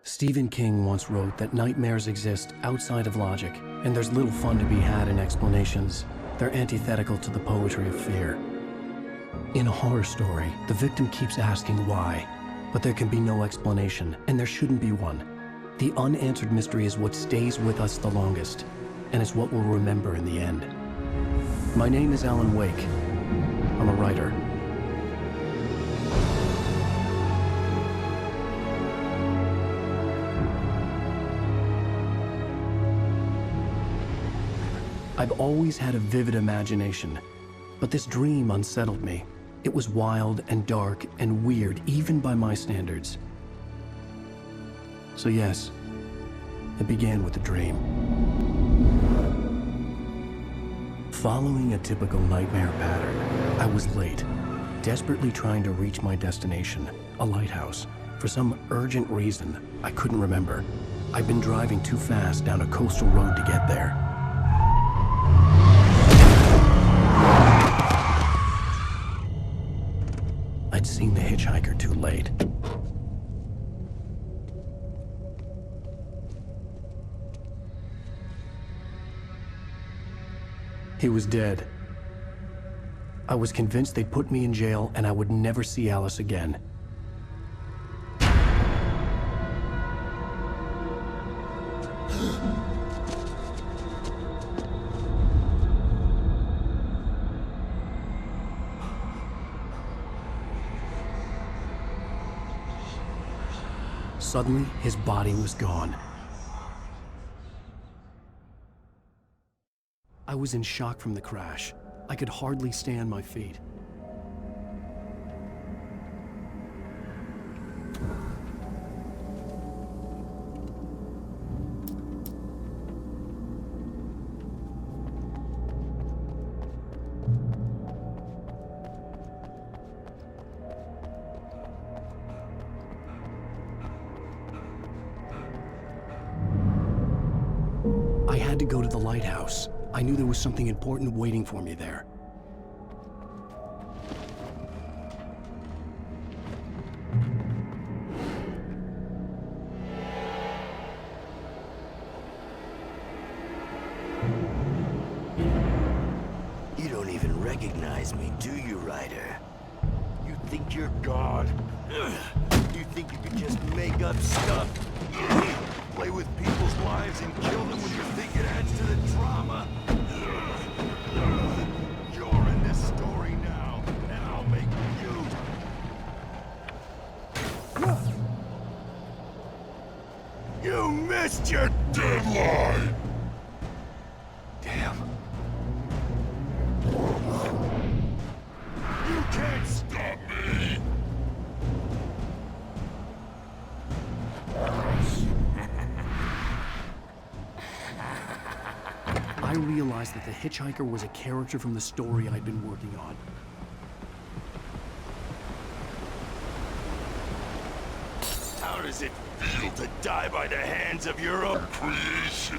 Stephen King once wrote that nightmares exist outside of logic, and there's little fun to be had in explanations. They're antithetical to the poetry of fear. In a horror story, the victim keeps asking why, but there can be no explanation, and there shouldn't be one. The unanswered mystery is what stays with us the longest, and it's what we'll remember in the end. My name is Alan Wake. I'm a writer. I've always had a vivid imagination, but this dream unsettled me. It was wild and dark and weird, even by my standards. So yes, it began with a dream. Following a typical nightmare pattern, I was late, desperately trying to reach my destination, a lighthouse. For some urgent reason, I couldn't remember. I'd been driving too fast down a coastal road to get there. I'd seen the hitchhiker too late. He was dead. I was convinced they'd put me in jail and I would never see Alice again. Suddenly, his body was gone. I was in shock from the crash. I could hardly stay on my feet. I had to go to the lighthouse. I knew there was something important waiting for me there. You don't even recognize me, do you, Ryder? You think you're God? You think you can just make up stuff? Play with people's lives and kill them when you think it adds to the drama? You're in this story now, and I'll make you. You missed your deadline! Damn. You can't stop me! I realized that the hitchhiker was a character from the story I'd been working on. How does it feel to die by the hands of your own creation?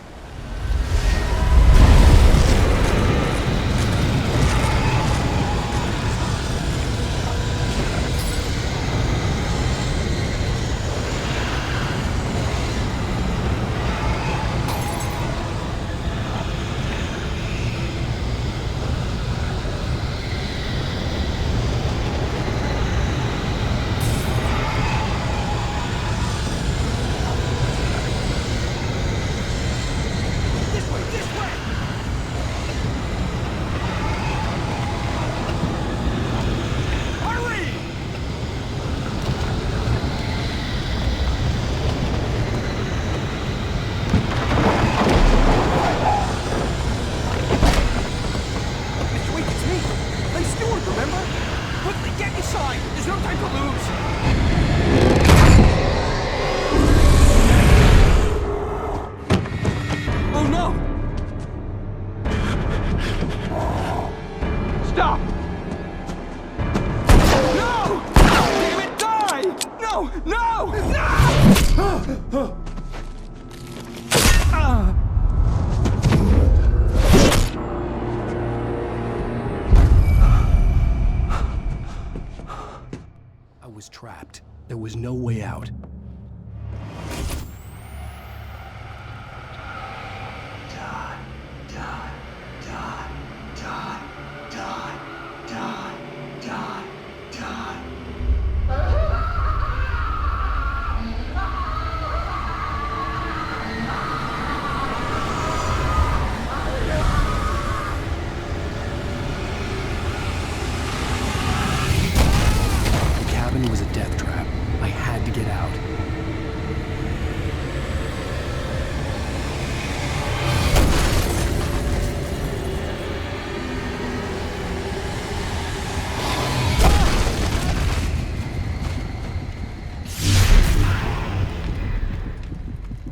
I was trapped. There was no way out.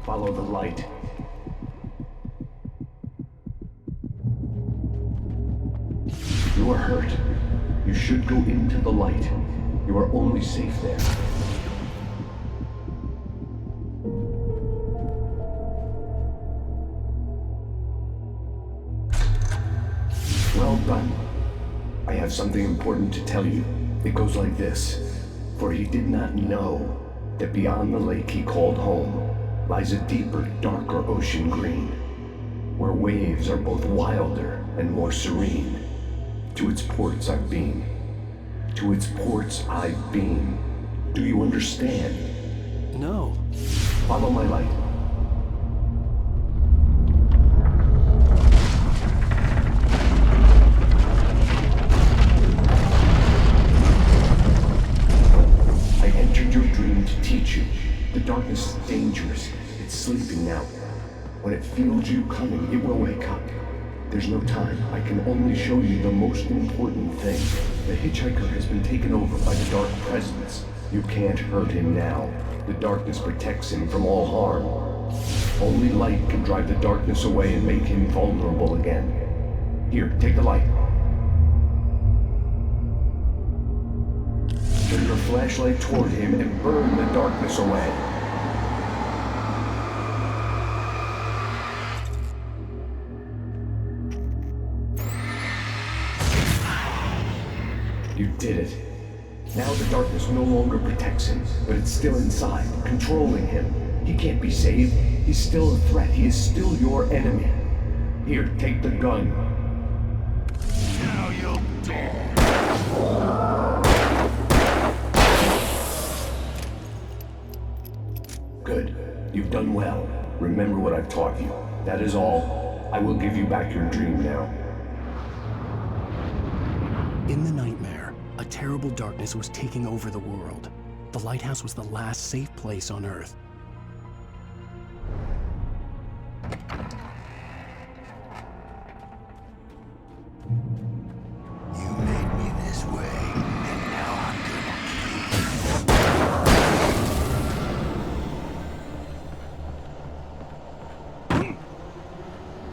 Follow the light. You are hurt. You should go into the light. You are only safe there. Well done. I have something important to tell you. It goes like this. For he did not know that beyond the lake he called home lies a deeper, darker ocean green, where waves are both wilder and more serene. To its ports I've been. To its ports I've been. Do you understand? No. Follow my light. I entered your dream to teach you. The darkness is dangerous. It's sleeping now. When it feels you coming, it will wake up. There's no time. I can only show you the most important thing. The hitchhiker has been taken over by the dark presence. You can't hurt him now. The darkness protects him from all harm. Only light can drive the darkness away and make him vulnerable again. Here, take the light. Turn your flashlight toward him and burn the darkness away. You did it. Now the darkness no longer protects him, but it's still inside, controlling him. He can't be saved. He's still a threat. He is still your enemy. Here, take the gun. Now you'll die. Good. You've done well. Remember what I've taught you. That is all. I will give you back your dream now. In the nightmare, a terrible darkness was taking over the world. The lighthouse was the last safe place on Earth. You made me this way, and now I'm gonna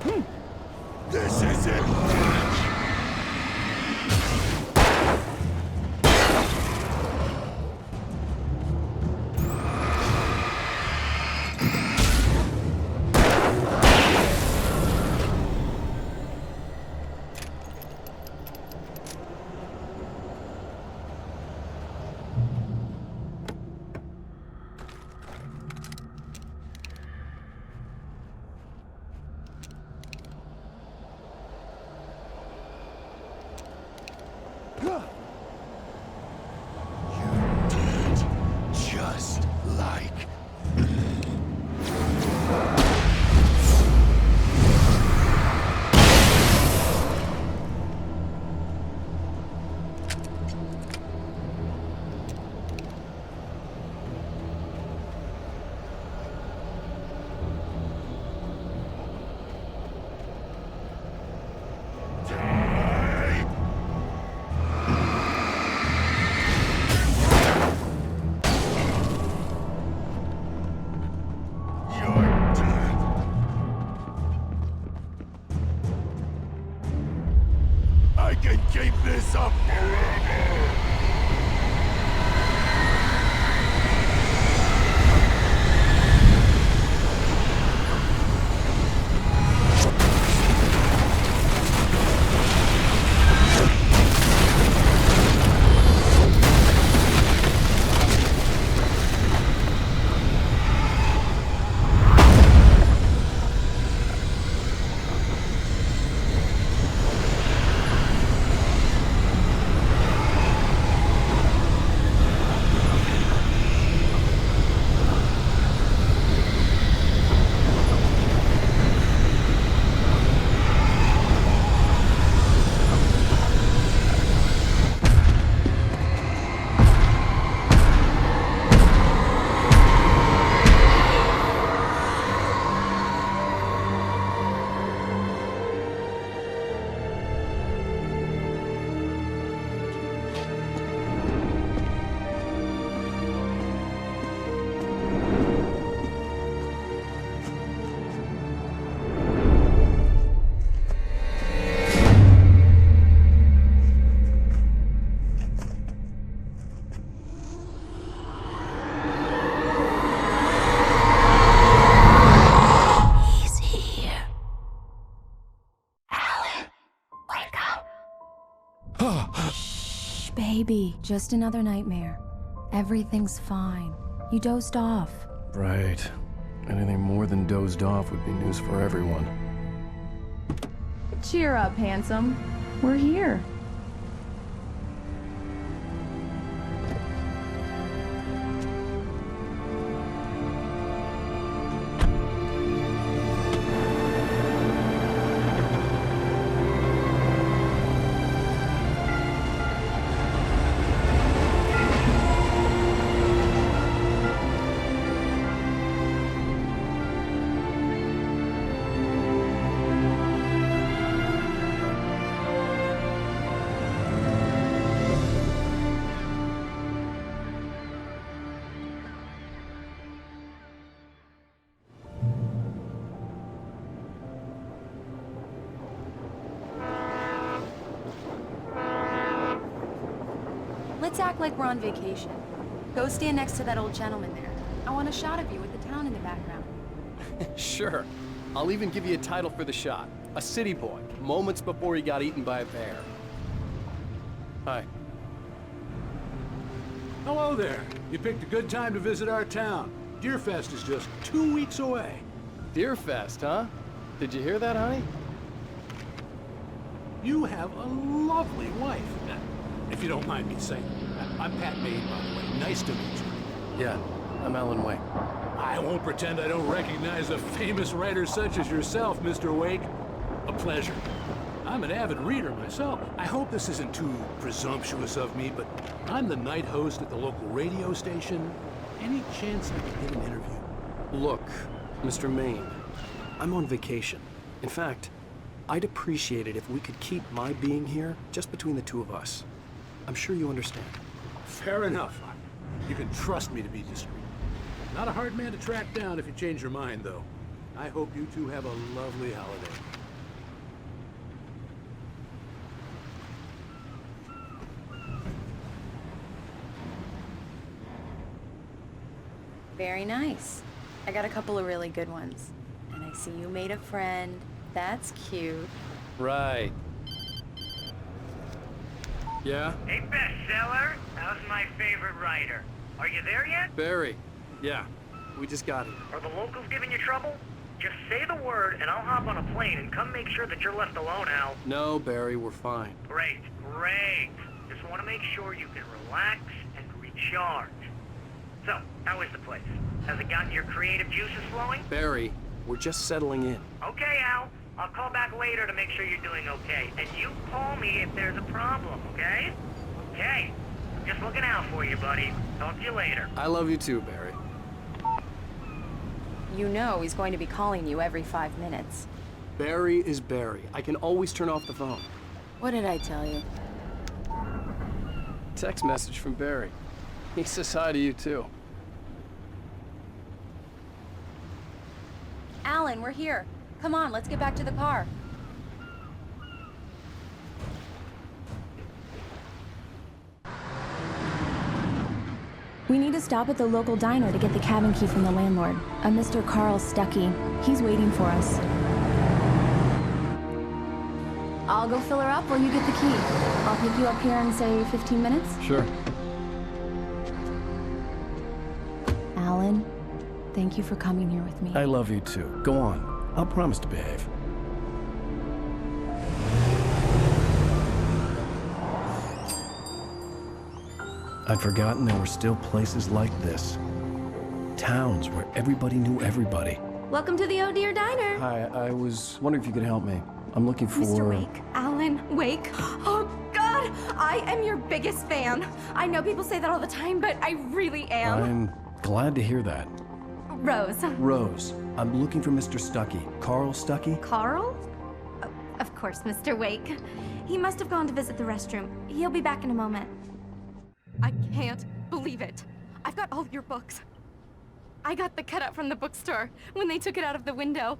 kill you. This is it. Just like I can keep this up forever. Baby, just another nightmare. Everything's fine. You dozed off. Right. Anything more than dozed off would be news for everyone. Cheer up, handsome. We're here. Let's act like we're on vacation. Go stand next to that old gentleman there. I want a shot of you with the town in the background. Sure. I'll even give you a title for the shot. A city boy, moments before he got eaten by a bear. Hi. Hello there. You picked a good time to visit our town. Deerfest is just 2 weeks away. Deerfest, huh? Did you hear that, honey? You have a lovely wife. If you don't mind me saying. I'm Pat Maine, by the way. Nice to meet you. Yeah, I'm Alan Wake. I won't pretend I don't recognize a famous writer such as yourself, Mr. Wake. A pleasure. I'm an avid reader myself. I hope this isn't too presumptuous of me, but I'm the night host at the local radio station. Any chance I could get an interview? Look, Mr. Maine, I'm on vacation. In fact, I'd appreciate it if we could keep my being here just between the two of us. I'm sure you understand. Fair enough. You can trust me to be discreet. Not a hard man to track down if you change your mind, though. I hope you two have a lovely holiday. Very nice. I got a couple of really good ones. And I see you made a friend. That's cute. Right. Yeah? Hey, bestseller, how's my favorite writer? Are you there yet? Barry. Yeah, we just got here. Are the locals giving you trouble? Just say the word and I'll hop on a plane and come make sure that you're left alone, Al. No, Barry, we're fine. Great, great. Just want to make sure you can relax and recharge. So, how is the place? Has it gotten your creative juices flowing? Barry, we're just settling in. Okay, Al. I'll call back later to make sure you're doing okay. And you call me if there's a problem, okay? Okay. I'm just looking out for you, buddy. Talk to you later. I love you too, Barry. You know he's going to be calling you every 5 minutes. Barry is Barry. I can always turn off the phone. What did I tell you? Text message from Barry. He says hi to you too. Alan, we're here. Come on, let's get back to the car. We need to stop at the local diner to get the cabin key from the landlord, a Mr. Carl Stuckey. He's waiting for us. I'll go fill her up while you get the key. I'll pick you up here in, say, 15 minutes? Sure. Alan, thank you for coming here with me. I love you too. Go on. I'll promise to behave. I'd forgotten there were still places like this. Towns where everybody knew everybody. Welcome to the Oh Dear Diner. Hi, I was wondering if you could help me. I'm looking for... Mr. Wake. Alan Wake. Oh, God! I am your biggest fan. I know people say that all the time, but I really am. I'm glad to hear that. Rose. Rose, I'm looking for Mr. Stuckey. Carl Stuckey? Carl? Oh, of course, Mr. Wake. He must have gone to visit the restroom. He'll be back in a moment. I can't believe it. I've got all your books. I got the cutout from the bookstore when they took it out of the window.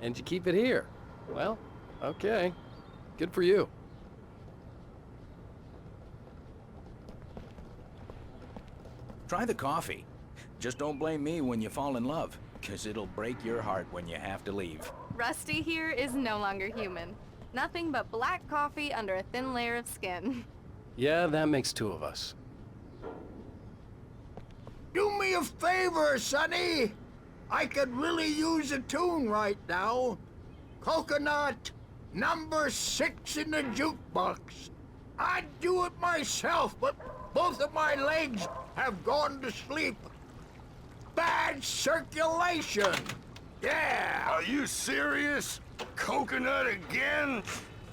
And you keep it here. Well, okay. Good for you. Try the coffee. Just don't blame me when you fall in love, 'cause it'll break your heart when you have to leave. Rusty here is no longer human. Nothing but black coffee under a thin layer of skin. Yeah, that makes two of us. Do me a favor, Sonny. I could really use a tune right now. Coconut, number 6 in the jukebox. I'd do it myself, but both of my legs have gone to sleep. Bad circulation. Yeah. Are you serious? Coconut again?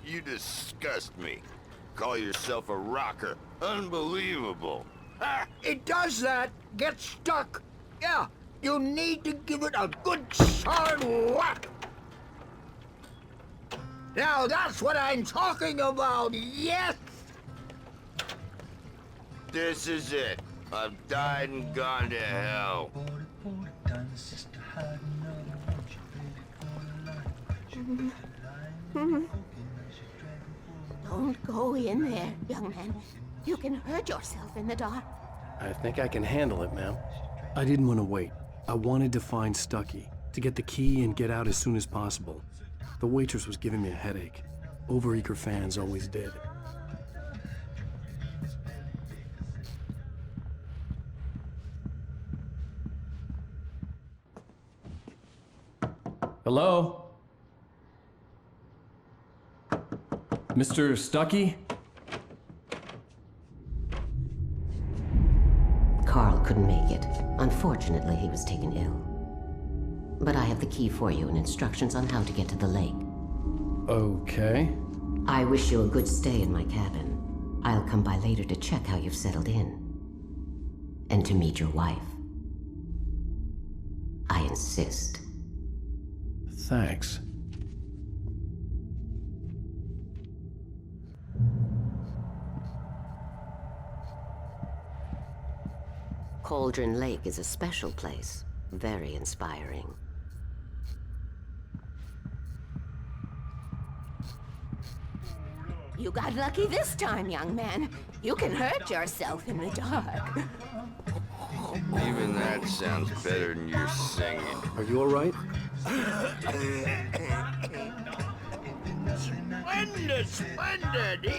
You disgust me. Call yourself a rocker. Unbelievable. Ah, it does that. Get stuck. Yeah, you need to give it a good solid whack. Now that's what I'm talking about, yes! This is it. I've died and gone to hell. Don't go in there, young man. You can hurt yourself in the dark. I think I can handle it, ma'am. I didn't want to wait. I wanted to find Stucky, to get the key and get out as soon as possible. The waitress was giving me a headache. Overeager fans always did. Hello? Mr. Stucky? Carl couldn't make it. Unfortunately, he was taken ill. But I have the key for you and instructions on how to get to the lake. Okay. I wish you a good stay in my cabin. I'll come by later to check how you've settled in. And to meet your wife. I insist. Thanks. Cauldron Lake is a special place. Very inspiring. You got lucky this time, young man. You can hurt yourself in the dark. Even that sounds better than your singing. Are you all right? Splendid, splendid!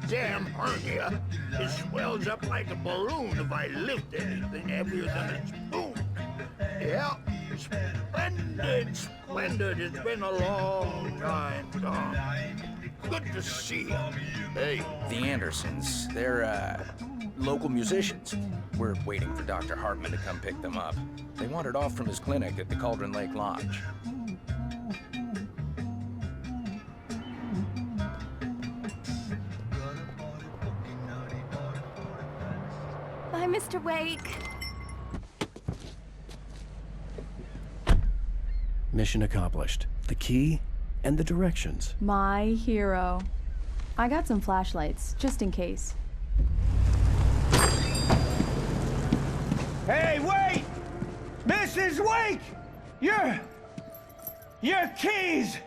Damn hernia. It swells up like a balloon if I lift anything heavier than a spoon. Yeah, splendid, splendid. It's been a long time, Tom. Good to see you. Hey, The Andersons, they're, local musicians. We're waiting for Dr. Hartman to come pick them up. They wandered off from his clinic at the Cauldron Lake Lodge. Bye, Mr. Wake. Mission accomplished. The key and the directions. My hero. I got some flashlights, just in case. Hey, wait! Mrs. Wake! Your keys!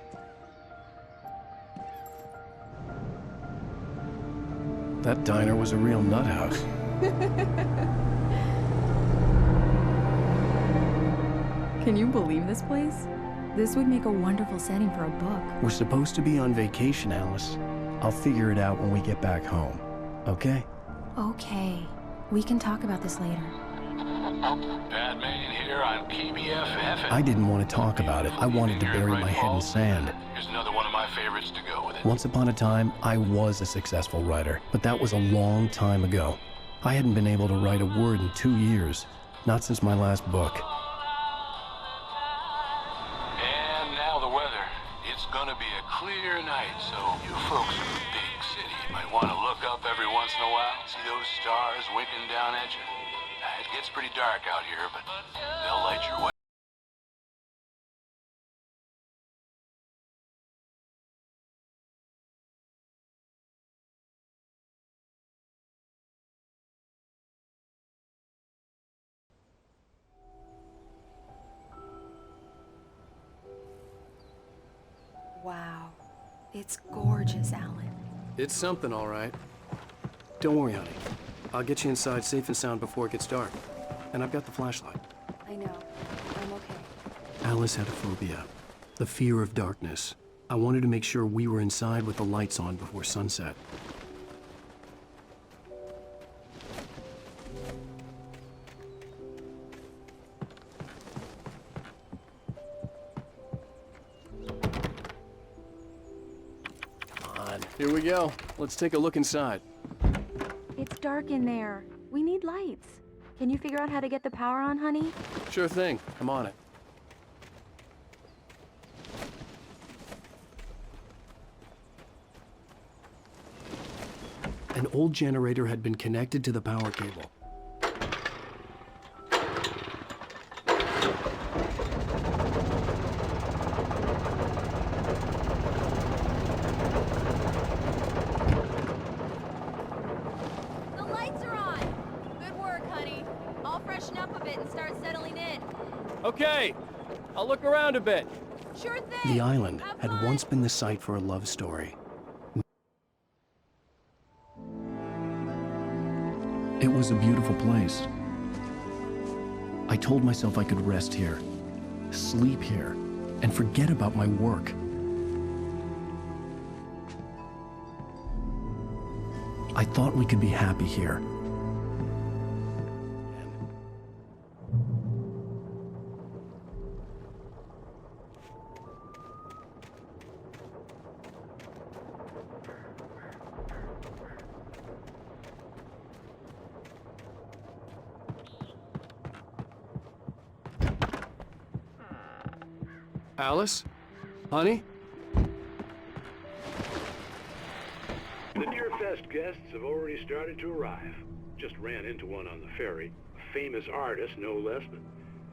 That diner was a real nut house. Can you believe this place? This would make a wonderful setting for a book. We're supposed to be on vacation, Alice. I'll figure it out when we get back home. Okay? Okay. We can talk about this later. Bad man here on KBFF. I didn't want to talk about it. I wanted to bury my head in sand. Here's another one of my favorites to go with it. Once upon a time, I was a successful writer, but that was a long time ago. I hadn't been able to write a word in 2 years. Not since my last book. And now the weather. It's gonna be a clear night, so you folks in the big city might want to look up every once in a while, see those stars winking down at you. It gets pretty dark out here, but they'll light your way. Wow. It's gorgeous, Alan. It's something, all right. Don't worry, honey. I'll get you inside safe and sound before it gets dark. And I've got the flashlight. I know. I'm okay. Alice had a phobia. The fear of darkness. I wanted to make sure we were inside with the lights on before sunset. Here we go. Let's take a look inside. It's dark in there. We need lights. Can you figure out how to get the power on, honey? Sure thing. I'm on it. An old generator had been connected to the power cable. The lights are on! Good work, honey. I'll freshen up a bit and start settling in. Okay, I'll look around a bit. Sure thing! The island had once been the site for a love story. It was a beautiful place. I told myself I could rest here, sleep here, and forget about my work. I thought we could be happy here. Alice? Honey? The Deerfest guests have already started to arrive. Just ran into one on the ferry. A famous artist, no less, but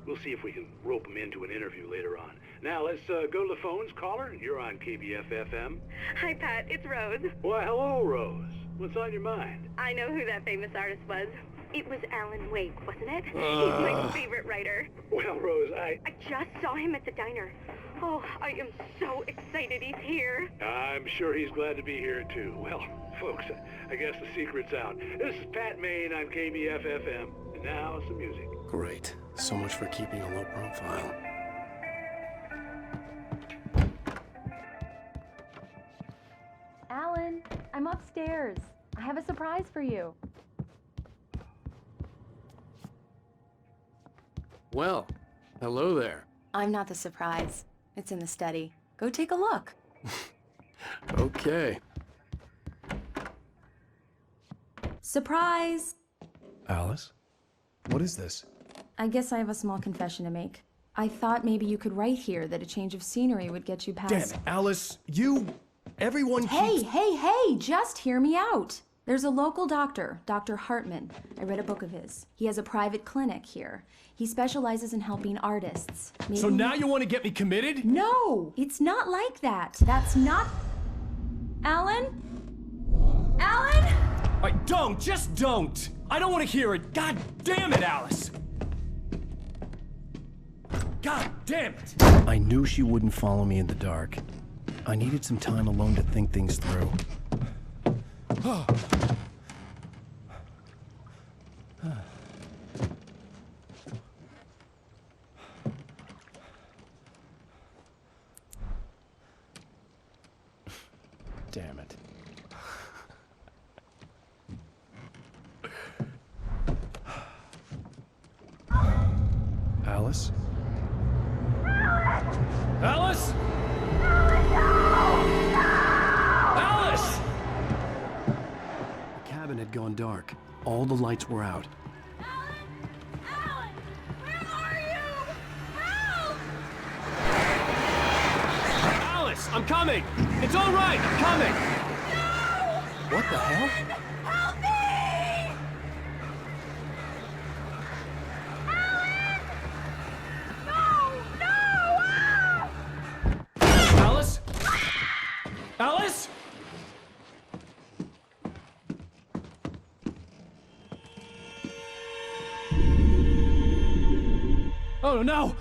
we'll see if we can rope him into an interview later on. Now, let's go to the phones. Caller, you're on KBF-FM. Hi, Pat. It's Rose. Why, hello, Rose. What's on your mind? I know who that famous artist was. It was Alan Wake, wasn't it? He's my favorite writer. Well, Rose, I just saw him at the diner. Oh, I am so excited he's here. I'm sure he's glad to be here, too. Well, folks, I guess the secret's out. This is Pat Maine on KBF-FM. And now, some music. Great. So much for keeping a low profile. Alan, I'm upstairs. I have a surprise for you. Well, hello there. I'm not the surprise. It's in the study. Go take a look. Okay. Surprise! Alice? What is this? I guess I have a small confession to make. I thought maybe you could write here that a change of scenery would get you past... Damn it, Alice! Everyone keeps... Hey! Just hear me out! There's a local doctor, Dr. Hartman. I read a book of his. He has a private clinic here. He specializes in helping artists. So now you want to get me committed? No! It's not like that. That's not... Alan? Alan? Just don't! I don't want to hear it! God damn it, Alice! God damn it! I knew she wouldn't follow me in the dark. I needed some time alone to think things through. Damn it. Alice? Alice? Alice! The cabin had gone dark. All the lights were out. Alan, where are you? Help! Alice, I'm coming! It's all right, I'm coming! No! What the hell? Help me! Alice? Alice? Oh no!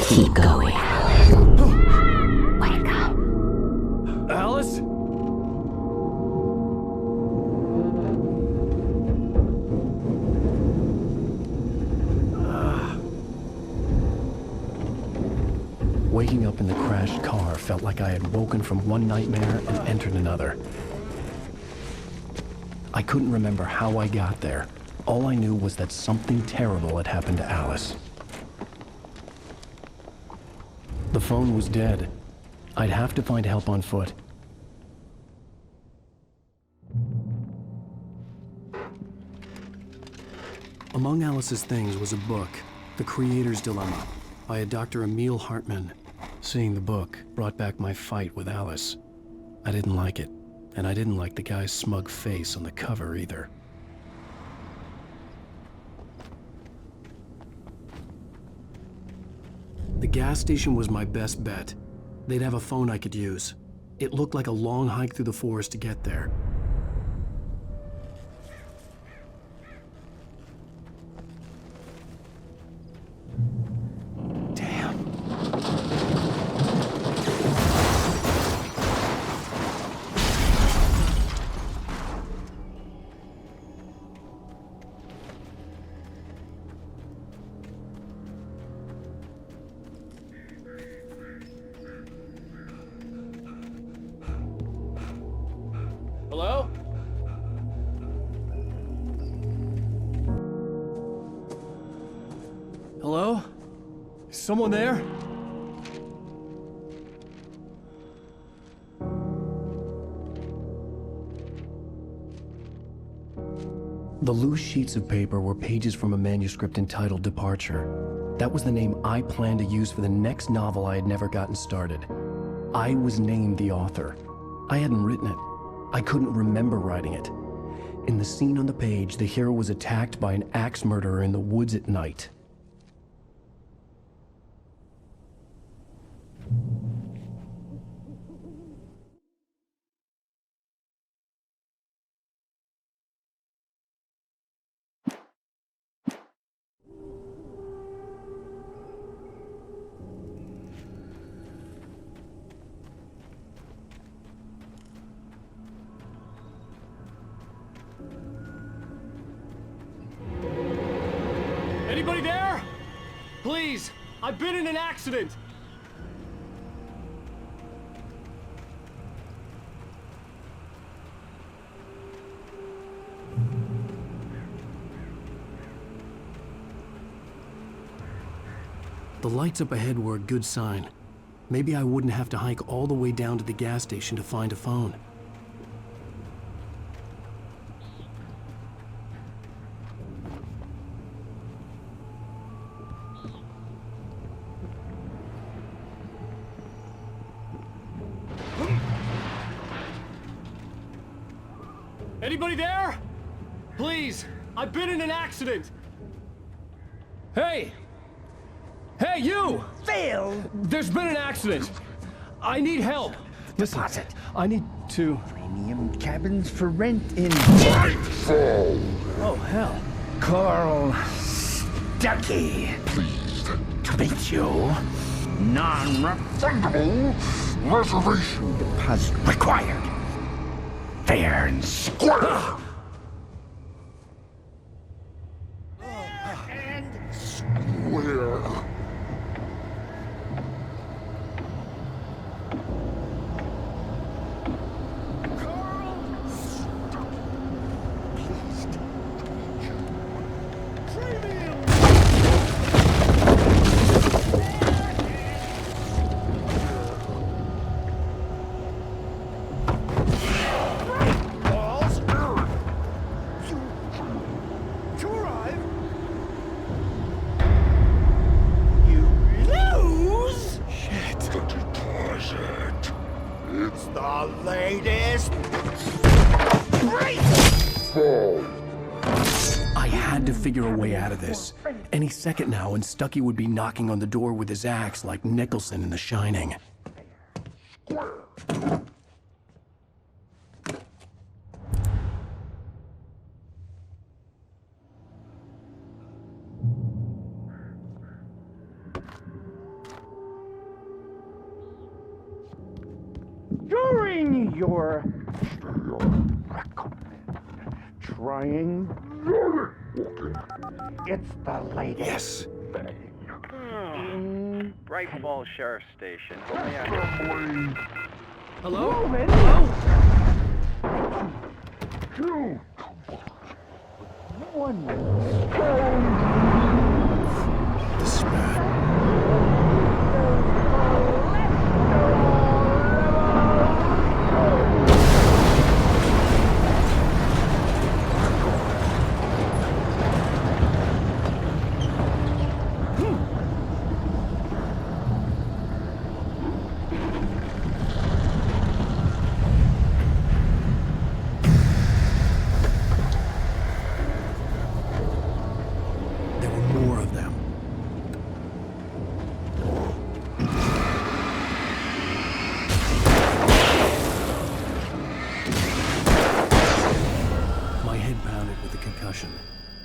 Keep going. Wake up. Alice? Waking up in the crashed car felt like I had woken from one nightmare and entered another. I couldn't remember how I got there, All I knew was that something terrible had happened to Alice. The phone was dead. I'd have to find help on foot. Among Alice's things was a book, The Creator's Dilemma, by a Dr. Emil Hartmann. Seeing the book brought back my fight with Alice. I didn't like it, and I didn't like the guy's smug face on the cover either. The gas station was my best bet. They'd have a phone I could use. It looked like a long hike through the forest to get there. Hello? Hello? Is someone there? The loose sheets of paper were pages from a manuscript entitled Departure. That was the name I planned to use for the next novel I had never gotten started. I was named the author. I hadn't written it. I couldn't remember writing it. In the scene on the page, the hero was attacked by an axe murderer in the woods at night. Anybody there? Please, I've been in an accident. The lights up ahead were a good sign. Maybe I wouldn't have to hike all the way down to the gas station to find a phone. Anybody there? Please, I've been in an accident. Hey! Hey, you! Phil! There's been an accident. I need help. Listen, I need to... Premium cabins for rent in... Oh, hell. Carl Stuckey. Pleased to meet you. Non-refundable reservation deposit required. Fair and square. And square. I had to figure a way out of this. Any second now, and Stuckey would be knocking on the door with his axe like Nicholson in The Shining. During your trying it's the latest thing. Bright Falls Sheriff Station. Put me out. Hello? Hello? one. This is bad.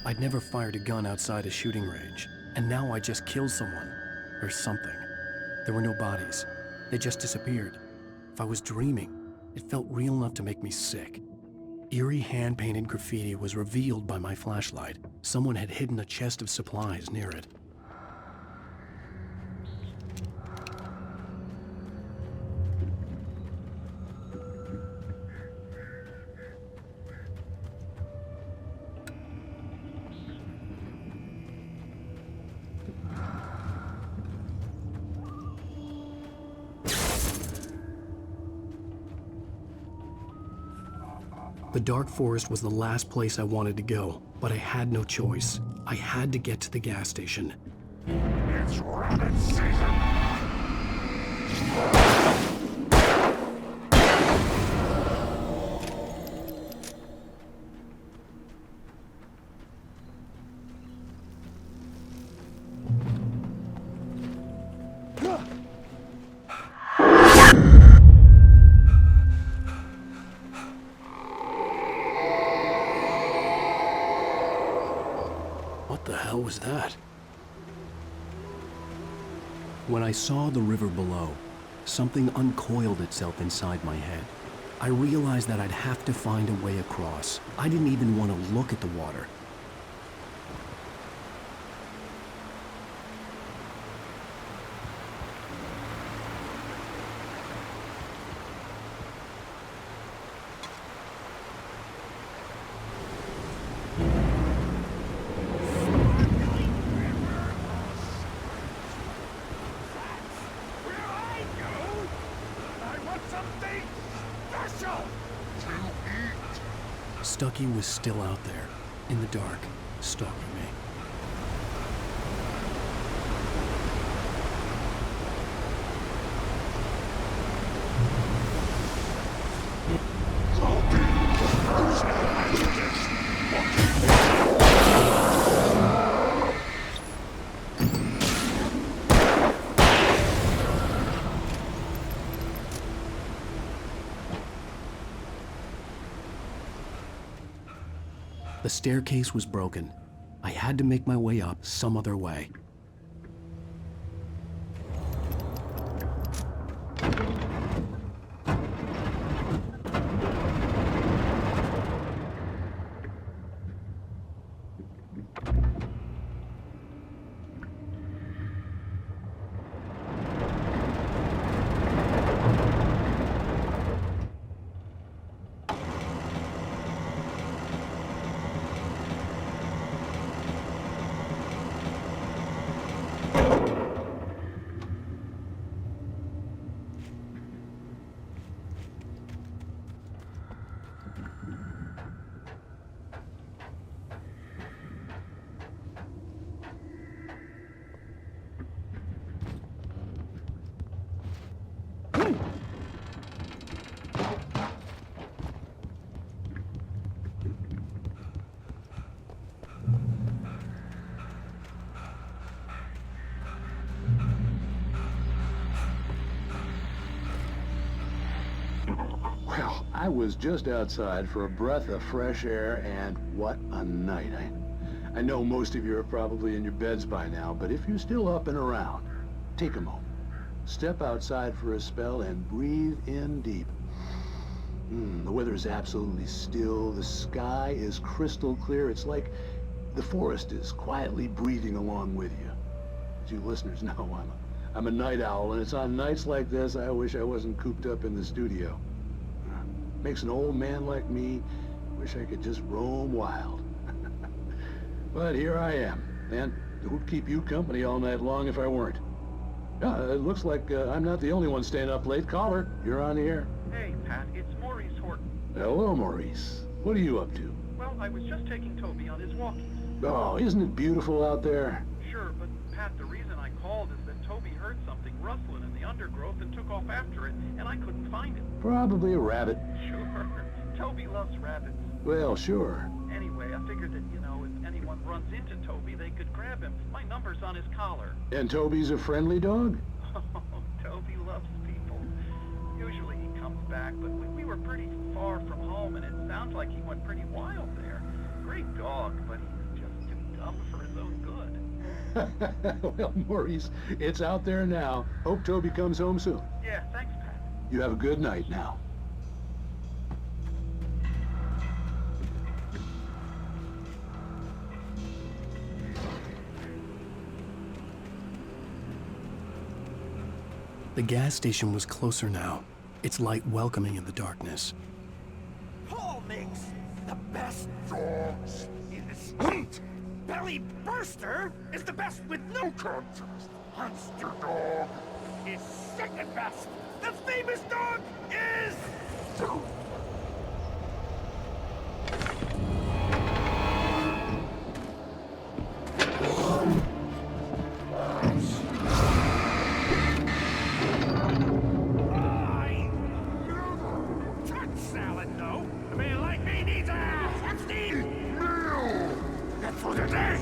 I'd never fired a gun outside a shooting range, and now I just killed someone. Or something. There were no bodies. They just disappeared. If I was dreaming, it felt real enough to make me sick. Eerie hand-painted graffiti was revealed by my flashlight. Someone had hidden a chest of supplies near it. The dark forest was the last place I wanted to go, but I had no choice. I had to get to the gas station. It's rabbit season! What the hell was that? When I saw the river below, something uncoiled itself inside my head. I realized that I'd have to find a way across. I didn't even want to look at the water. Stucky was still out there, in the dark, stalking me. The staircase was broken. I had to make my way up some other way. Well, I was just outside for a breath of fresh air, and what a night. I know most of you are probably in your beds by now, but if you're still up and around, take a moment. Step outside for a spell and breathe in deep. The weather is absolutely still. The sky is crystal clear. It's like the forest is quietly breathing along with you. As you listeners know, I'm a night owl, and it's on nights like this I wish I wasn't cooped up in the studio. Makes an old man like me wish I could just roam wild. But here I am, and it would keep you company all night long if I weren't. Yeah, it looks like I'm not the only one staying up late. Caller, you're on the air. Hey, Pat, it's Maurice Horton. Hello, Maurice. What are you up to? Well, I was just taking Toby on his walkies. Oh, isn't it beautiful out there? Sure, but Pat, the reason I called is that Toby heard something rustling in the undergrowth and took off after it, and I couldn't find it. Probably a rabbit. Sure. Toby loves rabbits. Well, sure. Anyway, I figured that, if anyone runs into Toby, they could grab him. My number's on his collar. And Toby's a friendly dog? Oh, Toby loves people. Usually he comes back, but we were pretty far from home, and it sounds like he went pretty wild there. Great dog, but he's just too dumb for his own good. Well, Maurice, it's out there now. Hope Toby comes home soon. Yeah, thanks, Pat. You have a good night now. The gas station was closer now, its light welcoming in the darkness. Paul makes the best dogs in the state. Belly Burster is the best with no contest. Monster Dog is second best. The famous dog is... For the day!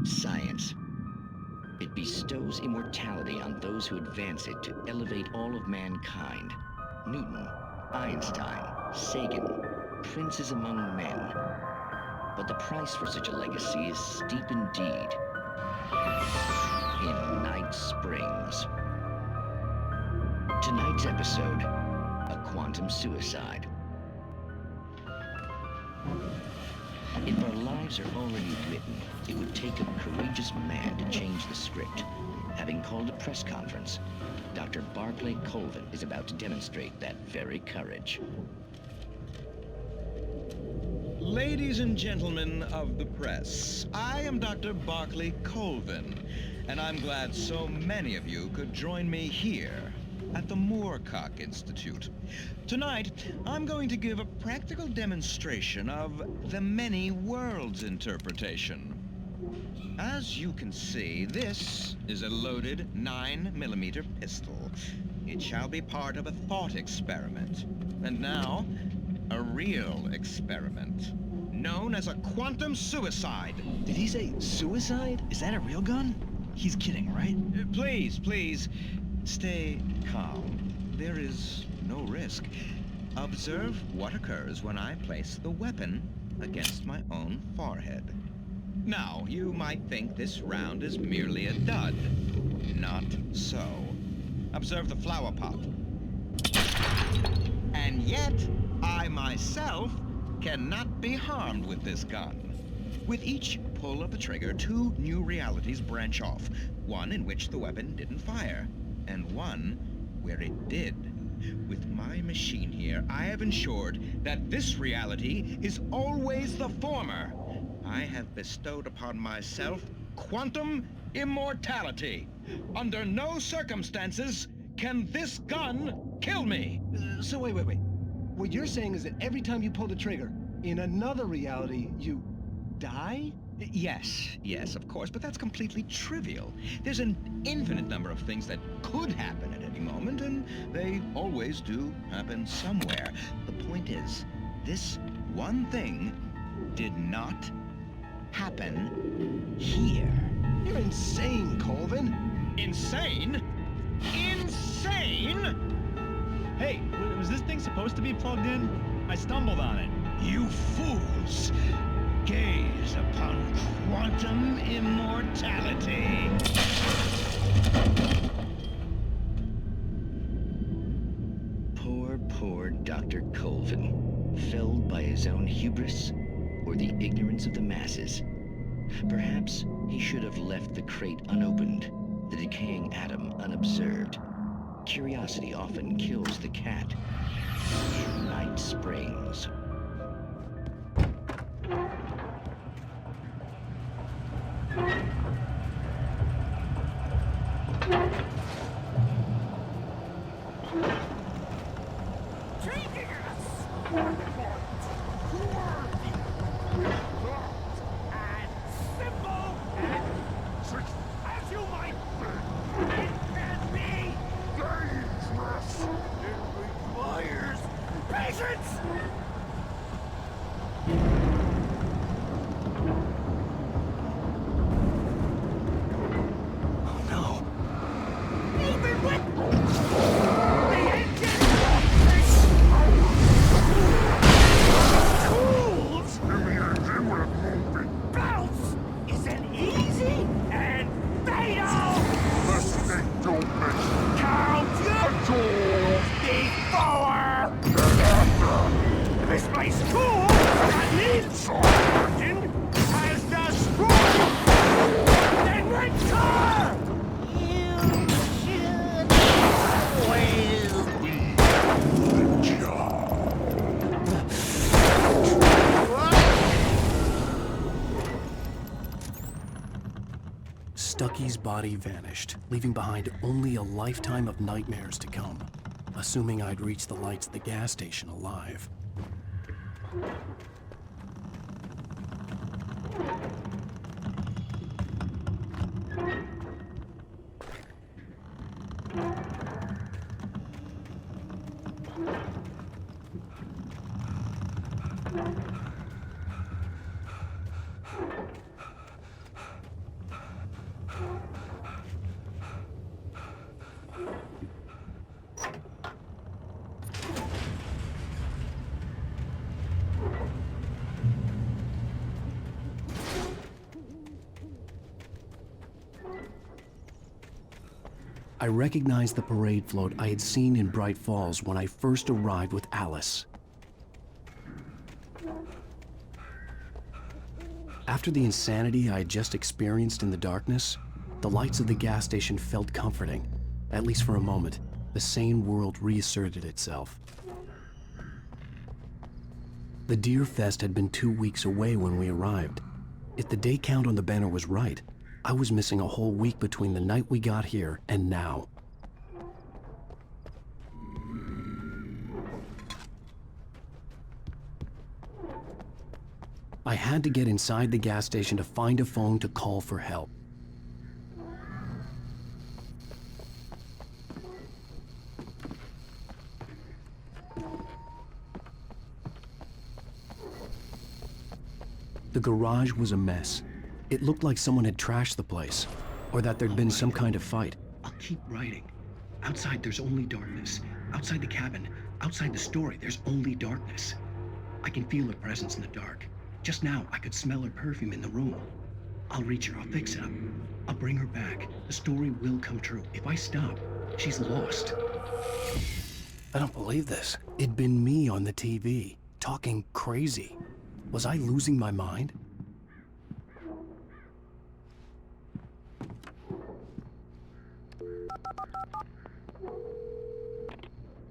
Science. It bestows immortality on those who advance it to elevate all of mankind. Newton, Einstein, Sagan, princes among men. But the price for such a legacy is steep indeed. In Night Springs. Tonight's episode, a quantum suicide. If our lives are already written, it would take a courageous man to change the script. Having called a press conference, Dr. Barclay Colvin is about to demonstrate that very courage. Ladies and gentlemen of the press, I am Dr. Barclay Colvin, and I'm glad so many of you could join me here at the Moorcock Institute. Tonight, I'm going to give a practical demonstration of the many worlds interpretation. As you can see, this is a loaded 9mm pistol. It shall be part of a thought experiment. And now, a real experiment, known as a quantum suicide. Did he say suicide? Is that a real gun? He's kidding, right? Please, stay calm. There is no risk. Observe what occurs when I place the weapon against my own forehead. Now, you might think this round is merely a dud. Not so. Observe the flower pot. And yet, I myself cannot be harmed with this gun. With each pull of the trigger, 2 new realities branch off. One in which the weapon didn't fire, and one where it did. With my machine here, I have ensured that this reality is always the former. I have bestowed upon myself quantum immortality. Under no circumstances can this gun kill me. So wait. What you're saying is that every time you pull the trigger, in another reality, you die? Yes, of course, but that's completely trivial. There's an infinite number of things that could happen at any moment, and they always do happen somewhere. The point is, this one thing did not happen here. You're insane, Colvin. Insane? Insane? Hey, was this thing supposed to be plugged in? I stumbled on it. You fools! Gaze upon quantum immortality. Poor Dr. Colvin, felled by his own hubris or the ignorance of the masses. Perhaps he should have left the crate unopened, the decaying atom unobserved. Curiosity often kills the cat. Night Springs. Stucky's body vanished, leaving behind only a lifetime of nightmares to come, assuming I'd reach the lights at the gas station alive. I recognized the parade float I had seen in Bright Falls when I first arrived with Alice. After the insanity I had just experienced in the darkness, the lights of the gas station felt comforting, at least for a moment. The sane world reasserted itself. The Deer Fest had been 2 weeks away when we arrived. If the day count on the banner was right, I was missing a whole week between the night we got here and now. I had to get inside the gas station to find a phone to call for help. The garage was a mess. It looked like someone had trashed the place, or that there'd been some kind of fight. I'll keep writing. Outside, there's only darkness. Outside the cabin, outside the story, there's only darkness. I can feel her presence in the dark. Just now, I could smell her perfume in the room. I'll reach her, I'll fix it up. I'll bring her back. The story will come true. If I stop, she's lost. I don't believe this. It'd been me on the TV, talking crazy. Was I losing my mind?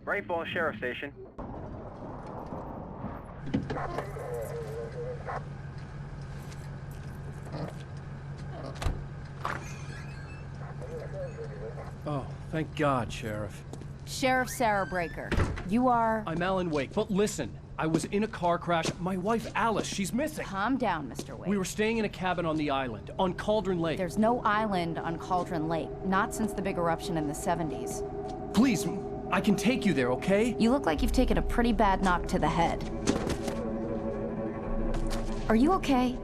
Bright Falls Sheriff Station. Oh, thank God, Sheriff. Sheriff Sarah Breaker, you are... I'm Alan Wake, but listen. I was in a car crash. My wife, Alice, she's missing. Calm down, Mr. Wake. We were staying in a cabin on the island, on Cauldron Lake. There's no island on Cauldron Lake, not since the big eruption in the 70s. Please, I can take you there, okay? You look like you've taken a pretty bad knock to the head. Are you okay?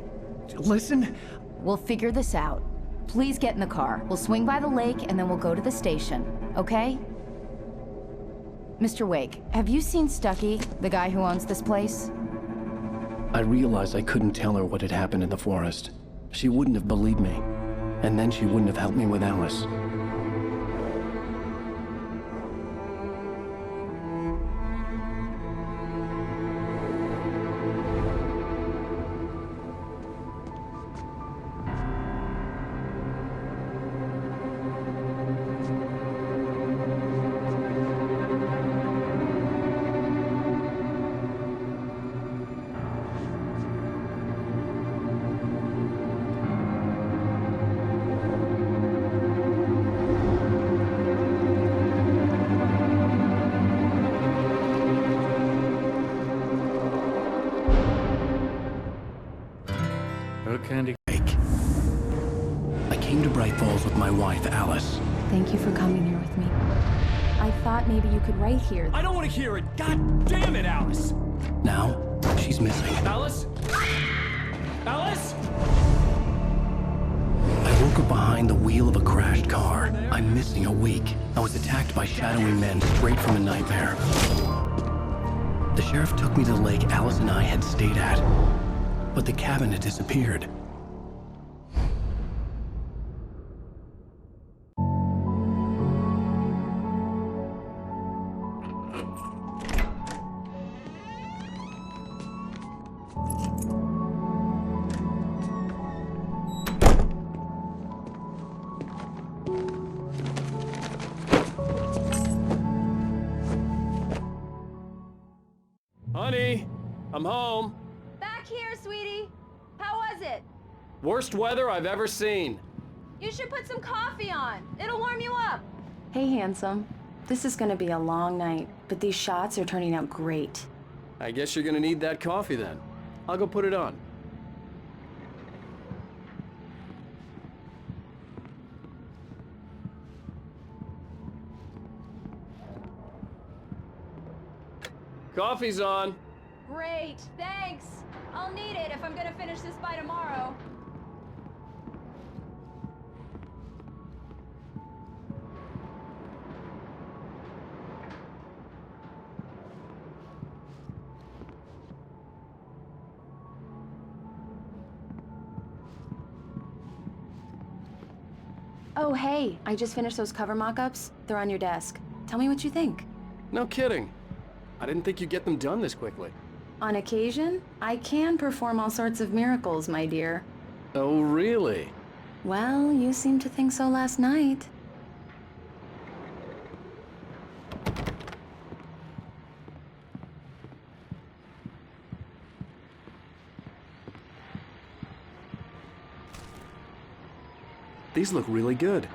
Listen. We'll figure this out. Please get in the car. We'll swing by the lake and then we'll go to the station, okay? Mr. Wake, have you seen Stucky, the guy who owns this place? I realized I couldn't tell her what had happened in the forest. She wouldn't have believed me. And then she wouldn't have helped me with Alice. a candy. I came to Bright Falls with my wife, Alice. Thank you for coming here with me. I thought maybe you could write here. I don't want to hear it! God damn it, Alice! Now, she's missing. Alice? Alice? I woke up behind the wheel of a crashed car. I'm missing a week. I was attacked by shadowy men straight from a nightmare. The sheriff took me to the lake Alice and I had stayed at, but the cabin had disappeared. Honey, I'm home. Back here, sweetie. How was it? Worst weather I've ever seen. You should put some coffee on. It'll warm you up. Hey, handsome. This is gonna be a long night, but these shots are turning out great. I guess you're gonna need that coffee then. I'll go put it on. Coffee's on. Great, thanks. I'll need it if I'm gonna finish this by tomorrow. Oh, hey, I just finished those cover mock-ups. They're on your desk. Tell me what you think. No kidding. I didn't think you'd get them done this quickly. On occasion, I can perform all sorts of miracles, my dear. Oh, really? Well, you seemed to think so last night. These look really good.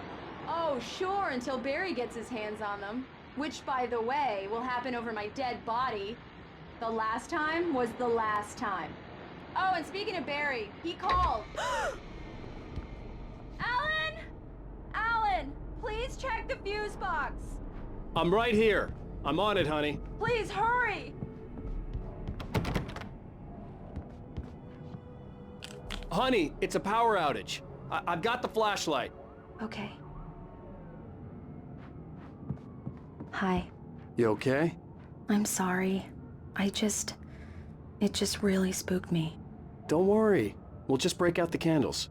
Oh, sure, until Barry gets his hands on them. Which, by the way, will happen over my dead body. The last time was the last time. Oh, and speaking of Barry, he called. Alan! Alan, please check the fuse box. I'm right here. I'm on it, honey. Please hurry! Honey, it's a power outage. I've got the flashlight. Okay. Hi. You okay? I'm sorry. It just really spooked me. Don't worry. We'll just break out the candles.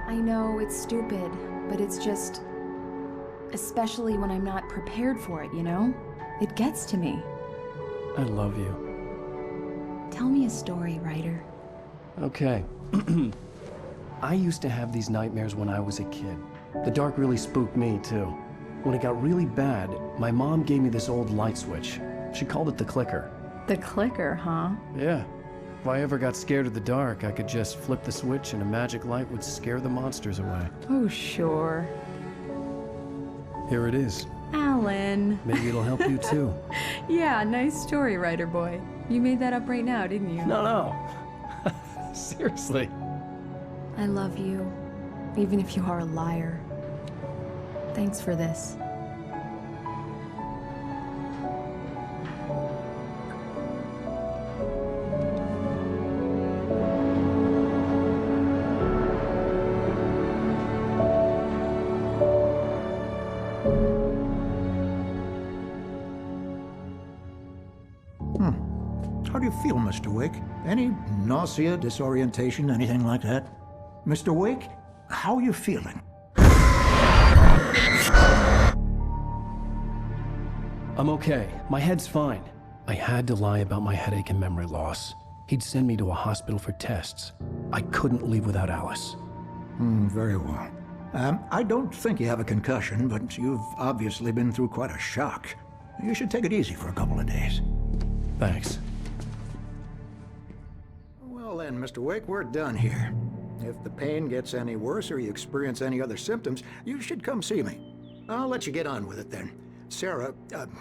I know it's stupid, but it's just... especially when I'm not prepared for it, you know? It gets to me. I love you. Tell me a story, writer. Okay. I used to have these nightmares when I was a kid. The dark really spooked me, too. When it got really bad, my mom gave me this old light switch. She called it the clicker. The clicker, huh? Yeah. If I ever got scared of the dark, I could just flip the switch and a magic light would scare the monsters away. Oh, sure. Here it is. Alan. Maybe it'll help you, too. Yeah, nice story, writer boy. You made that up right now, didn't you? No. Seriously. I love you, even if you are a liar. Thanks for this. How do you feel, Mr. Wake? Any nausea, disorientation, anything like that? Mr. Wake, how are you feeling? I'm okay. My head's fine. I had to lie about my headache and memory loss. He'd send me to a hospital for tests. I couldn't leave without Alice. Very well. I don't think you have a concussion, but you've obviously been through quite a shock. You should take it easy for a couple of days. Thanks. Well then, Mr. Wake, we're done here. If the pain gets any worse or you experience any other symptoms, you should come see me. I'll let you get on with it then. Sarah,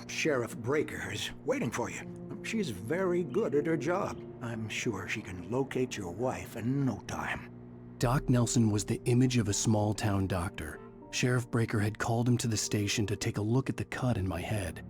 Sheriff Breaker, is waiting for you. She's very good at her job. I'm sure she can locate your wife in no time. Doc Nelson was the image of a small-town doctor. Sheriff Breaker had called him to the station to take a look at the cut in my head.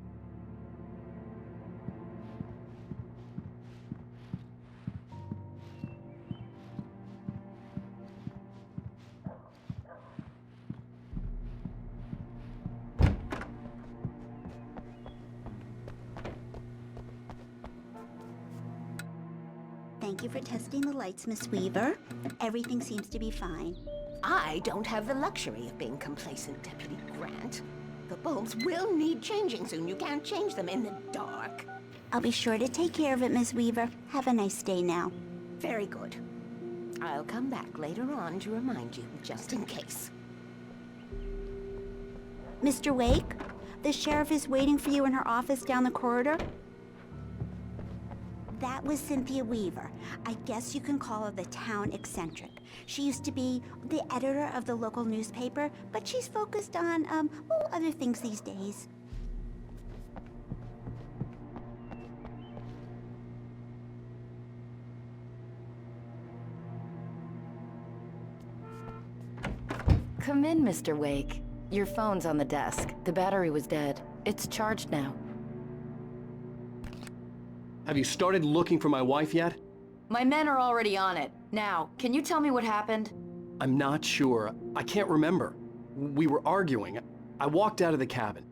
Thank you for testing the lights, Miss Weaver. Everything seems to be fine. I don't have the luxury of being complacent, Deputy Grant. The bulbs will need changing soon. You can't change them in the dark. I'll be sure to take care of it, Miss Weaver. Have a nice day now. Very good. I'll come back later on to remind you, just in case. Mr. Wake, the sheriff is waiting for you in her office down the corridor. That was Cynthia Weaver. I guess you can call her the town eccentric. She used to be the editor of the local newspaper, but she's focused on, other things these days. Come in, Mr. Wake. Your phone's on the desk. The battery was dead. It's charged now. Have you started looking for my wife yet? My men are already on it. Now, can you tell me what happened? I'm not sure. I can't remember. We were arguing. I walked out of the cabin.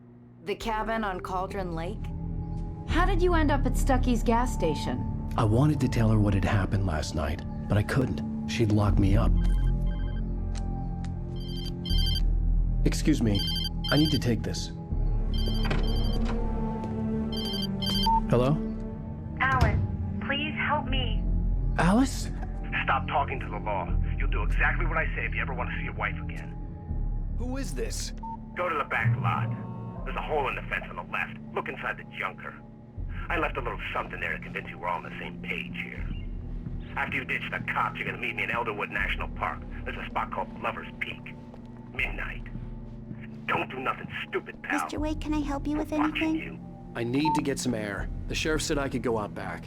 The cabin on Cauldron Lake? How did you end up at Stucky's gas station? I wanted to tell her what had happened last night, but I couldn't. She'd locked me up. Excuse me. I need to take this. Hello? Alice, please help me. Alice? Stop talking to the law. You'll do exactly what I say if you ever want to see your wife again. Who is this? Go to the back lot. There's a hole in the fence on the left. Look inside the junker. I left a little something there to convince you we're all on the same page here. After you ditch the cops, you're gonna meet me in Elderwood National Park. There's a spot called Lover's Peak. Midnight. Don't do nothing stupid, pal. Mr. Wake, can I help you with anything? I need to get some air. The sheriff said I could go out back.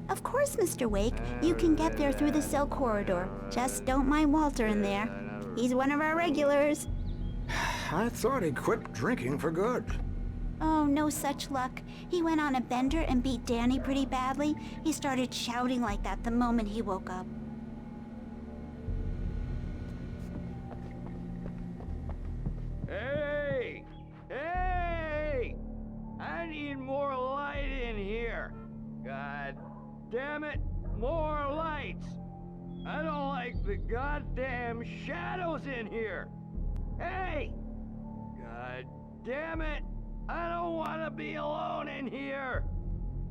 Of course, Mr. Wake. You can get there through the cell corridor. Just don't mind Walter in there. He's one of our regulars. I thought he quit drinking for good. Oh, no such luck. He went on a bender and beat Danny pretty badly. He started shouting like that the moment he woke up. Hey! Hey! I need more light in here. God damn it, more lights. I don't like the goddamn shadows in here. Hey! God damn it, I don't want to be alone in here.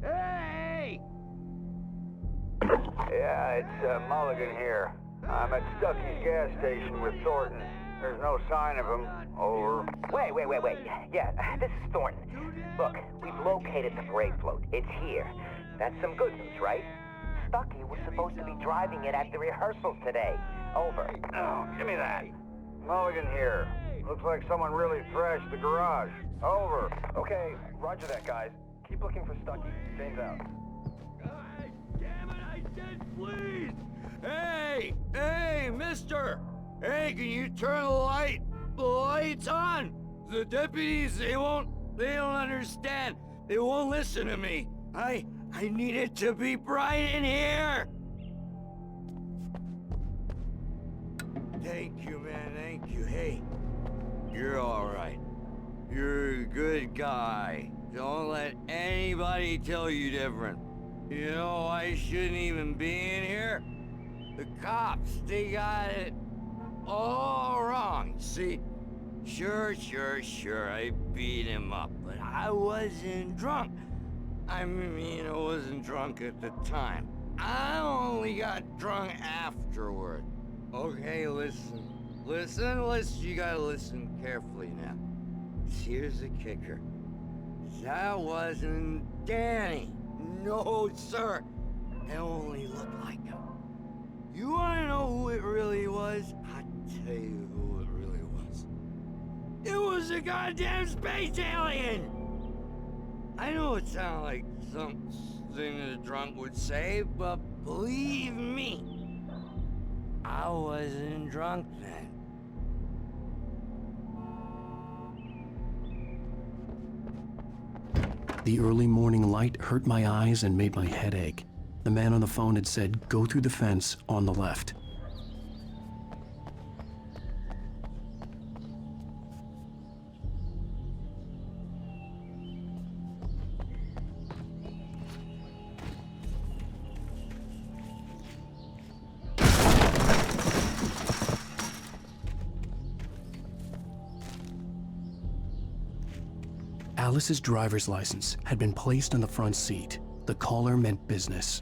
Hey! Yeah, it's Mulligan here. I'm at Stucky's gas station with Thornton. There's no sign of him. Over. Wait. Yeah, this is Thornton. Look, we've located the brake float. It's here. That's some good news, right? Stucky was supposed to be driving it at the rehearsals today. Over. Oh, give me that. Mulligan here. Looks like someone really thrashed the garage. Over. Okay, roger that, guys. Keep looking for Stucky. Jane's out. God damn it, I said please! Hey, mister! Hey, can you turn the lights on? The deputies, they don't understand. They won't listen to me. I need it to be bright in here. Thank you, man, thank you. Hey, you're all right. You're a good guy. Don't let anybody tell you different. You know, I shouldn't even be in here. The cops, they got it all wrong. See, sure, I beat him up, but I wasn't drunk. I mean, I wasn't drunk at the time. I only got drunk afterward. Okay, listen, you gotta listen carefully now. Here's the kicker. That wasn't Danny. No, sir. It only looked like him. You wanna know who it really was? I'll tell you who it really was. It was a goddamn space alien! I know it sounds like something thing a drunk would say, but believe me, I wasn't drunk then. The early morning light hurt my eyes and made my head ache. The man on the phone had said, go through the fence on the left. Alice's driver's license had been placed on the front seat. The caller meant business.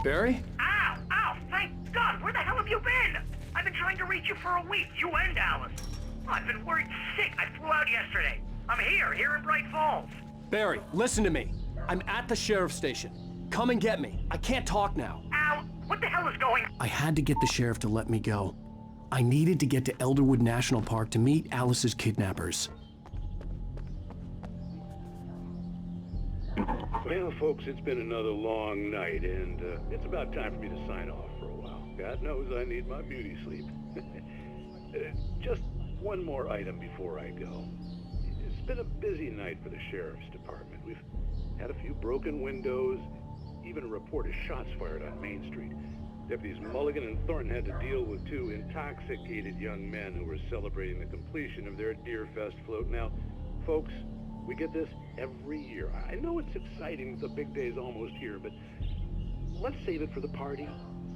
Barry? Ow! Ow! Thank God! Where the hell have you been? I've been trying to reach you for a week, you and Alice. Oh, I've been worried sick. I flew out yesterday. I'm here in Bright Falls. Barry, listen to me. I'm at the sheriff's station. Come and get me. I can't talk now. Ow! What the hell is going on? I had to get the sheriff to let me go. I needed to get to Elderwood National Park to meet Alice's kidnappers. Well, folks, it's been another long night, and it's about time for me to sign off for a while. God knows I need my beauty sleep. Just one more item before I go. It's been a busy night for the sheriff's department. We've had a few broken windows, even a report of shots fired on Main Street. Deputies Mulligan and Thornton had to deal with two intoxicated young men who were celebrating the completion of their Deer Fest float. Now, folks, we get this every year. I know it's exciting, the big day's almost here, but let's save it for the party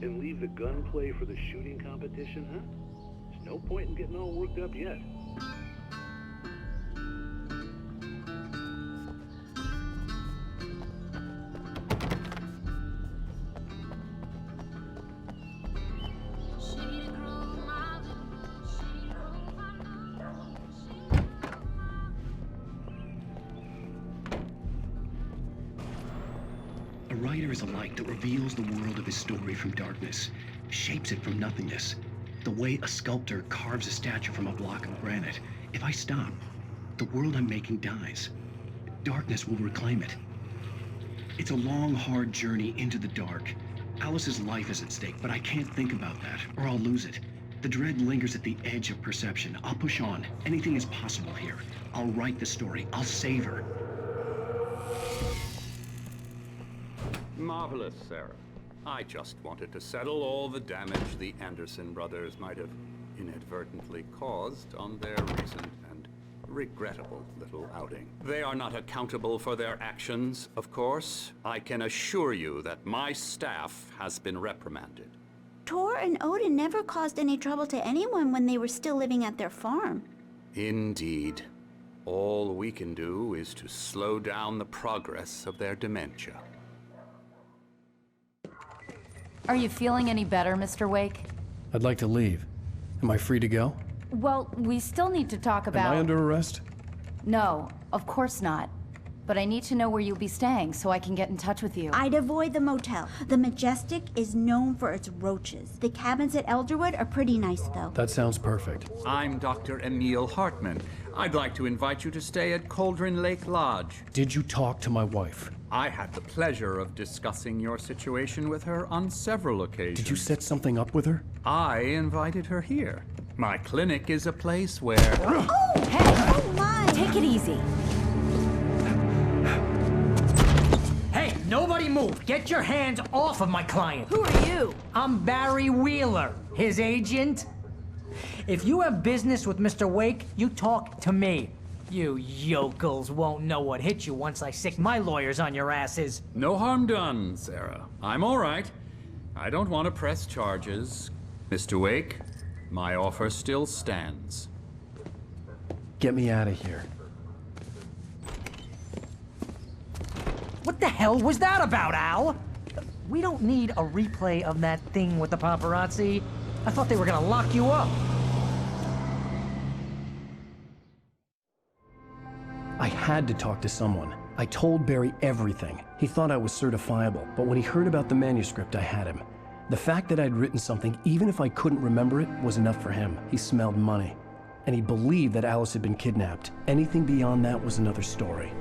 and leave the gunplay for the shooting competition, huh? There's no point in getting all worked up yet. A writer is a light that reveals the world of his story from darkness, shapes it from nothingness. The way a sculptor carves a statue from a block of granite. If I stop, the world I'm making dies. Darkness will reclaim it. It's a long, hard journey into the dark. Alice's life is at stake, but I can't think about that, or I'll lose it. The dread lingers at the edge of perception. I'll push on. Anything is possible here. I'll write the story. I'll save her. Marvelous, Sarah. I just wanted to settle all the damage the Anderson brothers might have inadvertently caused on their recent and regrettable little outing. They are not accountable for their actions, of course. I can assure you that my staff has been reprimanded. Tor and Odin never caused any trouble to anyone when they were still living at their farm. Indeed. All we can do is to slow down the progress of their dementia. Are you feeling any better, Mr. Wake? I'd like to leave. Am I free to go? Well, we still need to talk about... Am I under arrest? No, of course not. But I need to know where you'll be staying so I can get in touch with you. I'd avoid the motel. The Majestic is known for its roaches. The cabins at Elderwood are pretty nice, though. That sounds perfect. I'm Dr. Emil Hartman. I'd like to invite you to stay at Cauldron Lake Lodge. Did you talk to my wife? I had the pleasure of discussing your situation with her on several occasions. Did you set something up with her? I invited her here. My clinic is a place where... Oh! Hey! Oh, my! Take it easy. Hey, nobody move! Get your hands off of my client! Who are you? I'm Barry Wheeler, his agent. If you have business with Mr. Wake, you talk to me. You yokels won't know what hit you once I sick my lawyers on your asses. No harm done, Sarah. I'm all right. I don't want to press charges. Mr. Wake, my offer still stands. Get me out of here. What the hell was that about, Al? We don't need a replay of that thing with the paparazzi. I thought they were gonna lock you up. I had to talk to someone. I told Barry everything. He thought I was certifiable, but when he heard about the manuscript, I had him. The fact that I'd written something, even if I couldn't remember it, was enough for him. He smelled money. And he believed that Alice had been kidnapped. Anything beyond that was another story.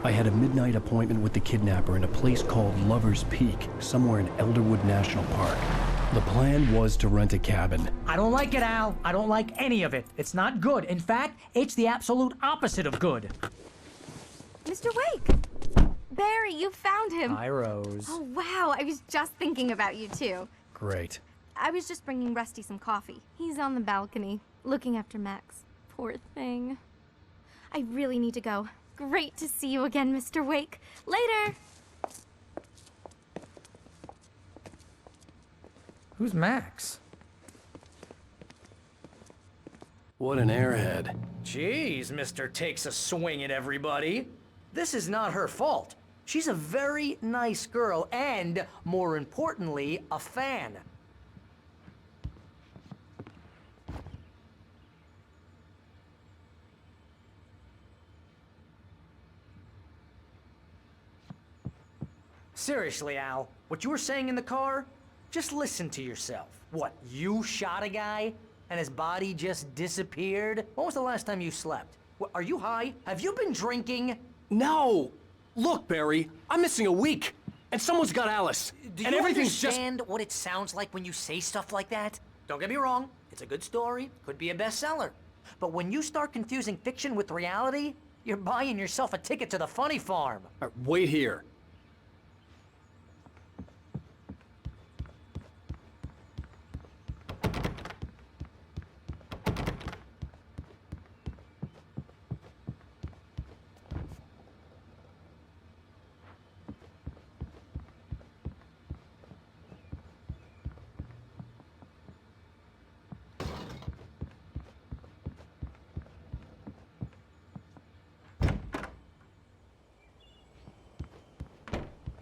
I had a midnight appointment with the kidnapper in a place called Lover's Peak, somewhere in Elderwood National Park. The plan was to rent a cabin. I don't like it, Al. I don't like any of it. It's not good. In fact, it's the absolute opposite of good. Mr. Wake! Barry, you found him. Hi, Rose. Oh, wow. I was just thinking about you, too. Great. I was just bringing Rusty some coffee. He's on the balcony, looking after Max. Poor thing. I really need to go. Great to see you again, Mr. Wake. Later! Who's Max? What an airhead. Jeez, Mr. Takes a swing at everybody. This is not her fault. She's a very nice girl and, more importantly, a fan. Seriously, Al, what you were saying in the car? Just listen to yourself. What, you shot a guy and his body just disappeared? When was the last time you slept? What, are you high? Have you been drinking? No! Look, Barry, I'm missing a week, and someone's got Alice. Do and you everything's understand what it sounds like when you say stuff like that? Don't get me wrong, it's a good story, could be a bestseller. But when you start confusing fiction with reality, you're buying yourself a ticket to the funny farm. Wait here.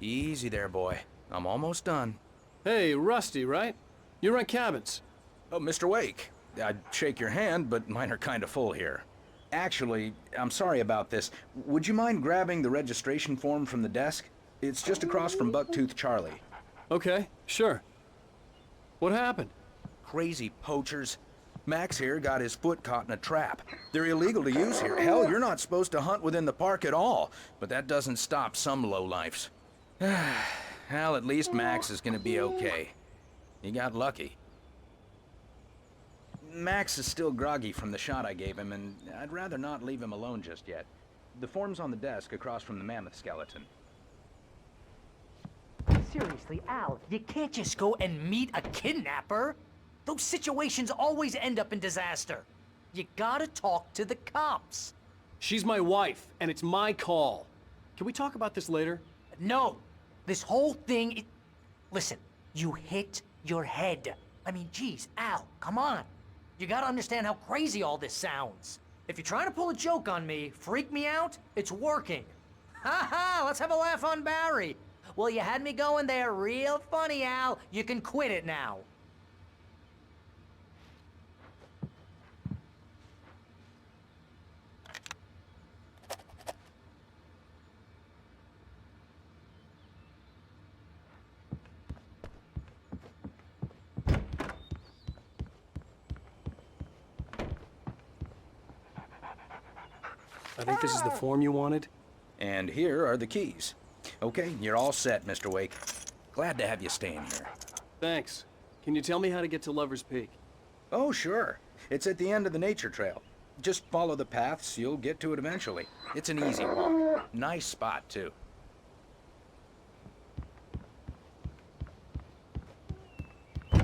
Easy there, boy. I'm almost done. Hey, Rusty, right? You rent cabins. Oh, Mr. Wake. I'd shake your hand, but mine are kind of full here. Actually, I'm sorry about this. Would you mind grabbing the registration form from the desk? It's just across from Bucktooth Charlie. Okay, sure. What happened? Crazy poachers. Max here got his foot caught in a trap. They're illegal to use here. Hell, you're not supposed to hunt within the park at all. But that doesn't stop some lowlifes. Well, at least Max is gonna be okay. He got lucky. Max is still groggy from the shot I gave him, and I'd rather not leave him alone just yet. The form's on the desk across from the mammoth skeleton. Seriously, Al, you can't just go and meet a kidnapper. Those situations always end up in disaster. You gotta talk to the cops. She's my wife, and it's my call. Can we talk about this later? No. This whole thing, listen, you hit your head. I mean, geez, Al, come on. You gotta understand how crazy all this sounds. If you're trying to pull a joke on me, freak me out, it's working. Ha ha, let's have a laugh on Barry. Well, you had me going there real funny, Al. You can quit it now. I think this is the form you wanted. And here are the keys. Okay, you're all set, Mr. Wake. Glad to have you staying here. Thanks. Can you tell me how to get to Lover's Peak? Oh, sure. It's at the end of the nature trail. Just follow the paths, you'll get to it eventually. It's an easy walk. Nice spot, too.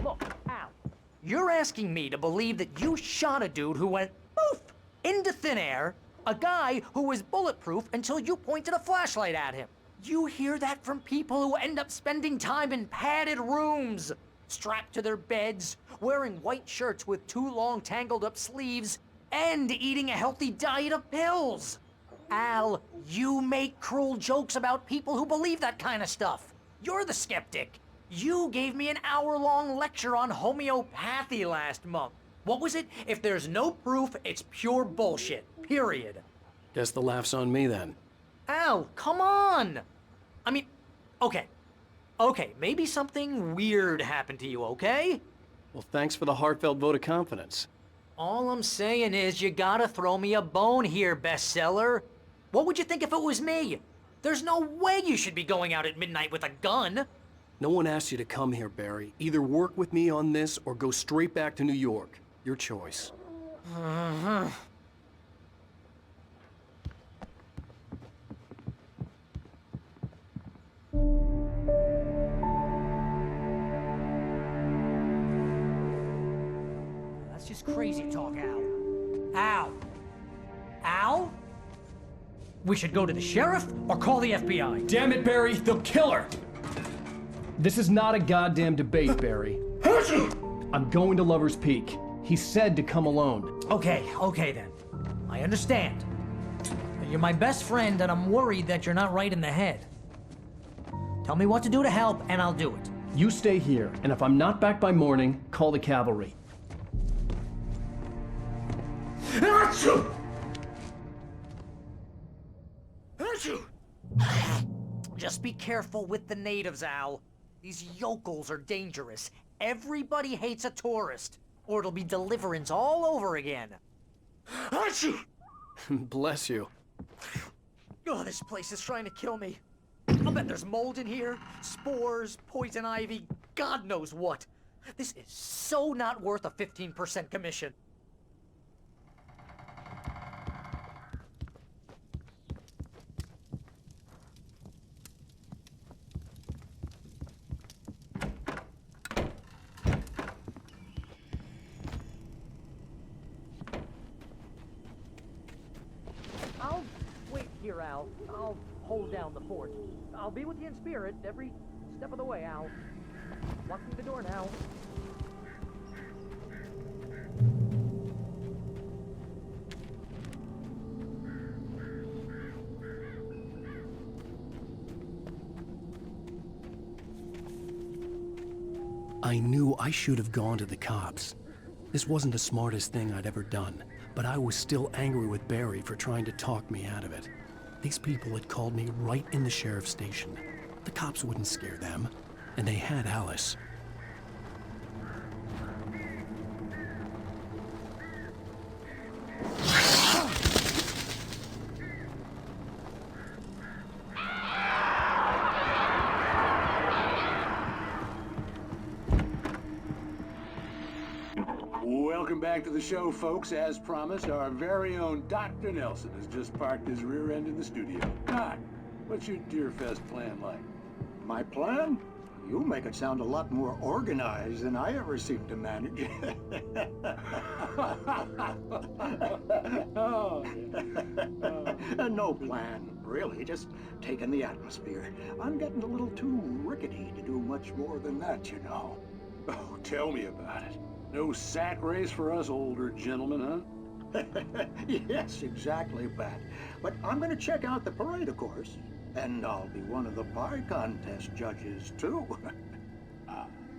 Look, Al, you're asking me to believe that you shot a dude who went poof into thin air, a guy who was bulletproof until you pointed a flashlight at him. You hear that from people who end up spending time in padded rooms, strapped to their beds, wearing white shirts with too long tangled up sleeves, and eating a healthy diet of pills. Al, you make cruel jokes about people who believe that kind of stuff. You're the skeptic. You gave me an hour-long lecture on homeopathy last month. What was it? If there's no proof, it's pure bullshit. Period. Guess the laugh's on me then. Al, come on! I mean, okay. Okay, maybe something weird happened to you, okay? Well, thanks for the heartfelt vote of confidence. All I'm saying is you gotta throw me a bone here, bestseller. What would you think if it was me? There's no way you should be going out at midnight with a gun. No one asked you to come here, Barry. Either work with me on this or go straight back to New York. Your choice. That's just crazy talk, Al. Al? Al? We should go to the sheriff or call the FBI. Damn it, Barry, they'll kill her! This is not a goddamn debate, Barry. I'm going to Lover's Peak. He said to come alone. Okay then. I understand. You're my best friend and I'm worried that you're not right in the head. Tell me what to do to help and I'll do it. You stay here, and if I'm not back by morning, call the cavalry. Just be careful with the natives, Al. These yokels are dangerous. Everybody hates a tourist, or it'll be Deliverance all over again. Bless you. Oh, this place is trying to kill me. I'll bet there's mold in here, spores, poison ivy, God knows what. This is so not worth a 15% commission. I'll wait here, Al. I'll hold down the fort. I'll be with you in spirit every step of the way, Al. Walk through the door now. I knew I should have gone to the cops. This wasn't the smartest thing I'd ever done, but I was still angry with Barry for trying to talk me out of it. These people had called me right in the sheriff's station. The cops wouldn't scare them, and they had Alice. Welcome back to the show, folks. As promised, our very own Dr. Nelson has just parked his rear end in the studio. Doc, what's your Deerfest plan like? My plan? You make it sound a lot more organized than I ever seem to manage. No plan, really, just taking the atmosphere. I'm getting a little too rickety to do much more than that, you know. Oh, tell me about it. No sack race for us older gentlemen, huh? Yes, exactly, Pat. But I'm gonna check out the parade, of course. And I'll be one of the pie contest judges, too.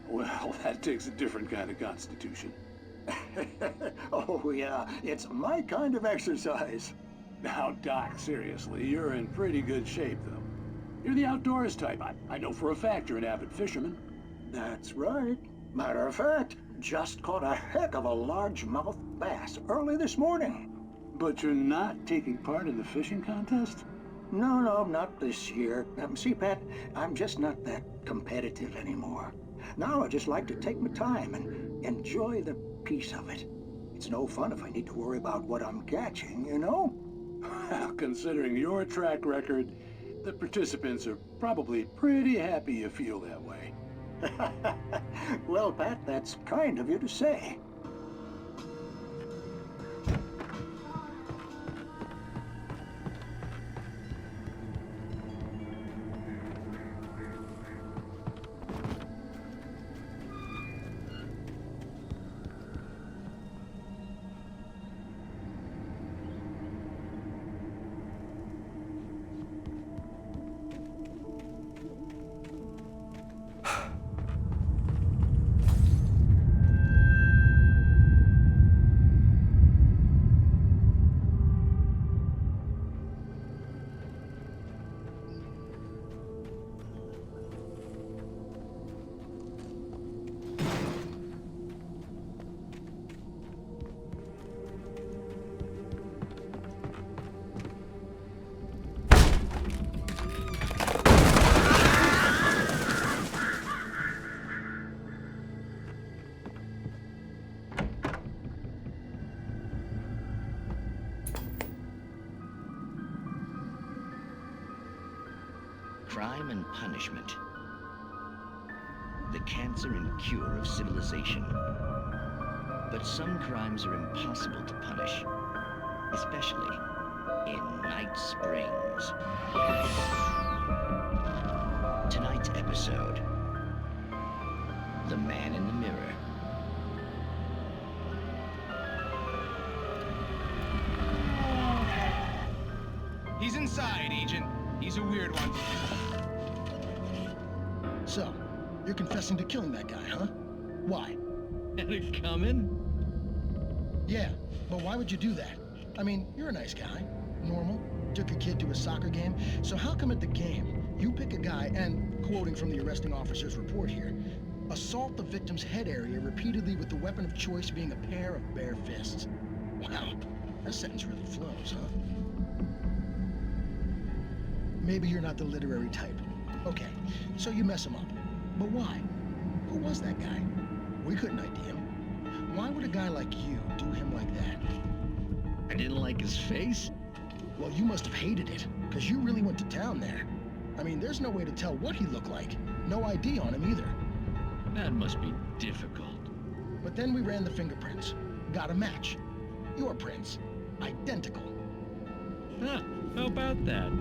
Well, that takes a different kind of constitution. Oh, yeah, it's my kind of exercise. Now, Doc, seriously, you're in pretty good shape, though. You're the outdoors type. I know for a fact you're an avid fisherman. That's right. Matter of fact, just caught a heck of a largemouth bass early this morning. But you're not taking part in the fishing contest? No, not this year. See, Pat, I'm just not that competitive anymore. Now I just like to take my time and enjoy the peace of it. It's no fun if I need to worry about what I'm catching, you know? Well, considering your track record, the participants are probably pretty happy you feel that way. Well, Pat, that's kind of you to say. Crime and punishment. The cancer and cure of civilization. But some crimes are impossible to punish, especially in Night Springs. Tonight's episode, The Man in the Mirror. He's inside, Agent. He's a weird one. So, you're confessing to killing that guy, huh? Why? Had it coming? Yeah, but why would you do that? I mean, you're a nice guy. Normal. Took a kid to a soccer game. So how come at the game, you pick a guy and, quoting from the arresting officer's report here, assault the victim's head area repeatedly with the weapon of choice being a pair of bare fists? Wow, that sentence really flows, huh? Maybe you're not the literary type. Okay, so you mess him up. But why? Who was that guy? We couldn't ID him. Why would a guy like you do him like that? I didn't like his face? Well, you must have hated it, because you really went to town there. I mean, there's no way to tell what he looked like. No ID on him either. That must be difficult. But then we ran the fingerprints. Got a match. Your prints. Identical. Huh, how about that?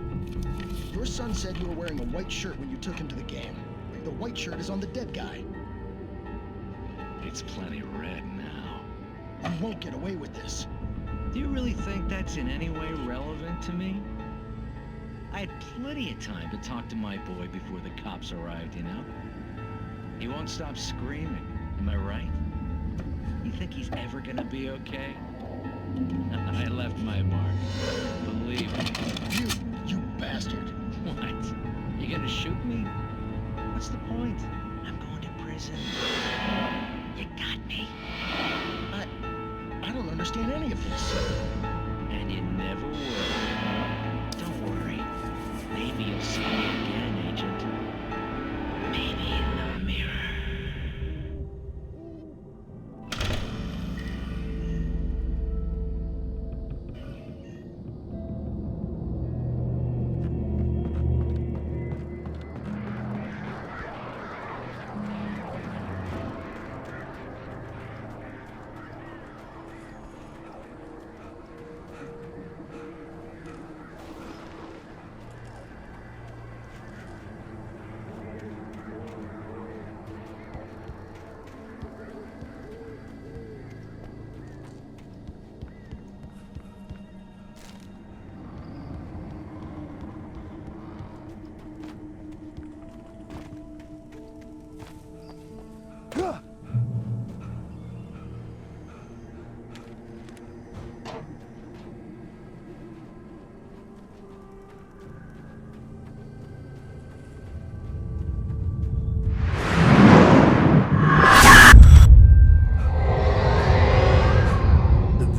Your son said you were wearing a white shirt when you took him to the game. The white shirt is on the dead guy. It's plenty red now. You won't get away with this. Do you really think that's in any way relevant to me? I had plenty of time to talk to my boy before the cops arrived, you know? He won't stop screaming, am I right? You think he's ever gonna be okay? I left my mark. Believe me. You bastard. What? You gonna shoot me? What's the point? I'm going to prison. You got me. I don't understand any of this. And you never will. Don't worry. Maybe you'll see me again, Agent. Maybe in the mirror.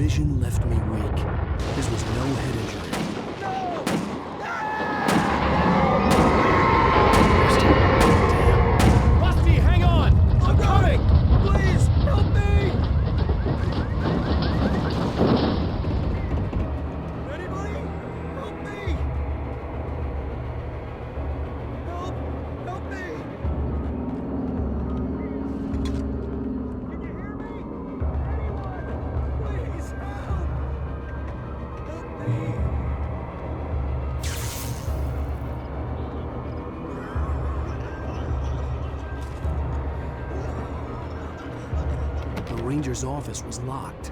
vision left me weak. This was no head injury. Rusty, hang on! I'm coming! Please, help me! Anybody? Help me! Help me! Can you hear me? Anyone? Please, help! Help me! The ranger's office was locked.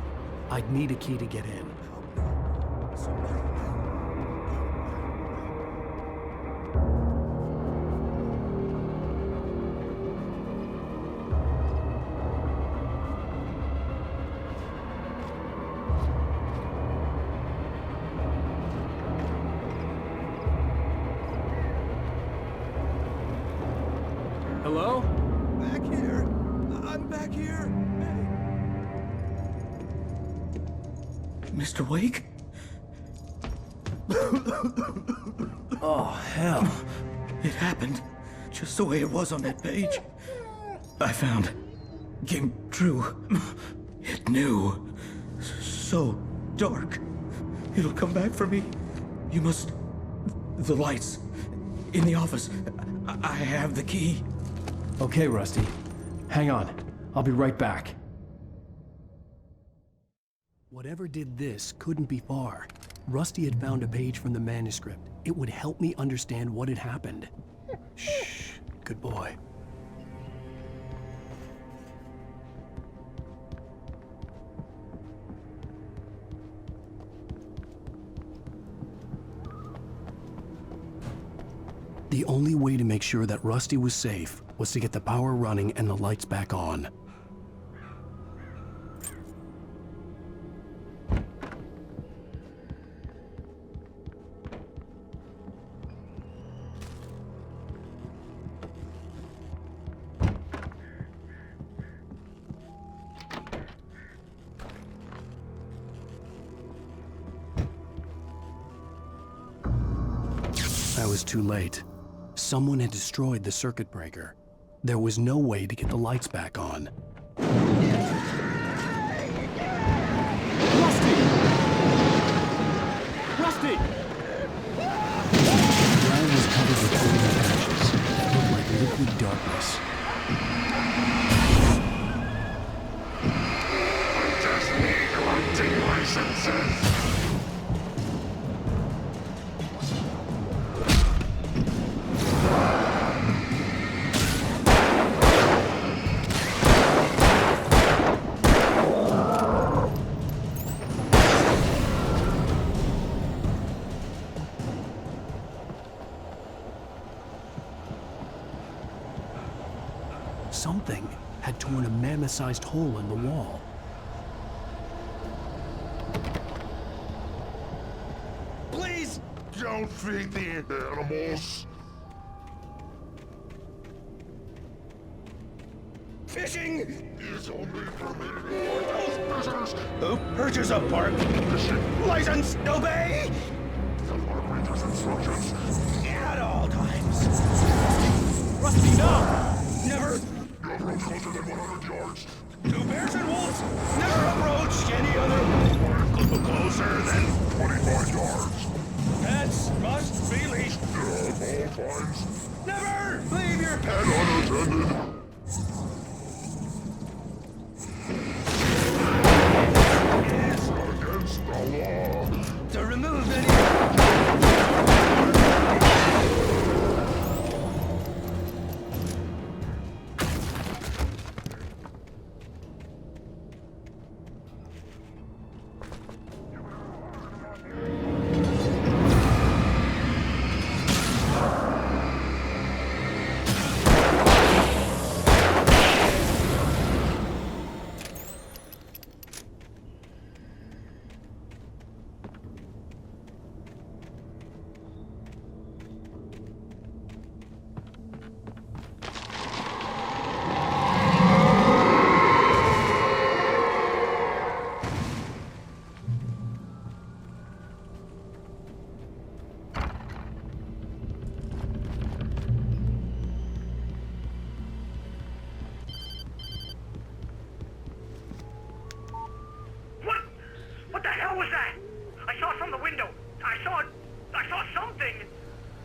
I'd need a key to get in. Hello? Back here. I'm back here. Mr. Wake? Oh, hell. It happened just the way it was on that page. I found. Came true. It knew. So dark. It'll come back for me. You must. The lights. in the office. I have the key. Okay, Rusty. Hang on. I'll be right back. Whatever did this couldn't be far. Rusty had found a page from the manuscript. It would help me understand what had happened. Shh. Good boy. The only way to make sure that Rusty was safe was to get the power running and the lights back on. I was too late. Someone had destroyed the circuit breaker. There was no way to get the lights back on. Rusty! Rusty! The ground was covered with golden patches. It looked like liquid darkness. I just need collecting licenses. Something had torn a mammoth-sized hole in the wall. Please don't feed the animals. Fishing is only permitted by those measures. Who purchase a park? License, obey! The park ranger's instructions. At all times. Rusty, no! Never. You approach closer than 100 yards. Two bears and wolves. Never approach any other. Closer than 25 yards. Pets must be leashed. At all times. Never leave your pet And unattended. Yes. Against the law. To remove any.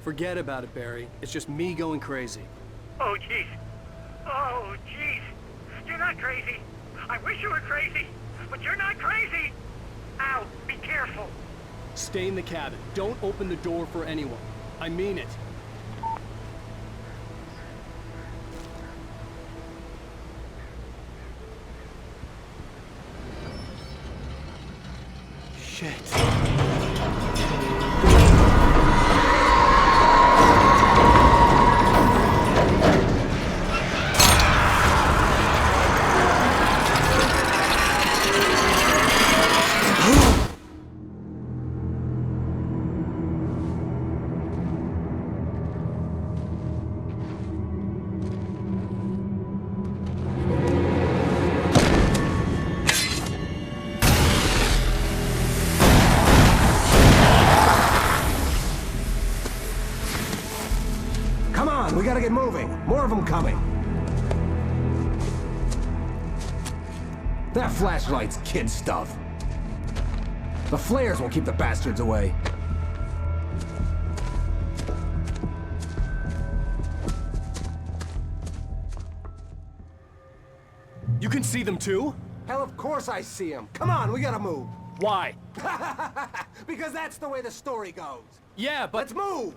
Forget about it, Barry. It's just me going crazy. Oh, jeez. Oh, jeez. You're not crazy. I wish you were crazy, but you're not crazy. Ow, be careful. Stay in the cabin. Don't open the door for anyone. I mean it. Shit. We gotta get moving. More of them coming. That flashlight's kid stuff. The flares will keep the bastards away. can see them too? Hell, of course I see him. Come on, we gotta move. Why? Because that's the way the story goes. Yeah, but... Let's move!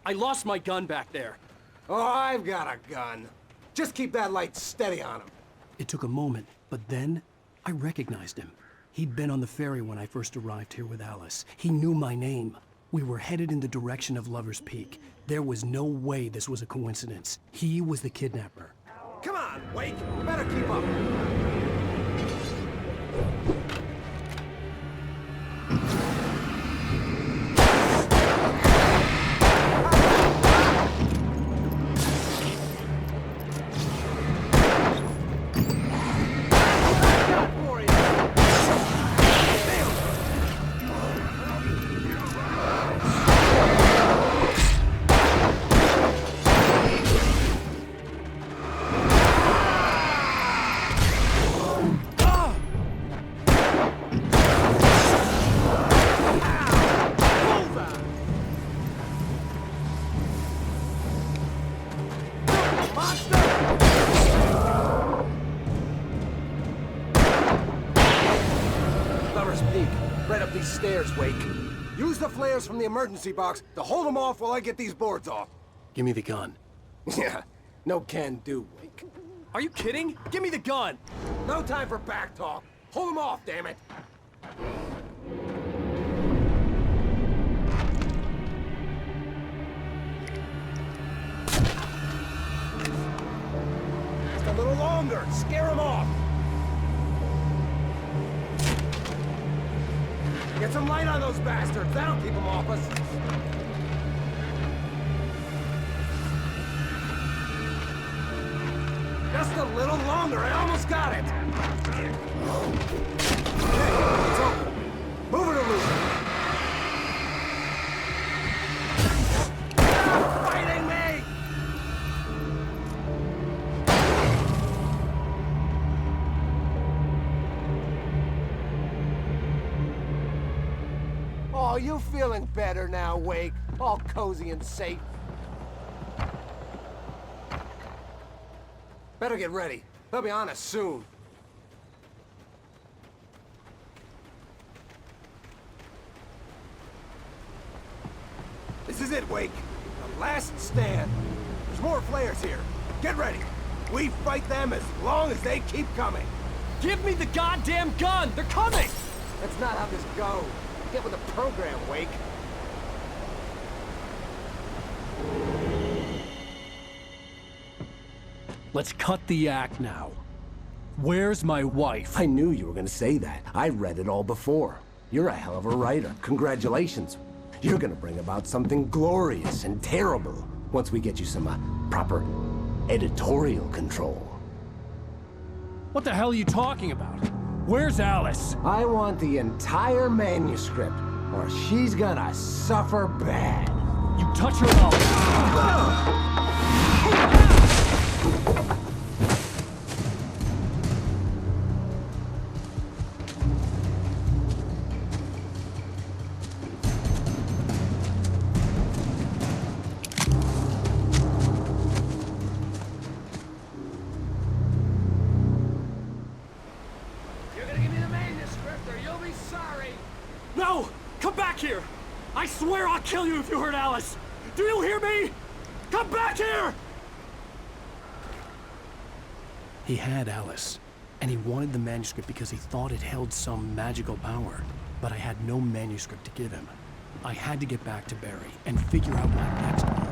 I lost my gun back there. Oh, I've got a gun. Just keep that light steady on him. It took a moment, but then I recognized him. He'd been on the ferry when I first arrived here with Alice. He knew my name. We were headed in the direction of Lover's Peak. There was no way this was a coincidence. He was the kidnapper. Come on, Wake! You better keep up. Stairs, Wake. Use the flares from the emergency box to hold them off while I get these boards off. Give me the gun. Yeah, no can do, Wake. Are you kidding? Give me the gun! No time for back talk. Hold them off, damn it. Just a little longer. Scare them off. Get some light on those bastards. That'll keep them off us. Just a little longer. I almost got it. Okay, it's open. Move it to Lucid. Stop fighting me! Oh, you feeling better now, Wake? All cozy and safe. Better get ready. They'll be on us soon. This is it, Wake. The last stand. There's more flares here. Get ready. We fight them as long as they keep coming. Give me the goddamn gun! They're coming! That's not how this goes. Get with the program, Wake. Let's cut the act now. Where's my wife? I knew you were gonna say that. I read it all before. You're a hell of a writer. Congratulations. You're gonna bring about something glorious and terrible once we get you some proper editorial control. What the hell are you talking about? Where's Alice? I want the entire manuscript, or she's gonna suffer bad. You touch her up. No! Come back here! I swear I'll kill you if you hurt Alice! Do you hear me? Come back here! He had Alice, and he wanted the manuscript because he thought it held some magical power. But I had no manuscript to give him. I had to get back to Barry and figure out my next move.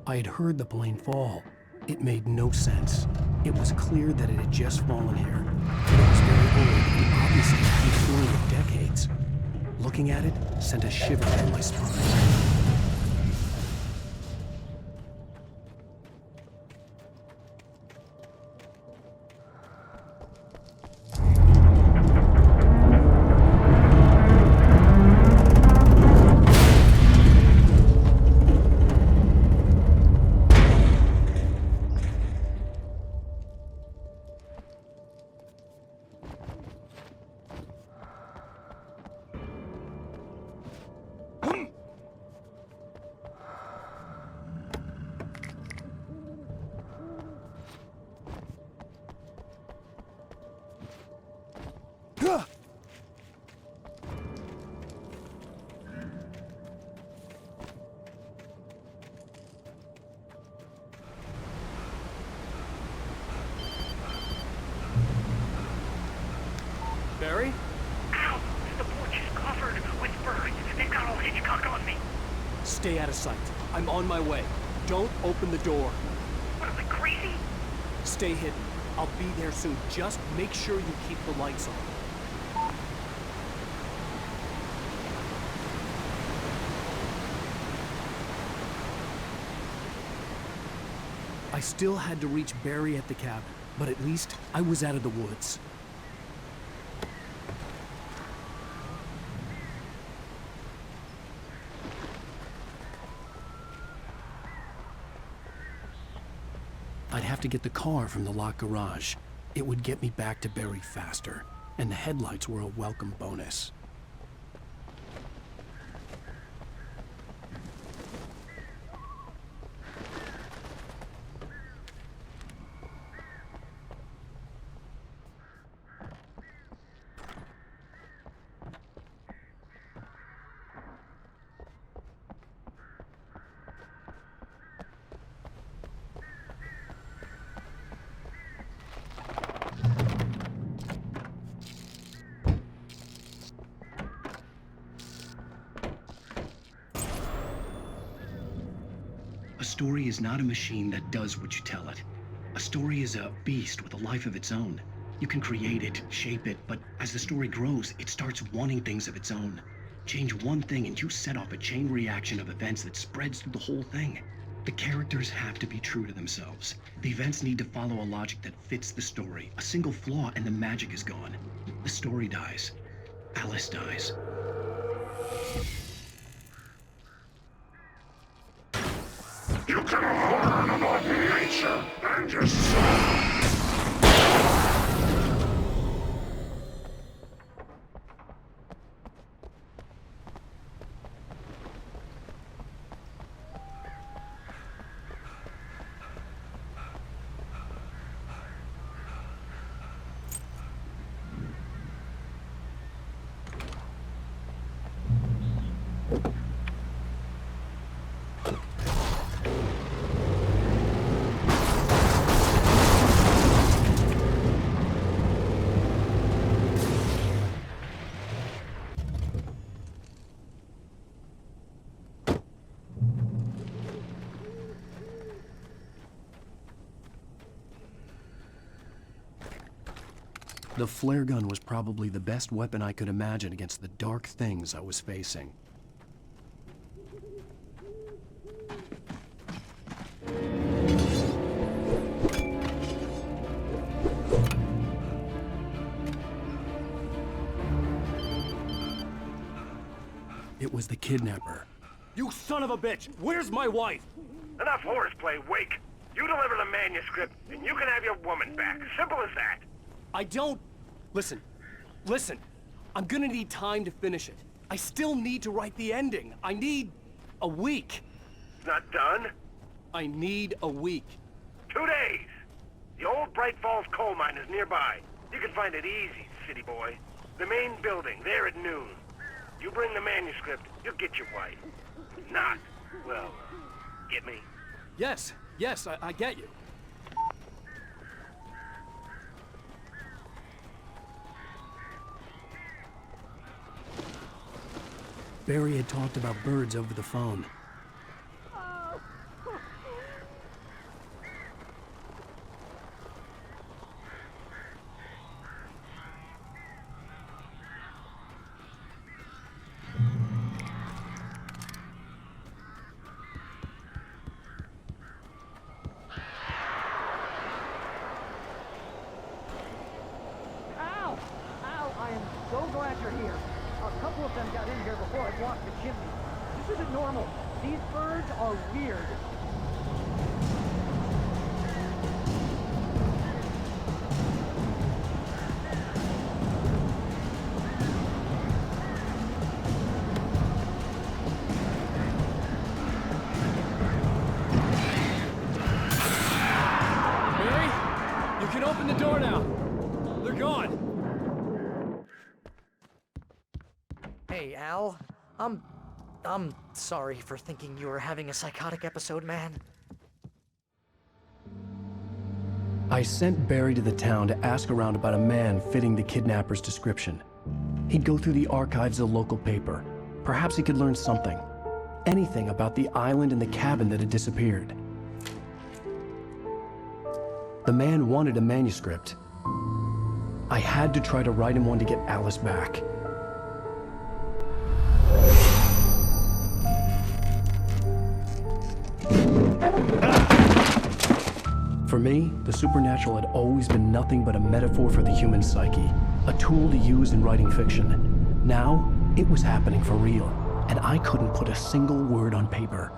I had heard the plane fall. It made no sense. It was clear that it had just fallen here. It was very old and obviously had been flown for decades. Looking at it sent a shiver down my spine. Barry? Ow! The porch is covered with birds. They've got all Hitchcock on me. Stay out of sight. I'm on my way. Don't open the door. What am I, crazy? Stay hidden. I'll be there soon. Just make sure you keep the lights on. I still had to reach Barry at the cabin, but at least I was out of the woods. I'd have to get the car from the locked garage. It would get me back to Barry faster, and the headlights were a welcome bonus. A story is not a machine that does what you tell it. A story is a beast with a life of its own. You can create it, shape it, but as the story grows, it starts wanting things of its own. Change one thing and you set off a chain reaction of events that spreads through the whole thing. The characters have to be true to themselves. The events need to follow a logic that fits the story. A single flaw and the magic is gone. The story dies. Alice dies. You can learn about nature and yourself. The flare gun was probably the best weapon I could imagine against the dark things I was facing. It was the kidnapper. You son of a bitch! Where's my wife? Enough horseplay, Wake. You deliver the manuscript, and you can have your woman back. Simple as that. I don't... Listen. I'm gonna need time to finish it. I still need to write the ending. I need a week. Not done? I need a week. 2 days. The old Bright Falls coal mine is nearby. You can find it easy, city boy. The main building, there at noon. You bring the manuscript, you'll get your wife. Not, well, get me? Yes, I get you. Barry had talked about birds over the phone. Ow! I am so glad you're here. A couple of them got in here before I blocked the chimney. This isn't normal. These birds are weird. Barry, you can open the door now. They're gone. Hey, Al. I'm sorry for thinking you were having a psychotic episode, man. I sent Barry to the town to ask around about a man fitting the kidnapper's description. He'd go through the archives of the local paper. Perhaps he could learn something. Anything about the island and the cabin that had disappeared. The man wanted a manuscript. I had to try to write him one to get Alice back. For me, the supernatural had always been nothing but a metaphor for the human psyche, a tool to use in writing fiction. Now, it was happening for real, and I couldn't put a single word on paper.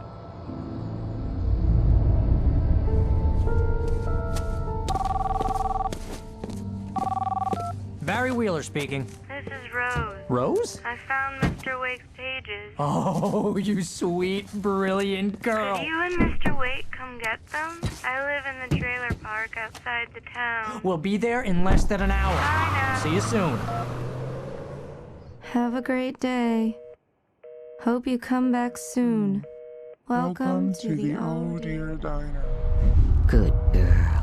Barry Wheeler speaking. This is Rose. Rose? I found Mr. Wake's pages. Oh, you sweet, brilliant girl. Could you and Mr. Wake come get them? I live in the trailer park outside the town. We'll be there in less than an hour. Bye now. See you soon. Have a great day. Hope you come back soon. Welcome to the Oh Dear Diner. Good girl.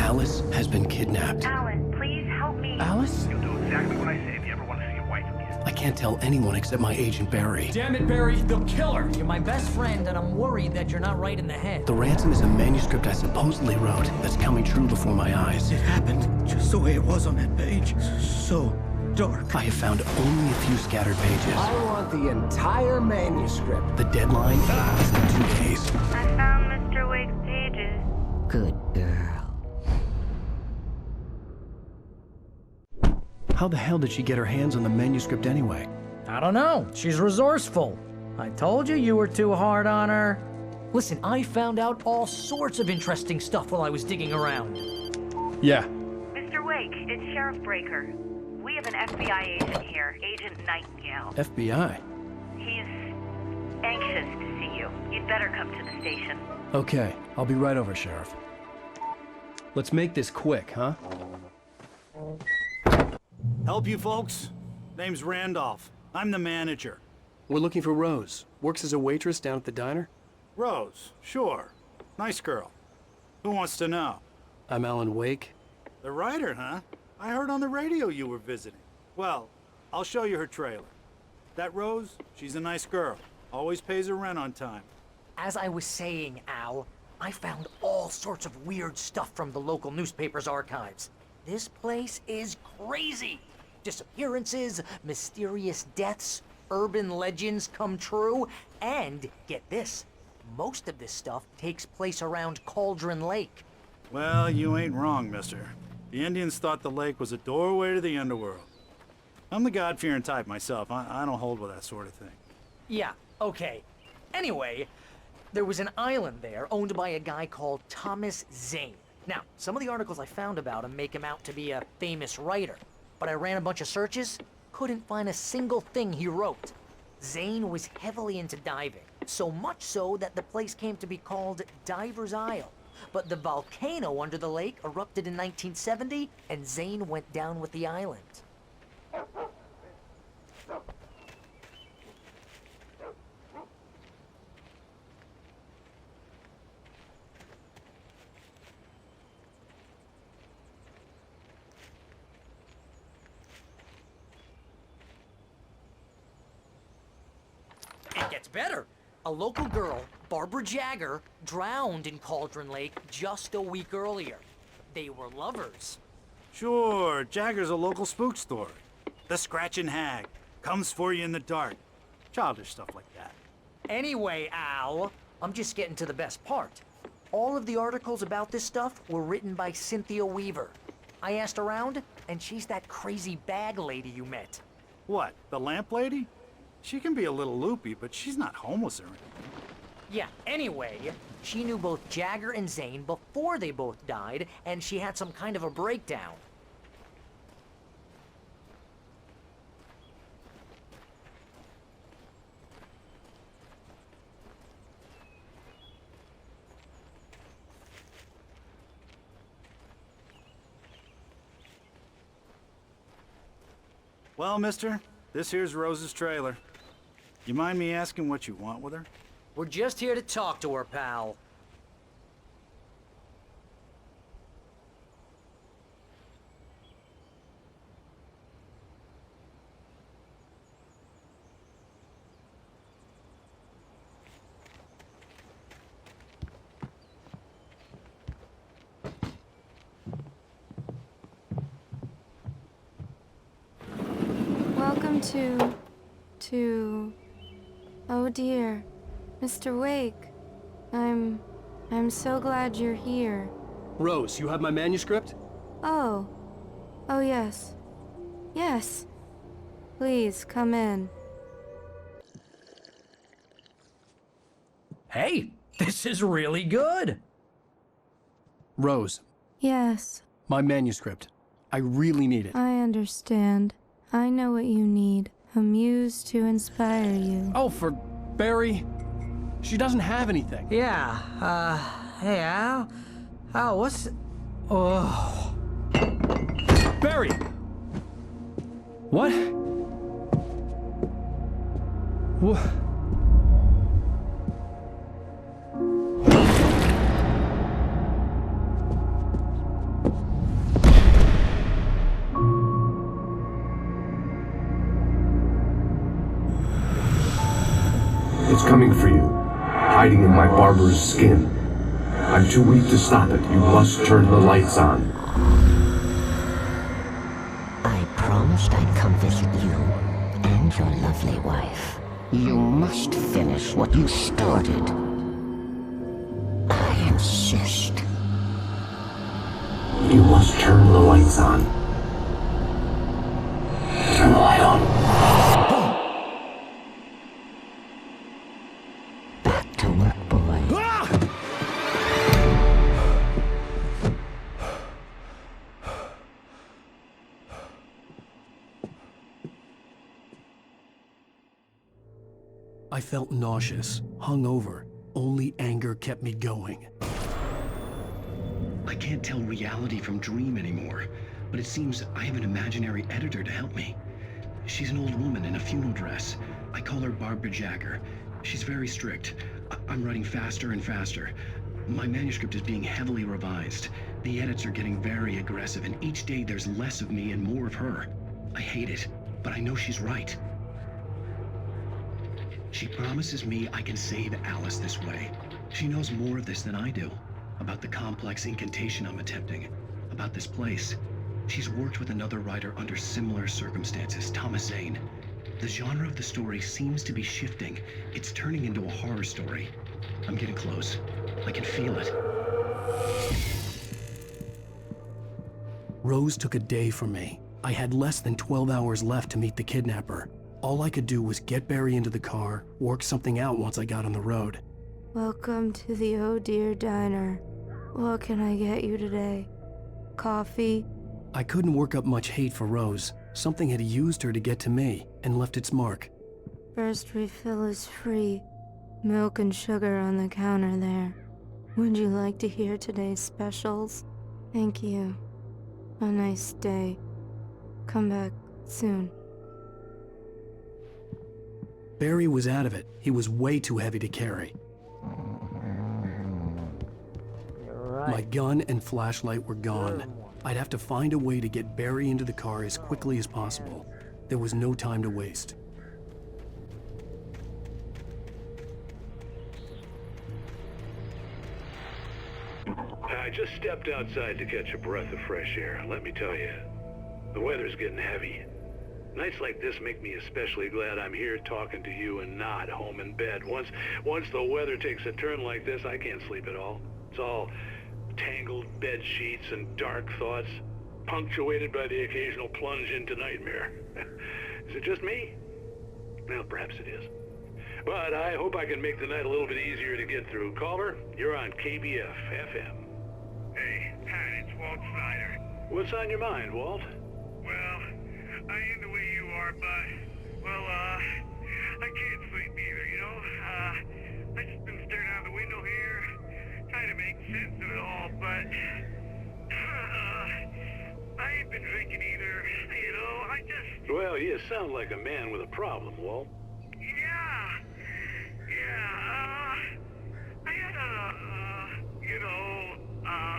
Alice has been kidnapped. Alan, please help me. Alice? You'll do exactly what I say if you ever want to see your wife again. I can't tell anyone except my agent Barry. Damn it, Barry, they'll kill her. You're my best friend, and I'm worried that you're not right in the head. The ransom is a manuscript I supposedly wrote that's coming true before my eyes. It happened just the way it was on that page. So dark. I have found only a few scattered pages. I want the entire manuscript. The deadline is in 2 days. I found Mr. Wake's pages. Good girl. How the hell did she get her hands on the manuscript anyway? I don't know. She's resourceful. I told you you were too hard on her. Listen, I found out all sorts of interesting stuff while I was digging around. Yeah. Mr. Wake, it's Sheriff Breaker. We have an FBI agent here, Agent Nightingale. FBI? He's anxious to see you. You'd better come to the station. Okay, I'll be right over, Sheriff. Let's make this quick, huh? Help you folks? Name's Randolph. I'm the manager. We're looking for Rose. Works as a waitress down at the diner. Rose, sure. Nice girl. Who wants to know? I'm Alan Wake. The writer, huh? I heard on the radio you were visiting. Well, I'll show you her trailer. That Rose, she's a nice girl. Always pays her rent on time. As I was saying, Al, I found all sorts of weird stuff from the local newspaper's archives. This place is crazy. Disappearances, mysterious deaths, urban legends come true, and get this, most of this stuff takes place around Cauldron Lake. Well, you ain't wrong, mister. The Indians thought the lake was a doorway to the underworld. I'm the God-fearing type myself. I don't hold with that sort of thing. Yeah, okay. Anyway, there was an island there owned by a guy called Thomas Zane. Now, some of the articles I found about him make him out to be a famous writer, but I ran a bunch of searches, couldn't find a single thing he wrote. Zane was heavily into diving, so much so that the place came to be called Diver's Isle. But the volcano under the lake erupted in 1970, and Zane went down with the island. It gets better. A local girl, Barbara Jagger, drowned in Cauldron Lake just a week earlier. They were lovers. Sure, Jagger's a local spook story. The Scratching Hag comes for you in the dark. Childish stuff like that. Anyway, Al, I'm just getting to the best part. All of the articles about this stuff were written by Cynthia Weaver. I asked around, and she's that crazy bag lady you met. What, the lamp lady? She can be a little loopy, but she's not homeless or anything. Yeah, anyway, she knew both Jagger and Zane before they both died, and she had some kind of a breakdown. Well, mister, this here's Rose's trailer. You mind me asking what you want with her? We're just here to talk to her, pal. Welcome to... Oh dear, Mr. Wake. I'm so glad you're here. Rose, you have my manuscript? Oh. Oh yes. Yes. Please, come in. Hey, this is really good. Rose, Yes, my manuscript. I really need it. I understand. I know what you need. A muse to inspire you. Oh, for Barry? She doesn't have anything. Yeah, hey, Al? Al, what's... Oh... Barry! What? What? It's coming for you, hiding in my barber's skin. I'm too weak to stop it. You must turn the lights on. I promised I'd come visit you and your lovely wife. You must finish what you started. I insist. You must turn the lights on. Turn the light on. Back to work, boy. I felt nauseous, hungover. Only anger kept me going. I can't tell reality from dream anymore, but it seems I have an imaginary editor to help me. She's an old woman in a funeral dress. I call her Barbara Jagger. She's very strict. I'm writing faster and faster. My manuscript is being heavily revised. The edits are getting very aggressive, and each day there's less of me and more of her. I hate it, but I know she's right. She promises me I can save Alice this way. She knows more of this than I do. About the complex incantation I'm attempting. About this place. She's worked with another writer under similar circumstances, Thomas Zane. The genre of the story seems to be shifting. It's turning into a horror story. I'm getting close. I can feel it. Rose took a day from me. I had less than 12 hours left to meet the kidnapper. All I could do was get Barry into the car, work something out once I got on the road. Welcome to the Oh Dear Diner. What can I get you today? Coffee? I couldn't work up much hate for Rose. Something had used her to get to me and left its mark. First refill is free. Milk and sugar on the counter there. Would you like to hear today's specials? Thank you. A nice day. Come back soon. Barry was out of it. He was way too heavy to carry. My gun and flashlight were gone. I'd have to find a way to get Barry into the car as quickly as possible. There was no time to waste. I just stepped outside to catch a breath of fresh air. Let me tell you, the weather's getting heavy. Nights like this make me especially glad I'm here talking to you and not home in bed. Once the weather takes a turn like this, I can't sleep at all. It's all tangled bed sheets and dark thoughts, punctuated by the occasional plunge into nightmare. Is it just me? Well, perhaps it is. But I hope I can make the night a little bit easier to get through. Caller, you're on KBF FM. Hey, Pat, it's Walt Snyder. What's on your mind, Walt? Well, I ain't the way you are, but, well, I can't sleep either, you know? I just been staring out the window here, trying to make sense of it all, but, I ain't been drinking either, you know? I just Well, you sound like a man with a problem, Walt. I had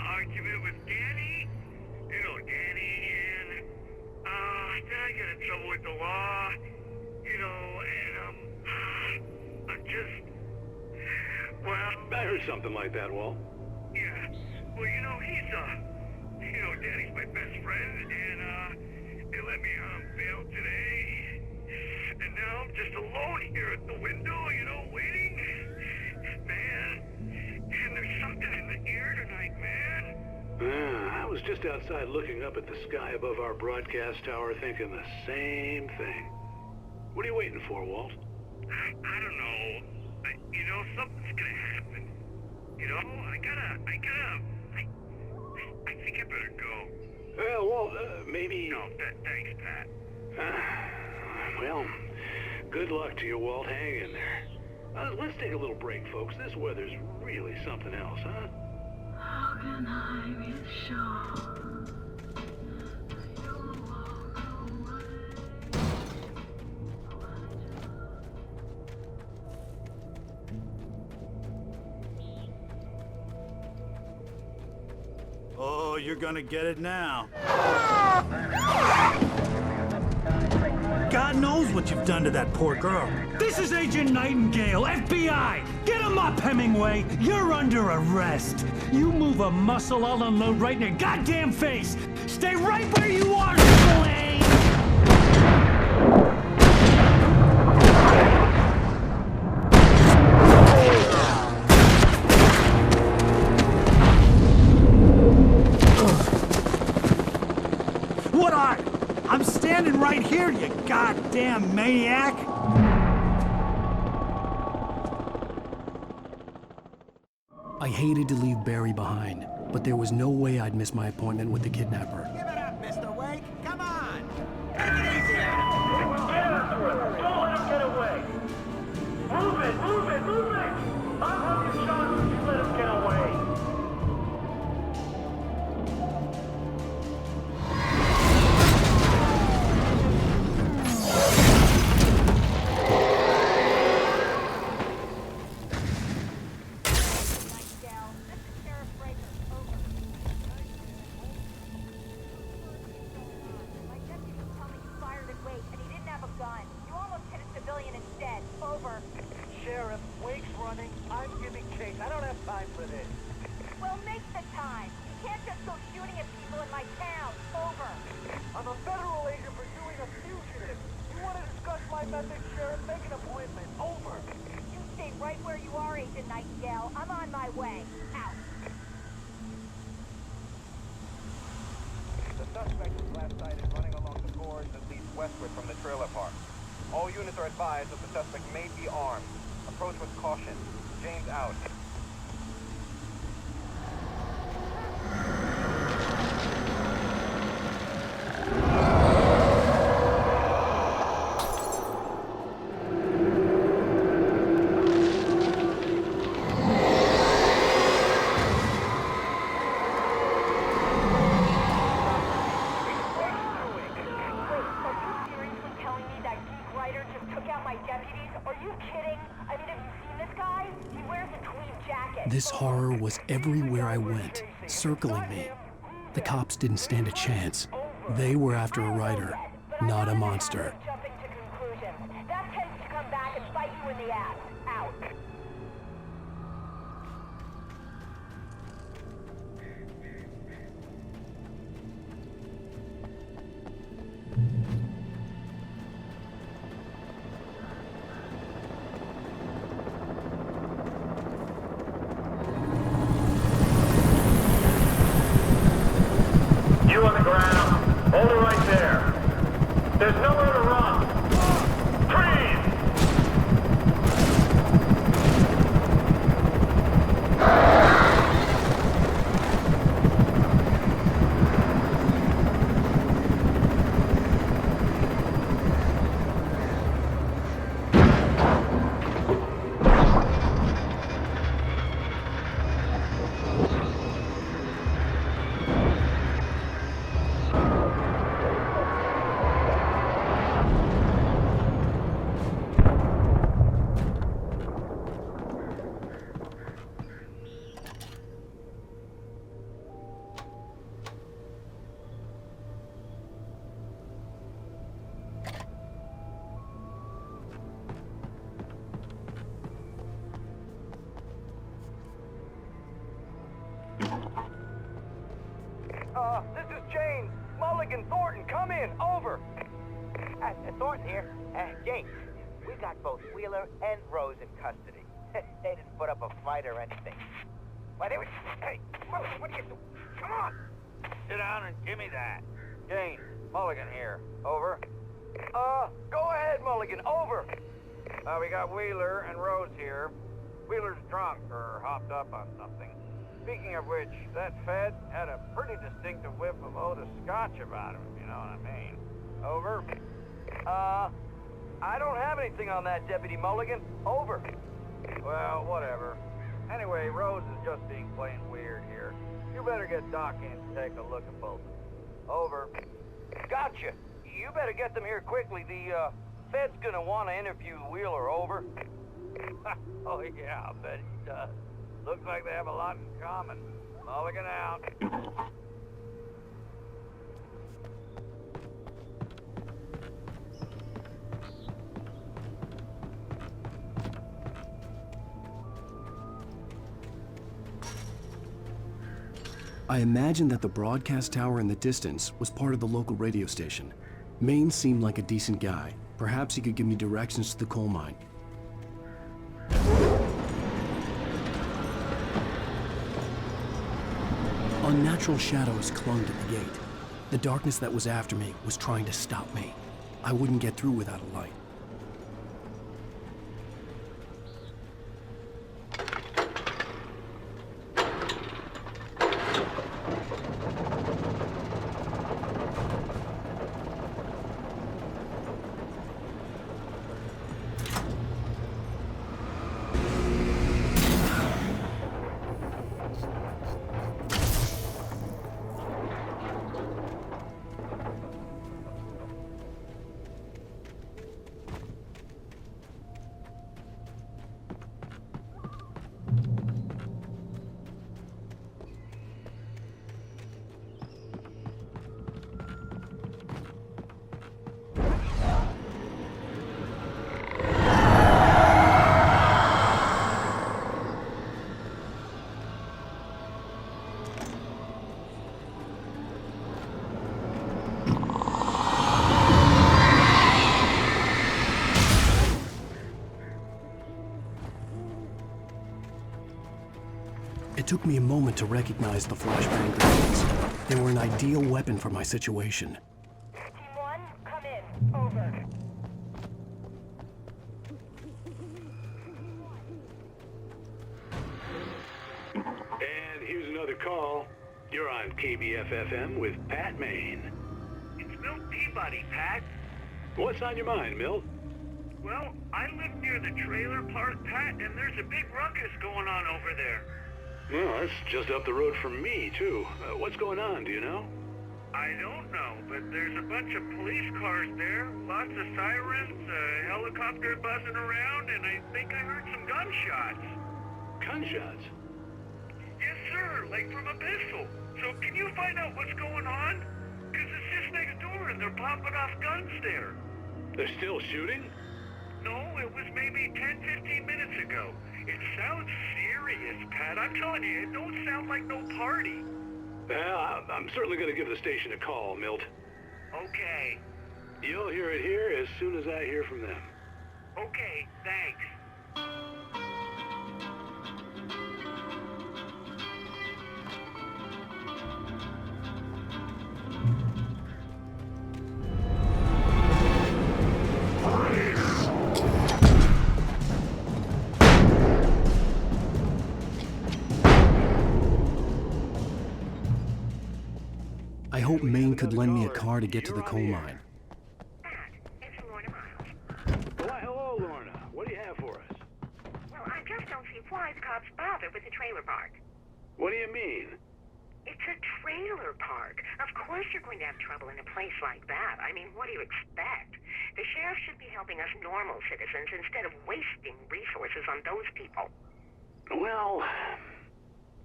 argument with Danny. You know, Danny, and, then I get in trouble with the law. You know, and, I'm just, well... I heard something like that, Walt. Yeah. Well, you know, Danny's my best friend, and, they let me unveiled today. And now I'm just alone here at the window, you know, waiting. Man, and there's something in the air tonight, man. I was just outside looking up at the sky above our broadcast tower thinking the same thing. What are you waiting for, Walt? I don't know. You know, something's gonna happen. You know, I think I better go. Well, Walt, maybe... No, thanks, Pat. Well, good luck to you, Walt. Hang in there. Let's take a little break, folks. This weather's really something else, huh? How can I be sure? Oh, you're gonna get it now. God knows what you've done to that poor girl. This is Agent Nightingale, FBI! Get him up, Hemingway! You're under arrest. You move a muscle, I'll unload right in your goddamn face! Stay right where you are, Slane! I'm standing right here, you goddamn maniac! I hated to leave Barry behind, but there was no way I'd miss my appointment with the kidnapper. Give it up, Mr. Wake. Come on. Take it easy now. Don't let him get away. Move it. I'll have you shot if you let him get away. Westward from the trailer park. All units are advised that the suspect may be armed. Approach with caution. James out. This horror was everywhere I went, circling me. The cops didn't stand a chance. They were after a writer, not a monster. That tends to come back and bite you in the ass. Out. You on the ground. Hold it right there. There's nowhere to run. This is James. Mulligan, Thornton, come in. Over. Thornton here. James, we got both Wheeler and Rose in custody. They didn't put up a fight or anything. Why, they were... Hey, Mulligan, what are you doing? Come on! Sit down and give me that. James, Mulligan here. Over. Go ahead, Mulligan. Over. We got Wheeler and Rose here. Wheeler's drunk or hopped up on something. Speaking of which, that Fed had a pretty distinctive whiff of Otis Scotch about him, if you know what I mean. Over. I don't have anything on that, Deputy Mulligan. Over. Well, whatever. Anyway, Rose is just being plain weird here. You better get Doc in to take a look at both of them. Over. Gotcha. You better get them here quickly. The, Fed's gonna want to interview Wheeler. Over. Oh, yeah, I bet he does. Looks like they have a lot in common. Mulligan out. I imagined that the broadcast tower in the distance was part of the local radio station. Maine seemed like a decent guy. Perhaps he could give me directions to the coal mine. Unnatural shadows clung to the gate. The darkness that was after me was trying to stop me. I wouldn't get through without a light. It took me a moment to recognize the flashbang grenades. They were an ideal weapon for my situation. Team 1, come in. Over. And here's another call. You're on KBFFM with Pat Maine. It's Milt Peabody, Pat. What's on your mind, Milt? Well, I live near the trailer park, Pat, and there's a big ruckus going on over there. Well, that's just up the road from me, too. What's going on, do you know? I don't know, but there's a bunch of police cars there, lots of sirens, a helicopter buzzing around, and I think I heard some gunshots. Gunshots? Yes, sir, like from a pistol. So can you find out what's going on? Because it's just next door and they're popping off guns there. They're still shooting? No, it was maybe 10-15 minutes ago. It sounds serious, Pat. I'm telling you, it don't sound like no party. Well, I'm certainly going to give the station a call, Milt. Okay. You'll hear it here as soon as I hear from them. Okay, thanks. I hope Maine could lend me a car to get to the coal mine. Why, hello, Lorna. What do you have for us? Well, I just don't see why the cops bother with the trailer park. What do you mean? It's a trailer park. Of course you're going to have trouble in a place like that. I mean, what do you expect? The sheriff should be helping us normal citizens instead of wasting resources on those people. Well...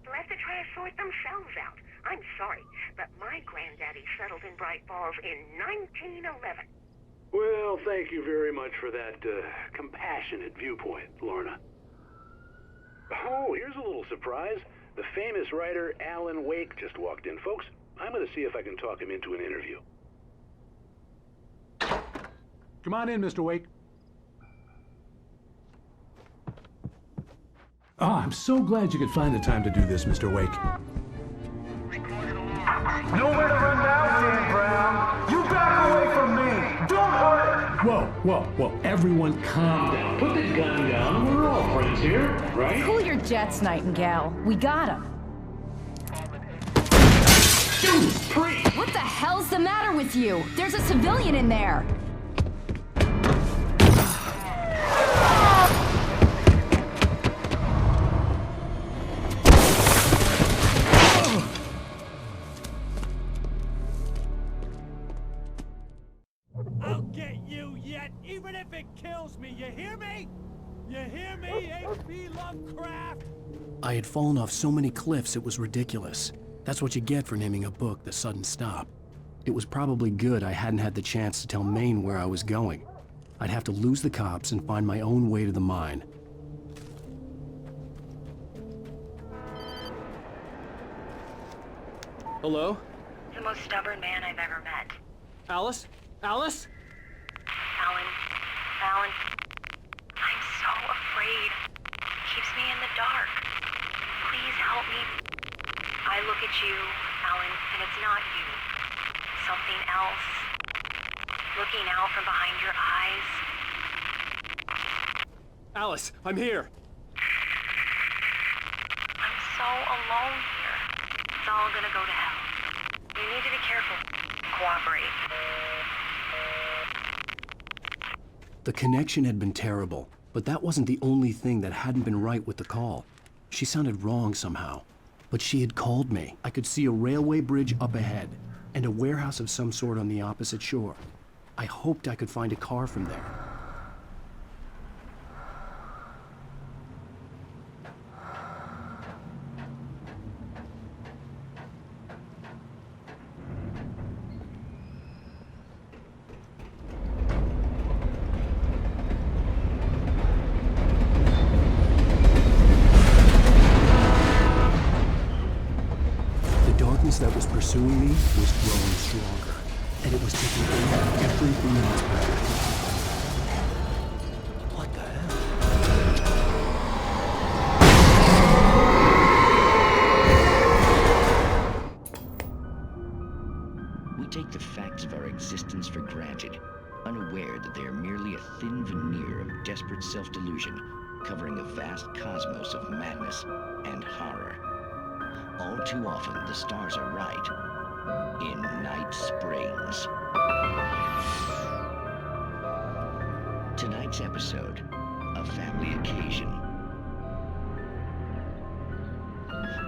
Let the trash sort themselves out. I'm sorry, but my granddaddy settled in Bright Falls in 1911. Well, thank you very much for that compassionate viewpoint, Lorna. Oh, here's a little surprise. The famous writer Alan Wake just walked in, folks. I'm gonna see if I can talk him into an interview. Come on in, Mr. Wake. Oh, I'm so glad you could find the time to do this, Mr. Wake. Nowhere to run now, Dan Brown. You back away from me. Don't hurt. Whoa. Everyone calm down. Put the gun down. We're all friends here, right? Cool your jets, Nightingale. We got him. What the hell's the matter with you? There's a civilian in there. I'll get you yet, even if it kills me. You hear me? You hear me, H.P. Lovecraft? I had fallen off so many cliffs it was ridiculous. That's what you get for naming a book The Sudden Stop. It was probably good I hadn't had the chance to tell Maine where I was going. I'd have to lose the cops and find my own way to the mine. Hello? The most stubborn man I've ever met. Alice? Alice? Alan, I'm so afraid. Keeps me in the dark. Please help me. I look at you, Alan, and it's not you. Something else. Looking out from behind your eyes. Alice, I'm here. I'm so alone here. It's all gonna go to hell. You need to be careful. Cooperate. The connection had been terrible, but that wasn't the only thing that hadn't been right with the call. She sounded wrong somehow. But she had called me. I could see a railway bridge up ahead, and a warehouse of some sort on the opposite shore. I hoped I could find a car from there. That was pursuing me was growing stronger, and it was taking over everything in its path. What the hell? We take the facts of our existence for granted, unaware that they are merely a thin veneer of desperate self-delusion, covering a vast cosmos of madness and horror. All too often, the stars are right. In Night Springs. Tonight's episode, a family occasion.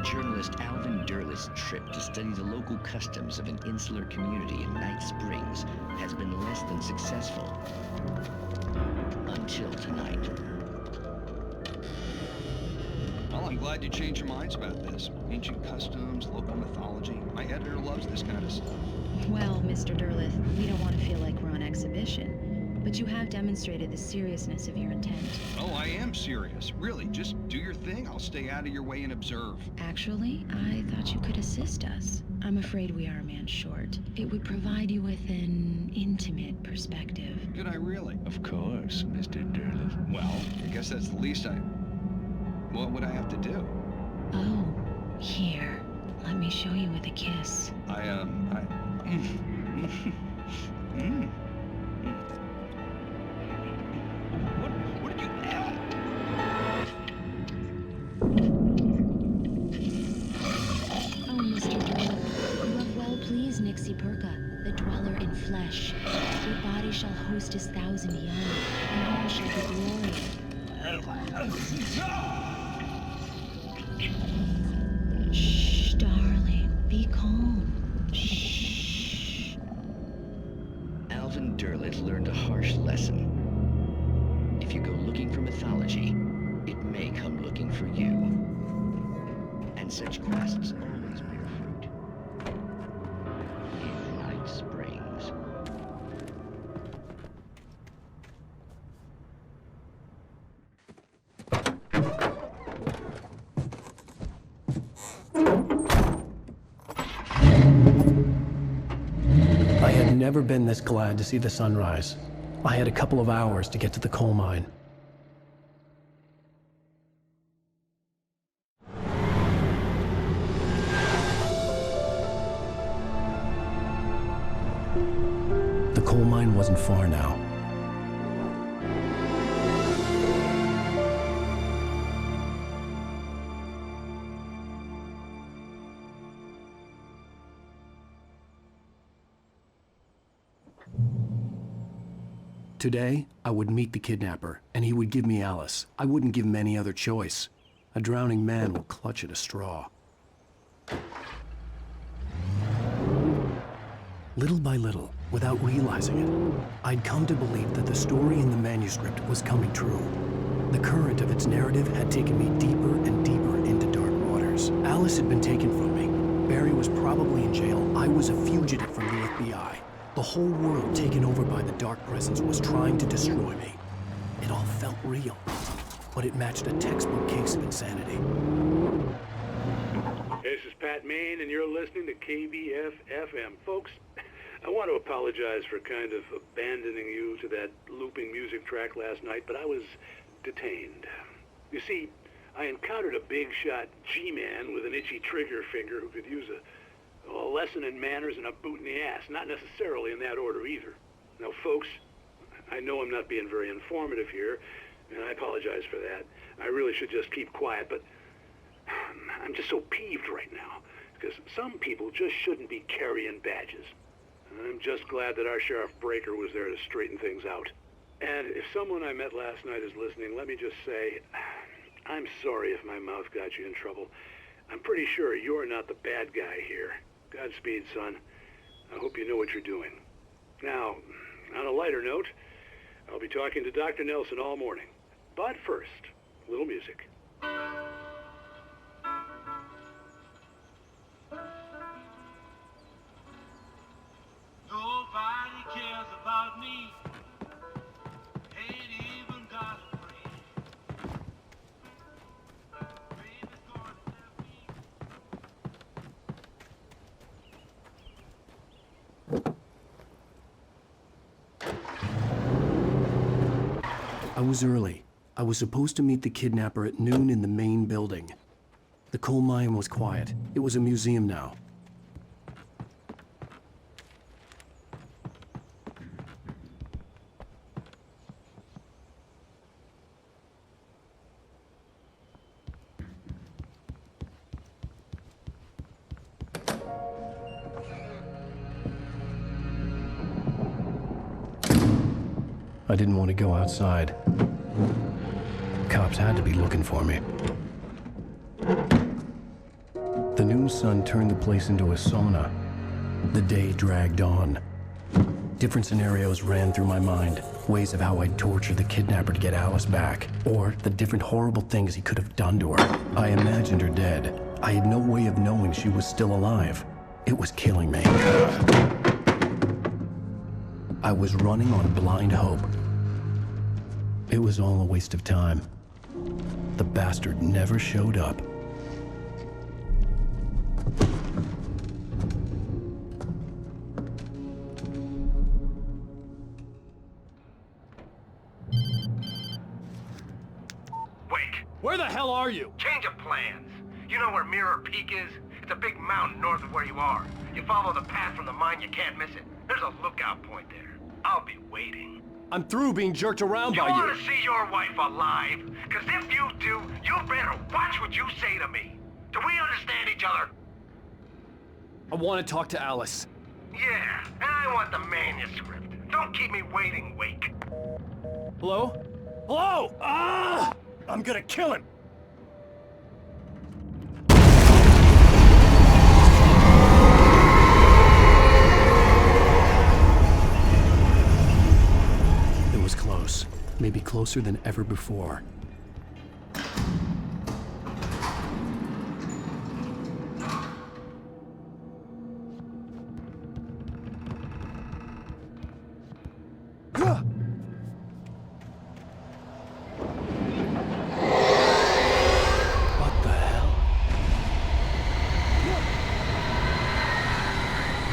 Journalist Alvin Derleth's trip to study the local customs of an insular community in Night Springs has been less than successful. Until tonight. Well, I'm glad you changed your minds about this. Ancient customs, local mythology. My editor loves this kind of stuff. Well, Mr. Derleth, we don't want to feel like we're on exhibition, but you have demonstrated the seriousness of your intent. Oh, I am serious. Really, just do your thing. I'll stay out of your way and observe. Actually, I thought you could assist us. I'm afraid we are a man short. It would provide you with an intimate perspective. Could I really? Of course, Mr. Derleth. Well, I guess that's the least What would I have to do? Oh, here. Let me show you with a kiss. What did you... Oh, Mr. Derleth, you have well pleased Nixie Perka, the dweller in flesh. Your body shall host his 1,000 young, and all shall be glorious. Shh, darling. Be calm. Shh. Alvin Derleth learned a harsh lesson. If you go looking for mythology, it may come looking for you. And such quests always bear fruit. In Night Springs. never been this glad to see the sunrise. I had a couple of hours to get to the coal mine. The coal mine wasn't far now. Today, I would meet the kidnapper, and he would give me Alice. I wouldn't give him any other choice. A drowning man will clutch at a straw. Little by little, without realizing it, I'd come to believe that the story in the manuscript was coming true. The current of its narrative had taken me deeper and deeper into dark waters. Alice had been taken from me. Barry was probably in jail. I was a fugitive from the FBI. The whole world taken over by the dark presence was trying to destroy me. It all felt real, but it matched a textbook case of insanity. This is Pat Main, and you're listening to KBF-FM. Folks, I want to apologize for kind of abandoning you to that looping music track last night, but I was detained. You see, I encountered a big-shot G-man with an itchy trigger finger who could use a lesson in manners and a boot in the ass. Not necessarily in that order either. Now, folks, I know I'm not being very informative here, and I apologize for that. I really should just keep quiet, but I'm just so peeved right now, because some people just shouldn't be carrying badges. I'm just glad that our Sheriff Breaker was there to straighten things out. And if someone I met last night is listening, let me just say, I'm sorry if my mouth got you in trouble. I'm pretty sure you're not the bad guy here. Godspeed, son. I hope you know what you're doing. Now, on a lighter note, I'll be talking to Dr. Nelson all morning. But first, a little music. Nobody cares about me. Ain't even got a friend. Baby's gonna have me. I was early. I was supposed to meet the kidnapper at noon in the main building. The coal mine was quiet. It was a museum now. I didn't want to go outside. Cops had to be looking for me. The noon sun turned the place into a sauna. The day dragged on. Different scenarios ran through my mind. Ways of how I'd torture the kidnapper to get Alice back. Or the different horrible things he could have done to her. I imagined her dead. I had no way of knowing she was still alive. It was killing me. I was running on blind hope. It was all a waste of time. The bastard never showed up. Wake! Where the hell are you? Change of plans. You know where Mirror Peak is? It's a big mountain north of where you are. You follow the path from the mine, you can't miss it. There's a lookout point there. I'll be waiting. I'm through being jerked around by you. You want to see your wife alive? Because if you do, you better watch what you say to me. Do we understand each other? I want to talk to Alice. Yeah, and I want the manuscript. Don't keep me waiting, Wake. Hello? Hello! Ah! I'm gonna kill him! It was close. Maybe closer than ever before.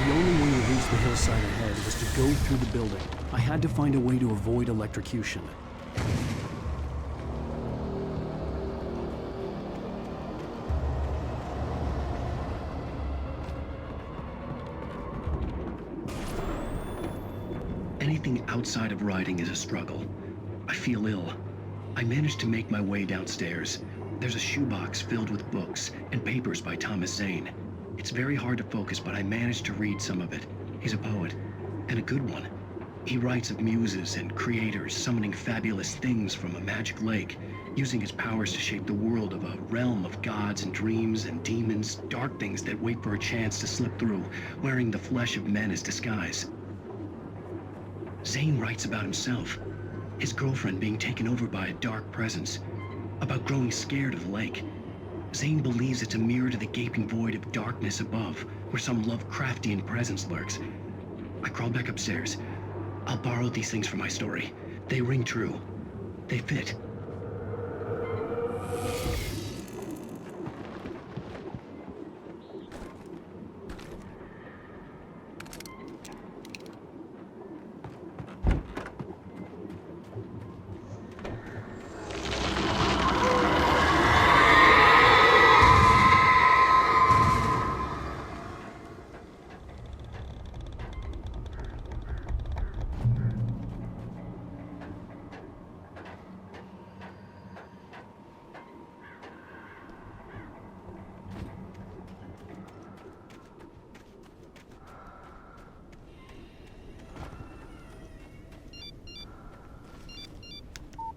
The only way to reach the hillside ahead was to break through the building. I had to find a way to avoid electrocution. Anything outside of writing is a struggle. I feel ill. I managed to make my way downstairs. There's a shoebox filled with books and papers by Thomas Zane. It's very hard to focus, but I managed to read some of it. He's a poet, and a good one. He writes of muses and creators summoning fabulous things from a magic lake, using his powers to shape the world of a realm of gods and dreams and demons, dark things that wait for a chance to slip through, wearing the flesh of men as disguise. Zane writes about himself, his girlfriend being taken over by a dark presence, about growing scared of the lake. Zane believes it's a mirror to the gaping void of darkness above, where some Lovecraftian presence lurks. I crawl back upstairs. I'll borrow these things for my story. They ring true. They fit.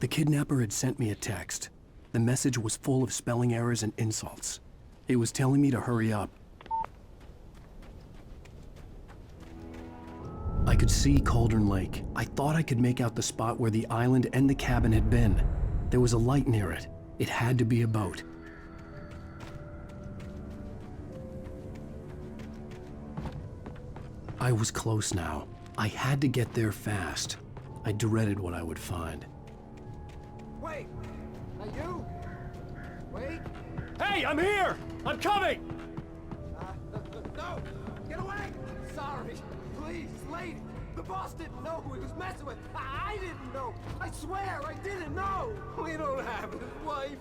The kidnapper had sent me a text. The message was full of spelling errors and insults. It was telling me to hurry up. I could see Cauldron Lake. I thought I could make out the spot where the island and the cabin had been. There was a light near it. It had to be a boat. I was close now. I had to get there fast. I dreaded what I would find. Wait! Are you? Wait! Hey, I'm here! I'm coming! No! Get away! Sorry! Please, lady! The boss didn't know who he was messing with! I didn't know! I swear I didn't know! We don't have his wife!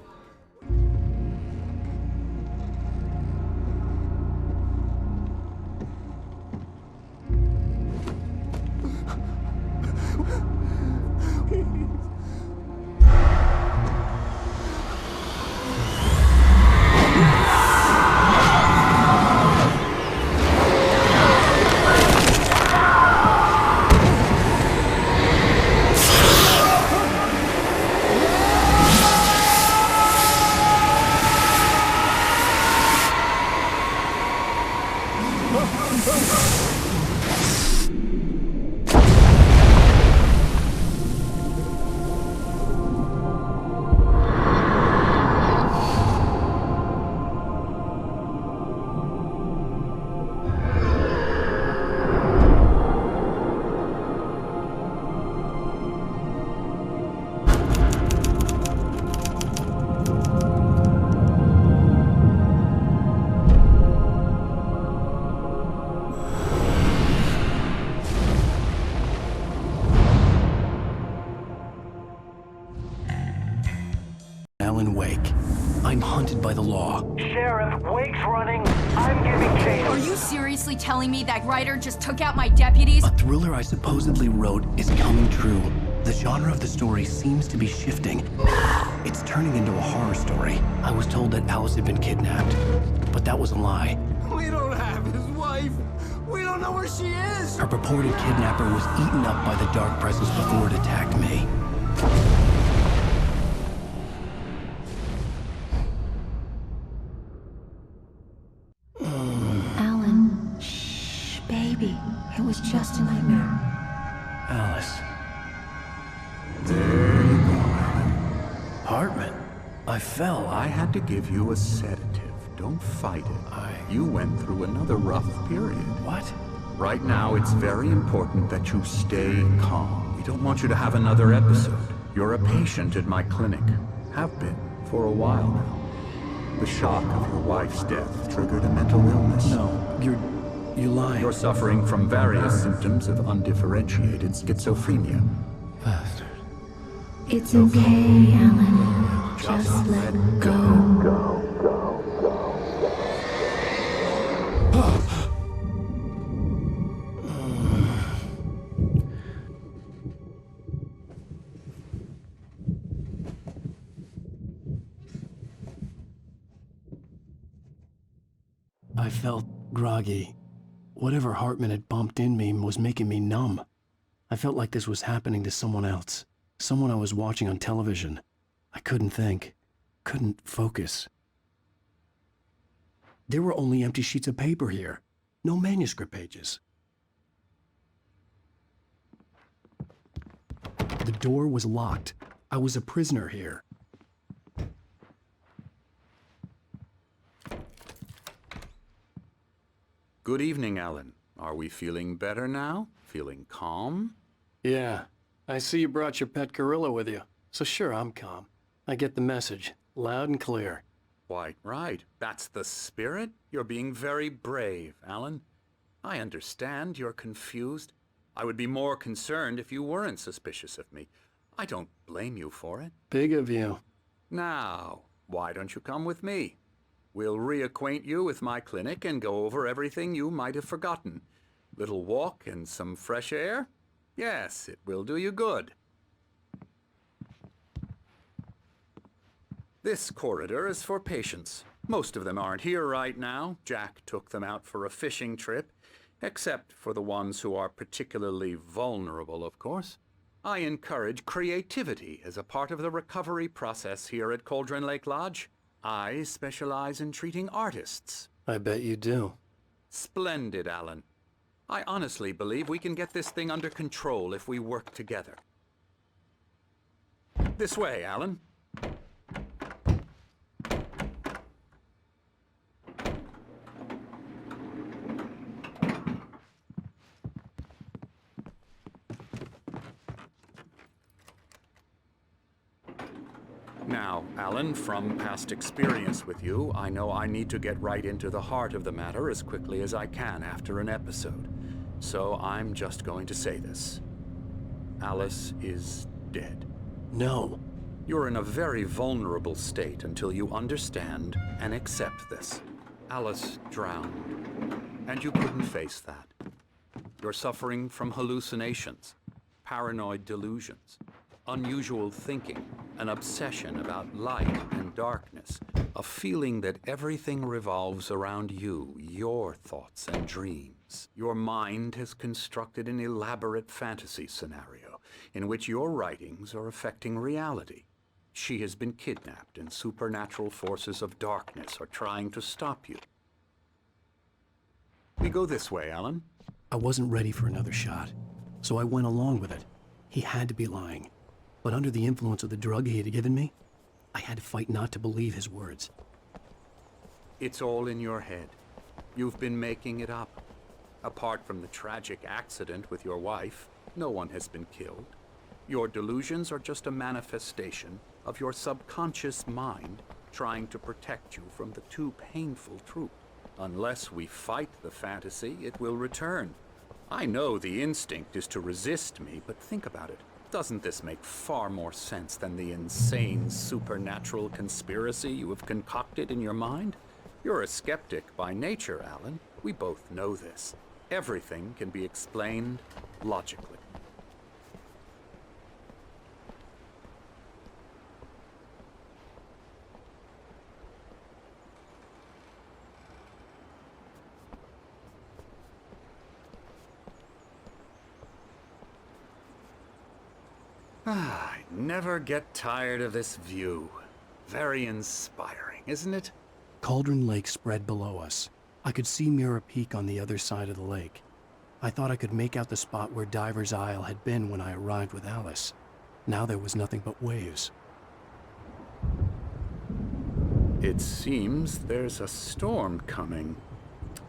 I'm hunted by the law. Sheriff, Wake's running. I'm giving chase. Are you seriously telling me that writer just took out my deputies? A thriller I supposedly wrote is coming true. The genre of the story seems to be shifting. It's turning into a horror story. I was told that Alice had been kidnapped, but that was a lie. We don't have his wife. We don't know where she is. Her purported kidnapper was eaten up by the dark presence before it attacked me. Alan, shh, baby. It was just a nightmare. Alice. There you go, Alan. Hartman, I fell. I had to give you a sedative. Don't fight it. You went through another rough period. What? Right now, it's very important that you stay calm. We don't want you to have another episode. You're a patient at my clinic. Have been for a while now. The shock of your wife's death triggered a mental illness. No, You lie. You're suffering from various symptoms of undifferentiated schizophrenia. Bastard. It's okay, Alan. Just let go. I felt groggy. Whatever Hartman had bumped in me was making me numb. I felt like this was happening to someone else. Someone I was watching on television. I couldn't think. Couldn't focus. There were only empty sheets of paper here. No manuscript pages. The door was locked. I was a prisoner here. Good evening, Alan. Are we feeling better now? Feeling calm? Yeah. I see you brought your pet gorilla with you. So sure, I'm calm. I get the message. Loud and clear. Quite right. That's the spirit. You're being very brave, Alan. I understand you're confused. I would be more concerned if you weren't suspicious of me. I don't blame you for it. Big of you. Now, why don't you come with me? We'll reacquaint you with my clinic and go over everything you might have forgotten. Little walk and some fresh air? Yes, it will do you good. This corridor is for patients. Most of them aren't here right now. Jack took them out for a fishing trip, except for the ones who are particularly vulnerable, of course. I encourage creativity as a part of the recovery process here at Cauldron Lake Lodge. I specialize in treating artists. I bet you do. Splendid, Alan. I honestly believe we can get this thing under control if we work together. This way, Alan. Now, Alan, from past experience with you, I know I need to get right into the heart of the matter as quickly as I can after an episode. So I'm just going to say this. Alice is dead. No. You're in a very vulnerable state until you understand and accept this. Alice drowned, and you couldn't face that. You're suffering from hallucinations, paranoid delusions, unusual thinking, an obsession about light and darkness, a feeling that everything revolves around you, your thoughts and dreams. Your mind has constructed an elaborate fantasy scenario in which your writings are affecting reality. She has been kidnapped and supernatural forces of darkness are trying to stop you. We go this way, Alan. I wasn't ready for another shot, so I went along with it. He had to be lying. But under the influence of the drug he had given me, I had to fight not to believe his words. It's all in your head. You've been making it up. Apart from the tragic accident with your wife, no one has been killed. Your delusions are just a manifestation of your subconscious mind trying to protect you from the too painful truth. Unless we fight the fantasy, it will return. I know the instinct is to resist me, but think about it. Doesn't this make far more sense than the insane supernatural conspiracy you have concocted in your mind? You're a skeptic by nature, Alan. We both know this. Everything can be explained logically. I never get tired of this view. Very inspiring, isn't it? Cauldron Lake spread below us. I could see Mirror Peak on the other side of the lake. I thought I could make out the spot where Diver's Isle had been when I arrived with Alice. Now there was nothing but waves. It seems there's a storm coming.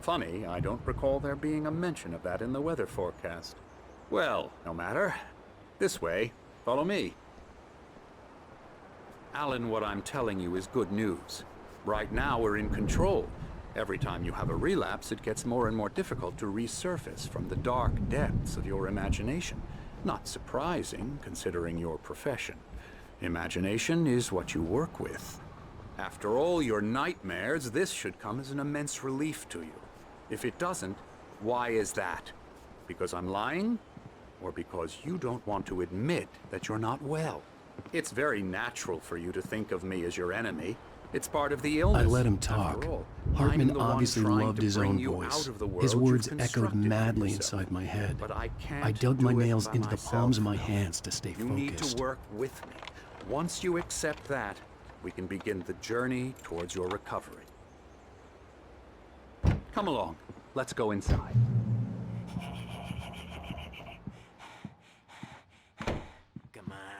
Funny, I don't recall there being a mention of that in the weather forecast. Well, no matter. This way. Follow me. Alan, what I'm telling you is good news. Right now we're in control. Every time you have a relapse, it gets more and more difficult to resurface from the dark depths of your imagination. Not surprising, considering your profession. Imagination is what you work with. After all your nightmares, this should come as an immense relief to you. If it doesn't, why is that? Because I'm lying? Or because you don't want to admit that you're not well? It's very natural for you to think of me as your enemy. It's part of the illness. I let him talk. Hartman obviously loved his own voice. His words echoed madly inside my head. But I dug my nails into the palms of my hands to stay focused. You need to work with me. Once you accept that, we can begin the journey towards your recovery. Come along. Let's go inside.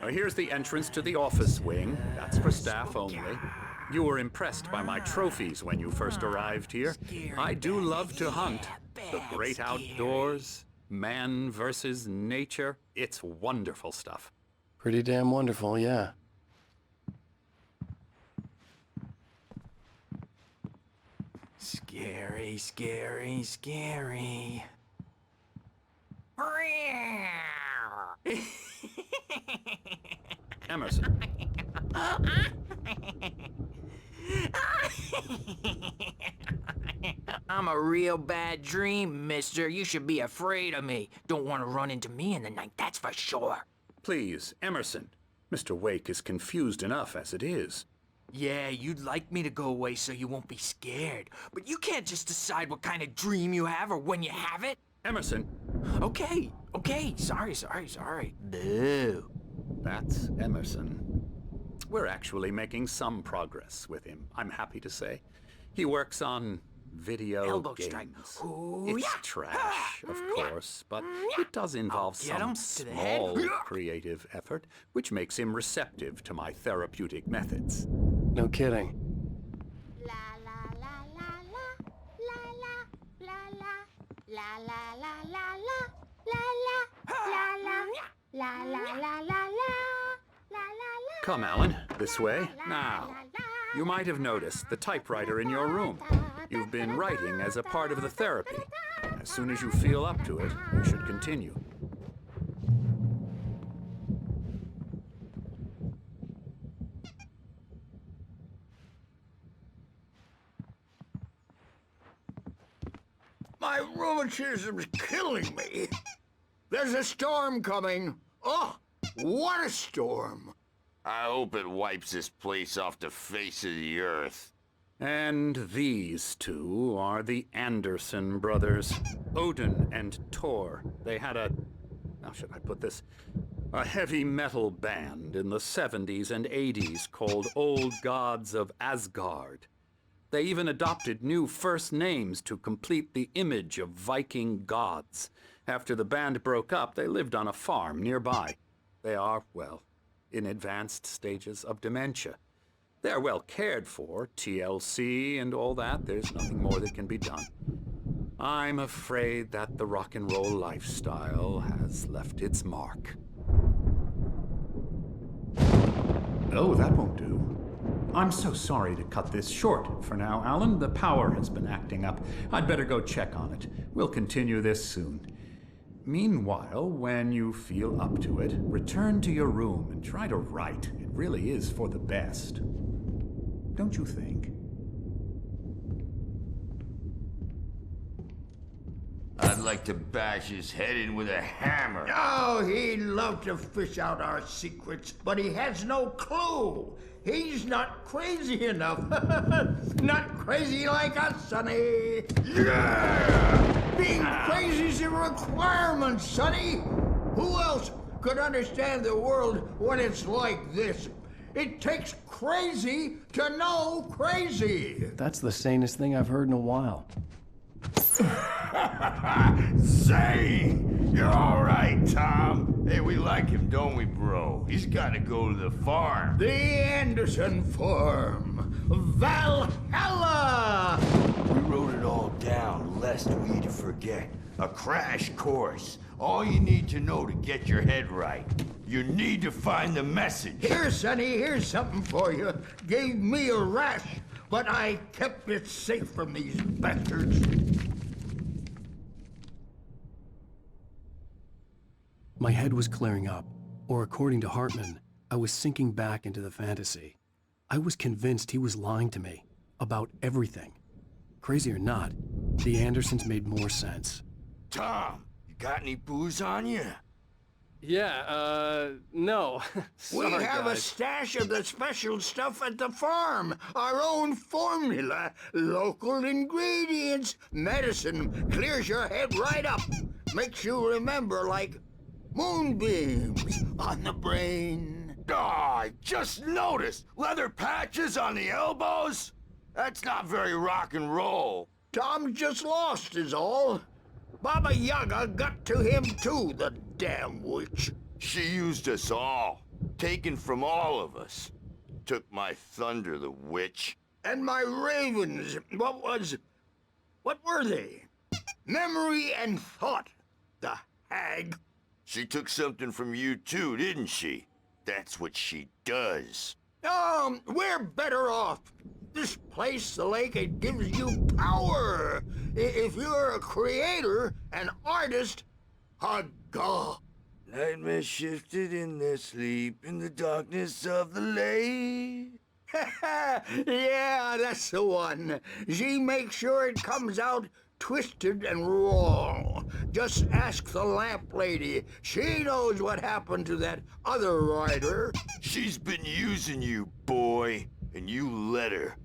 Here's the entrance to the office wing. That's for staff only. You were impressed by my trophies when you first arrived here. I do love to hunt. The great outdoors, man versus nature. It's wonderful stuff. Pretty damn wonderful, yeah. Scary, scary, scary. Emerson. I'm a real bad dream, mister. You should be afraid of me. Don't want to run into me in the night, that's for sure. Please, Emerson. Mr. Wake is confused enough as it is. Yeah, you'd like me to go away so you won't be scared. But you can't just decide what kind of dream you have or when you have it. Emerson. Okay, sorry. Boo. That's Emerson. We're actually making some progress with him, I'm happy to say. He works on video Elbow games. strike. It's trash, of course, but it does involve some small creative effort, which makes him receptive to my therapeutic methods. No kidding. Come, Alan, this way. Now, you might have noticed the typewriter in your room. You've been writing as a part of the therapy. As soon as you feel up to it, you should continue. My rheumatism's killing me. There's a storm coming. Oh, what a storm. I hope it wipes this place off the face of the earth. And these two are the Anderson brothers, Odin and Tor. They had how should I put this? A heavy metal band in the 70s and 80s called Old Gods of Asgard. They even adopted new first names to complete the image of Viking gods. After the band broke up, they lived on a farm nearby. They are, well, in advanced stages of dementia. They're well cared for, TLC and all that. There's nothing more that can be done. I'm afraid that the rock and roll lifestyle has left its mark. Oh, that won't do. I'm so sorry to cut this short for now, Alan. The power has been acting up. I'd better go check on it. We'll continue this soon. Meanwhile, when you feel up to it, return to your room and try to write. It really is for the best. Don't you think? I'd like to bash his head in with a hammer. Oh, he'd love to fish out our secrets, but he has no clue. He's not crazy enough. Not crazy like us, Sonny. Yeah! Being crazy's a requirement, Sonny. Who else could understand the world when it's like this? It takes crazy to know crazy. That's the sanest thing I've heard in a while. Zane! You're all right, Tom. Hey, we like him, don't we, bro? He's got to go to the farm. The Anderson farm. Valhalla! We wrote it all down, lest we to forget. A crash course. All you need to know to get your head right. You need to find the message. Here, Sonny, here's something for you. Gave me a rash but I kept it safe from these bastards. My head was clearing up, or according to Hartman, I was sinking back into the fantasy. I was convinced he was lying to me about everything. Crazy or not, the Andersons made more sense. Tom, you got any booze on you? Yeah, no. We Sorry, have a guys. stash of the special stuff at the farm. Our own formula. Local ingredients. Medicine clears your head right up. Makes you remember like moonbeams on the brain. I just noticed. Leather patches on the elbows? That's not very rock and roll. Tom just lost is all. Baba Yaga got to him too, the damn witch. She used us all. Taken from all of us. Took my thunder, the witch. And my ravens. What were they? Memory and thought, the hag. She took something from you too, didn't she? That's what she does. We're better off. This place, the lake, it gives you power. If you're a creator, an artist, a god. Nightmares shifted in their sleep in the darkness of the lake. Yeah, that's the one. She makes sure it comes out twisted and raw. Just ask the lamp lady. She knows what happened to that other writer. She's been using you, boy, and you let her.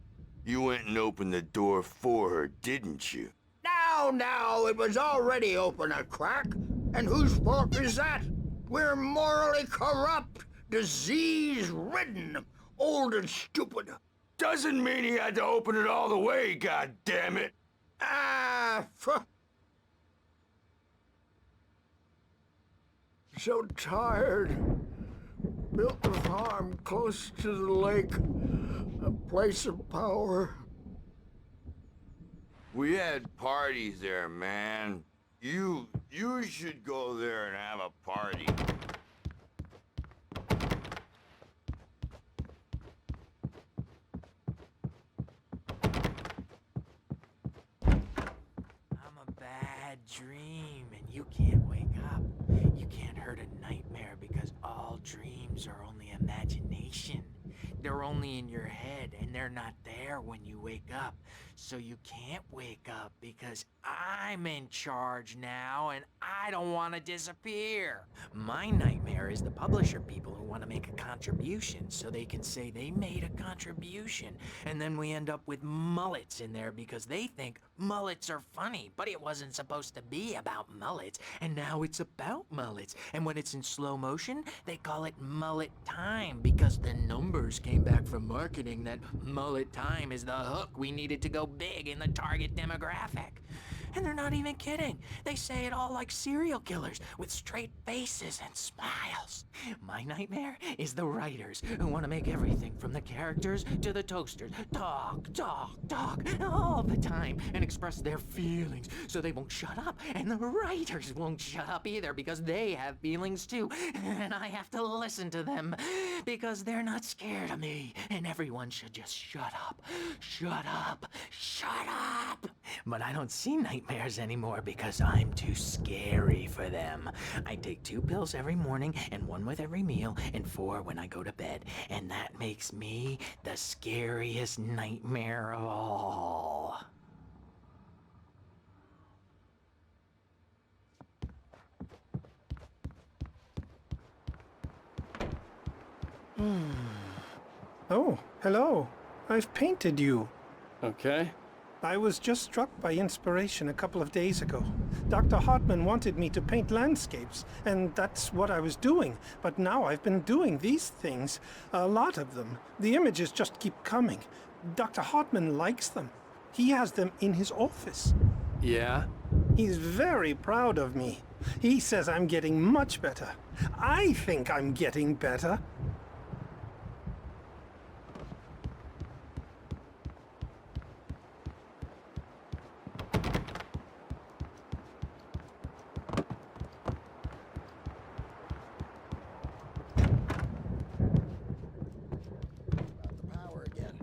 You went and opened the door for her, didn't you? Now, it was already open a crack. And whose fault is that? We're morally corrupt, disease-ridden, old and stupid. Doesn't mean he had to open it all the way, goddammit. So tired. Built the farm close to the lake. A place of power. We had parties there, man. You should go there and have a party. I'm a bad dream, and you can't wake up. You can't hurt a nightmare because all dreams are only imagination. They're only in your head, and they're not there when you wake up. So you can't wake up because I'm in charge now, and I don't want to disappear. My nightmare is the publisher people who want to make a contribution so they can say they made a contribution. And then we end up with mullets in there because they think mullets are funny, but it wasn't supposed to be about mullets, and now it's about mullets. And when it's in slow motion, they call it mullet time because the numbers came back from marketing that mullet time is the hook we needed to go big in the target demographic. And they're not even kidding. They say it all like serial killers with straight faces and smiles. My nightmare is the writers who want to make everything from the characters to the toasters talk all the time and express their feelings so they won't shut up. And the writers won't shut up either because they have feelings too. And I have to listen to them because they're not scared of me. And everyone should just shut up. Shut up. Shut up. But I don't see nightmares anymore because I'm too scary for them. I take 2 pills every morning and 1 with every meal and 4 when I go to bed. And that makes me the scariest nightmare of all. Oh, hello. I've painted you. Okay. I was just struck by inspiration a couple of days ago. Dr. Hartman wanted me to paint landscapes, and that's what I was doing. But now I've been doing these things, a lot of them. The images just keep coming. Dr. Hartman likes them. He has them in his office. Yeah? He's very proud of me. He says I'm getting much better. I think I'm getting better.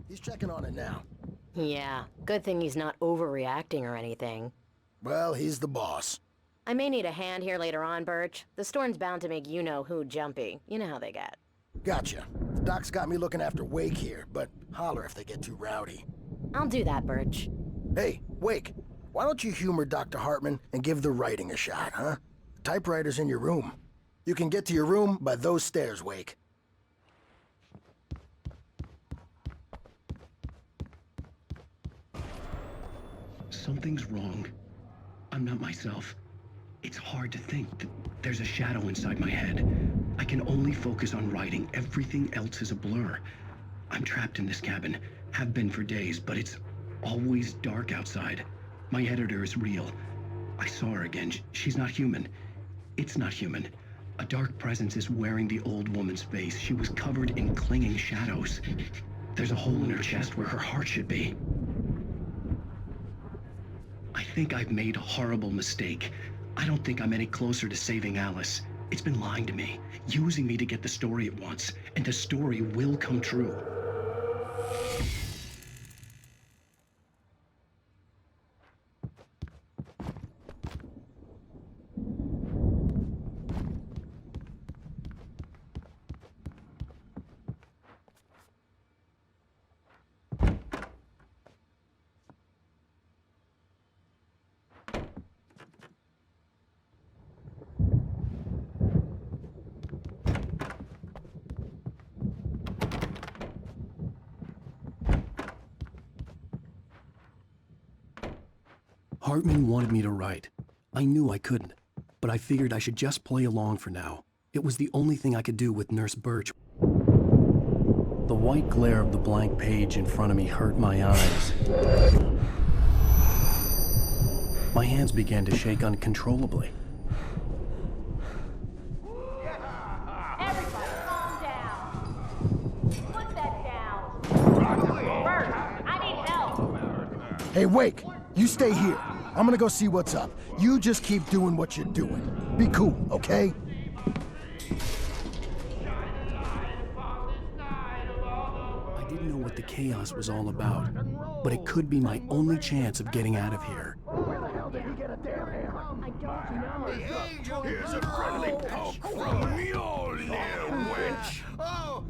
He's checking on it now. Yeah, good thing he's not overreacting or anything. Well, he's the boss. I may need a hand here later on, Birch. The storm's bound to make you-know-who jumpy. You know how they get. Gotcha. The doc's got me looking after Wake here, but holler if they get too rowdy. I'll do that, Birch. Hey, Wake, why don't you humor Dr. Hartman and give the writing a shot, huh? The typewriter's in your room. You can get to your room by those stairs, Wake. Something's wrong. I'm not myself. It's hard to think that there's a shadow inside my head. I can only focus on writing. Everything else is a blur. I'm trapped in this cabin. Have been for days, but it's always dark outside. My editor is real. I saw her again. She's not human. It's not human. A dark presence is wearing the old woman's face. She was covered in clinging shadows. There's a hole in her chest where her heart should be. I think I've made a horrible mistake. I don't think I'm any closer to saving Alice. It's been lying to me, using me to get the story it wants, and the story will come true. Hartman wanted me to write. I knew I couldn't, but I figured I should just play along for now. It was the only thing I could do with Nurse Birch. The white glare of the blank page in front of me hurt my eyes. My hands began to shake uncontrollably. Everybody, calm down. Put that down. Birch, I need help. Hey, Wake, you stay here. I'm gonna go see what's up. You just keep doing what you're doing. Be cool, okay? I didn't know what the chaos was all about, but it could be my only chance of getting out of here. Where the hell did he get a damn hammer? I don't know. The angel. Here's a friendly poke from Mjolnir, wench. Oh,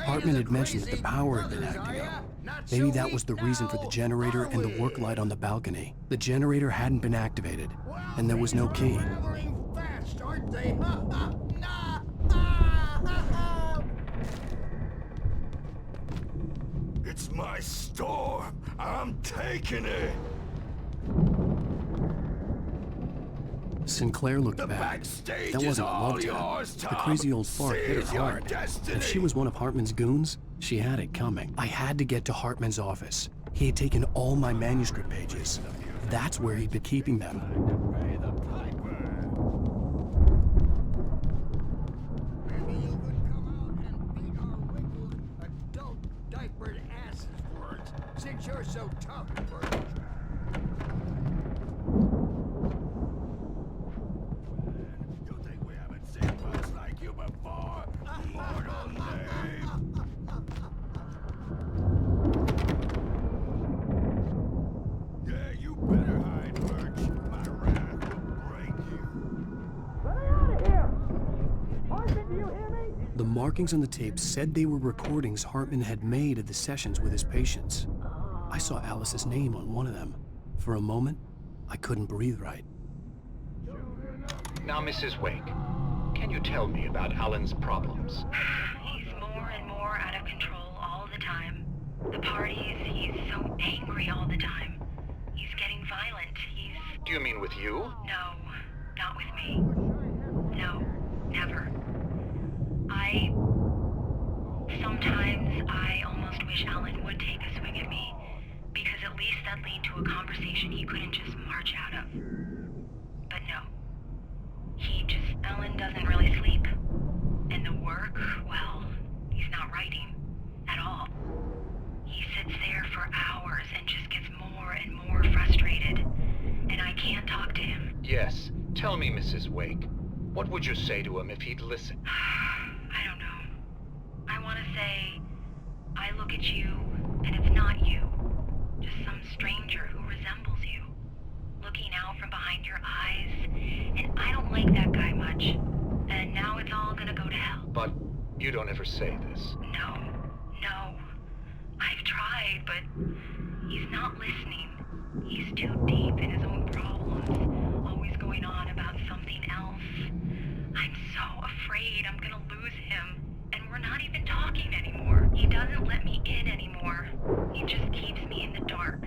Hartman had mentioned that the power had been acting up. Maybe that was the reason for the generator and the work light on the balcony. The generator hadn't been activated, and there was no key. Fast, aren't they? It's my storm. I'm taking it. Sinclair looked bad. That wasn't love to him. The crazy old fart hit her hard. If she was one of Hartman's goons, she had it coming. I had to get to Hartman's office. He had taken all my manuscript pages. That's where he'd been keeping them. Maybe you could come out and beat our wrinkled adult diapered asses for it, since you're so tough, Birch. The markings on the tape said they were recordings Hartman had made of the sessions with his patients. I saw Alice's name on one of them. For a moment, I couldn't breathe right. Now, Mrs. Wake, can you tell me about Alan's problems? He's more and more out of control all the time. The parties, he's so angry all the time. He's getting violent. Do you mean with you? No, not with me. No, never. Sometimes I almost wish Alan would take a swing at me, because at least that'd lead to a conversation he couldn't just march out of. But no. Alan doesn't really sleep. And the work, well, he's not writing at all. He sits there for hours and just gets more and more frustrated. And I can't talk to him. Yes. Tell me, Mrs. Wake, what would you say to him if he'd listen? I don't know. I want to say, I look at you, and it's not you. Just You don't ever say this. No. I've tried, but he's not listening. He's too deep in his own problems, always going on about something else. I'm so afraid I'm gonna lose him, and we're not even talking anymore. He doesn't let me in anymore. He just keeps me in the dark.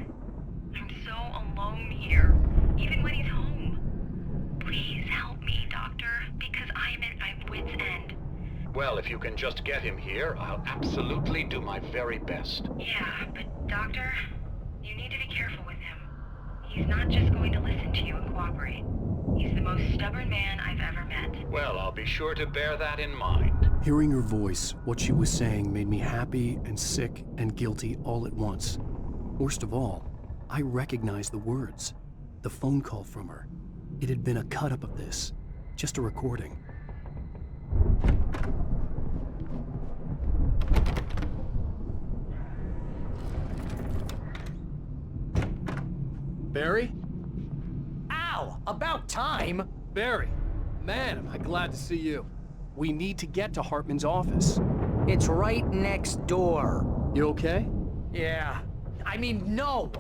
I'm so alone here, even when he's home. Please help me, Doctor, because I'm at my wit's end. Well, if you can just get him here, I'll absolutely do my very best. Yeah, but Doctor, you need to be careful with him. He's not just going to listen to you and cooperate. He's the most stubborn man I've ever met. Well, I'll be sure to bear that in mind. Hearing her voice, what she was saying made me happy and sick and guilty all at once. Worst of all, I recognized the words. The phone call from her. It had been a cut-up of this. Just a recording. Barry? Ow! About time! Barry, man, am I glad to see you. We need to get to Hartman's office. It's right next door. You okay? Yeah. I mean, no!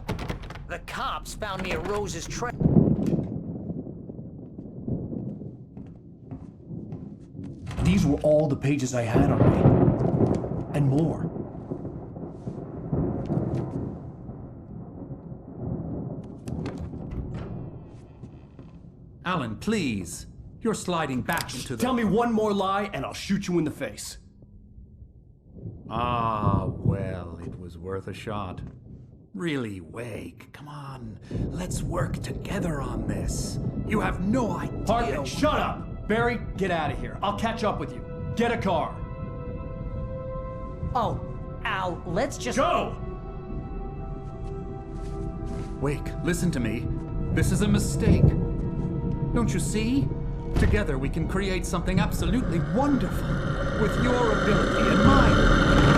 The cops found me at Rose's trail. These were all the pages I had on me. And more. Alan, please. You're sliding back into the... Tell me one more lie and I'll shoot you in the face. Ah, well, it was worth a shot. Really, Wake, come on. Let's work together on this. You have no idea... Hartman, shut up! Barry, get out of here. I'll catch up with you. Get a car. Oh, Al, let's just... Go! Wake, listen to me. This is a mistake. Don't you see? Together we can create something absolutely wonderful. With your ability and mine.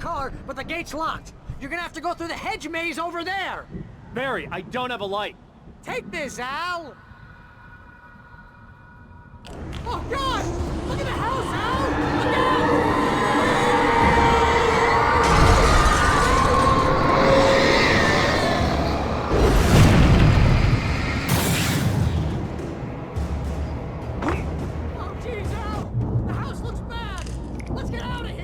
car, but the gate's locked. You're gonna have to go through the hedge maze over there. Barry, I don't have a light. Take this, Al! Oh, God! Look at the house, Al! Look out! Oh, jeez, Al! The house looks bad! Let's get out of here!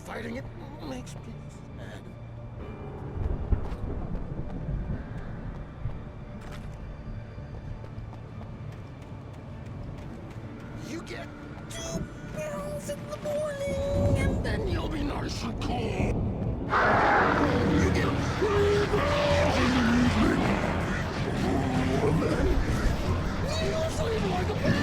Fighting it makes me sad. You get 2 pills in the morning, and then you'll be nice and cool. You get 3 pills in the evening, and then you'll sleep like a baby.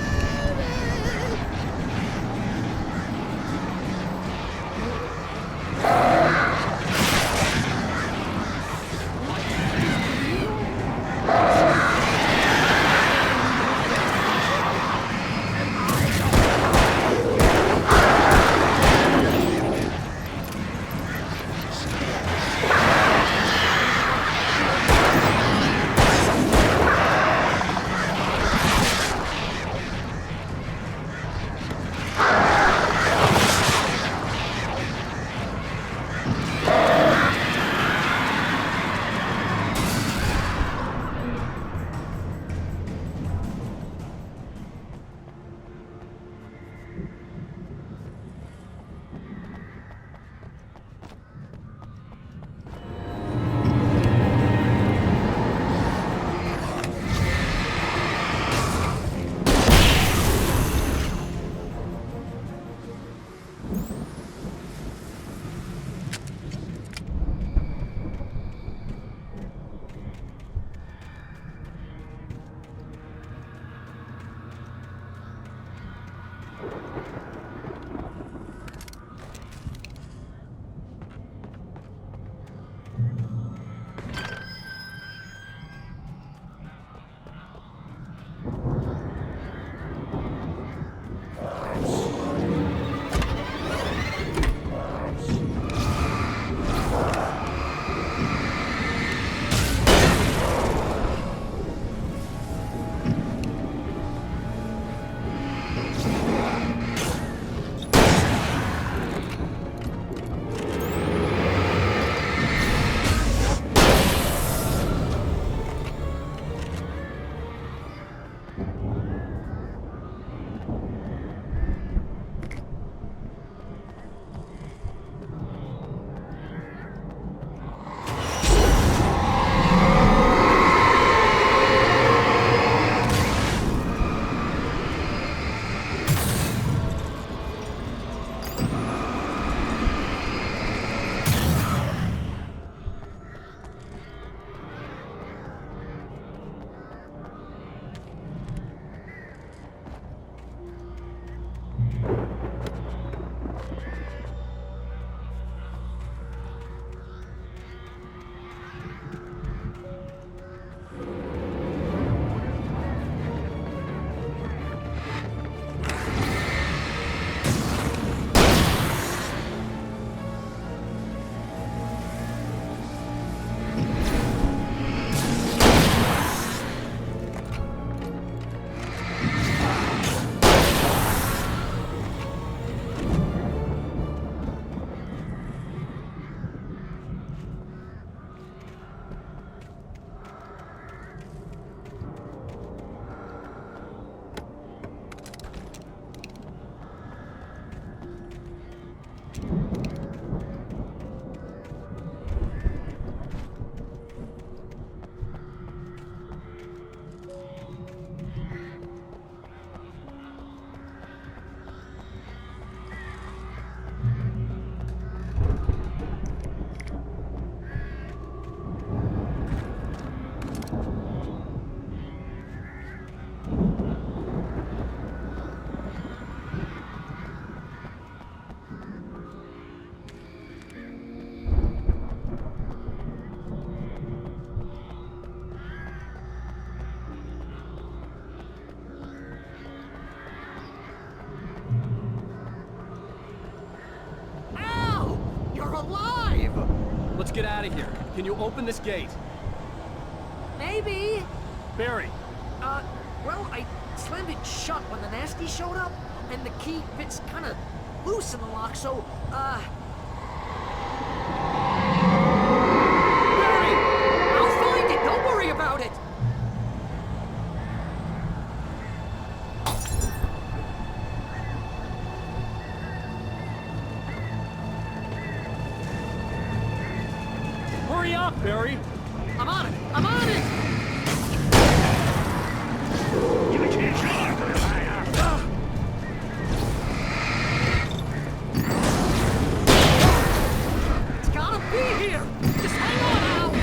alive! Let's get out of here. Can you open this gate? Maybe. Barry. Well, I slammed it shut when the nasty showed up, and the key fits kind of loose in the lock, so, Barry! I'll find it! Don't worry about it! Hurry up, Barry! I'm on it! I'm on it! It's gotta be here! Just hang on, Al!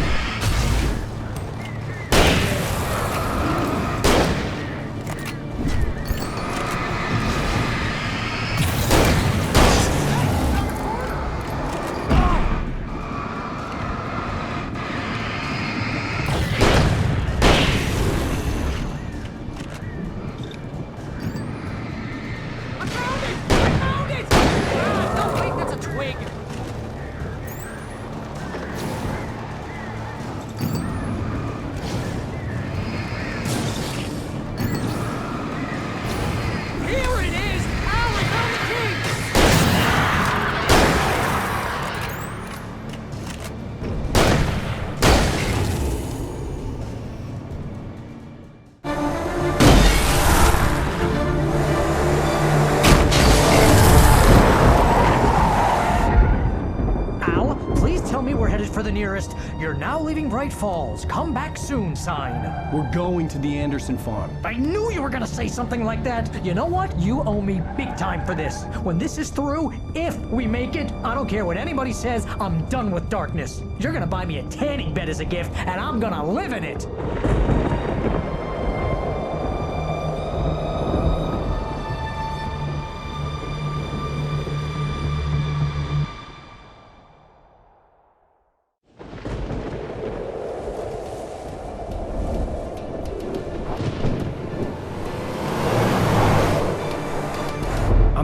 For the nearest, you're now leaving Bright Falls. Come back soon sign. We're going to the Anderson farm. I knew you were gonna say something like that. You know what? You owe me big time for this. When this is through, if we make it, I don't care what anybody says, I'm done with darkness. You're gonna buy me a tanning bed as a gift, and I'm gonna live in it.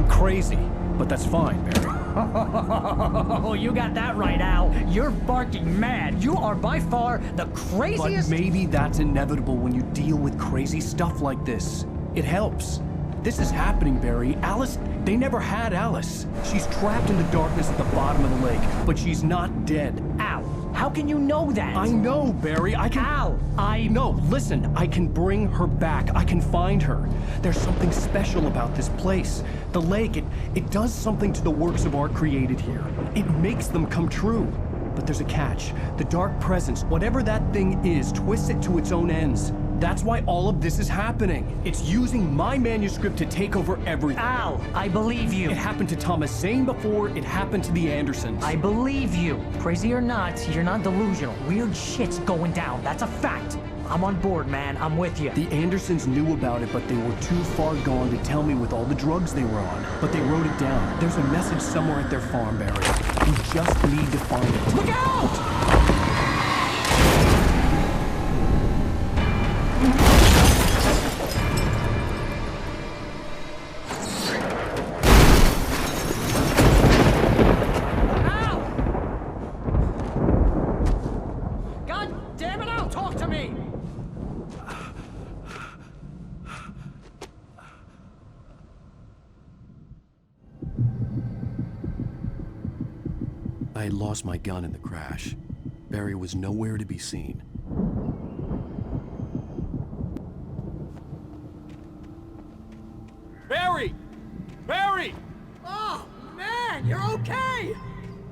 Crazy, but that's fine, Barry. Oh, you got that right, Al. You're barking mad. You are by far the craziest— But maybe that's inevitable when you deal with crazy stuff like this. It helps. This is happening, Barry. Alice, they never had Alice. She's trapped in the darkness at the bottom of the lake, but she's not dead. Al, how can you know that? I know, Barry. I can— Al, No, listen. I can bring her back. I can find her. There's something special about this place. The lake, it does something to the works of art created here. It makes them come true. But there's a catch. The dark presence, whatever that thing is, twists it to its own ends. That's why all of this is happening. It's using my manuscript to take over everything. Al, I believe you. It happened to Thomas Zane before, it happened to the Andersons. I believe you. Crazy or not, you're not delusional. Weird shit's going down. That's a fact. I'm on board, man. I'm with you. The Andersons knew about it, but they were too far gone to tell me with all the drugs they were on. But they wrote it down. There's a message somewhere at their farm, Barry. We just need to find it. Look out! I had lost my gun in the crash. Barry was nowhere to be seen. Barry! Barry! Oh, man, you're okay!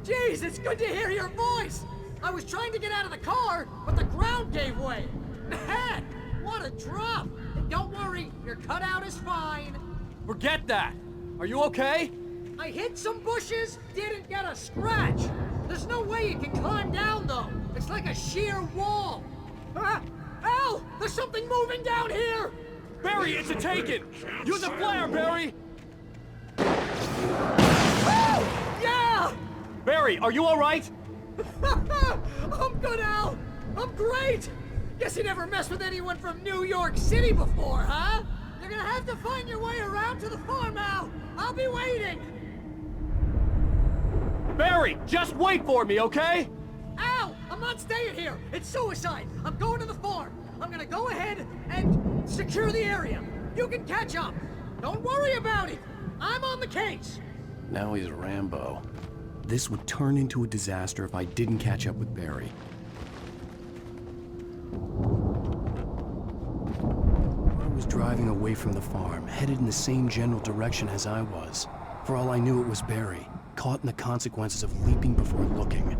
Jeez, it's good to hear your voice! I was trying to get out of the car, but the ground gave way! Man, what a drop! And don't worry, your cutout is fine! Forget that! Are you okay? I hit some bushes, didn't get a scratch! There's no way you can climb down, though! It's like a sheer wall! Al! There's something moving down here! Barry, it's a taken! Use a flare, Barry! Oh! Yeah! Barry, are you alright? I'm good, Al! I'm great! Guess you never messed with anyone from New York City before, huh? You're gonna have to find your way around to the farm, Al! I'll be waiting! Barry, just wait for me, okay? Al! I'm not staying here! It's suicide! I'm going to the farm! I'm gonna go ahead and secure the area. You can catch up. Don't worry about it. I'm on the case. Now he's Rambo. This would turn into a disaster if I didn't catch up with Barry. I was driving away from the farm, headed in the same general direction as I was. For all I knew, it was Barry, caught in the consequences of leaping before looking.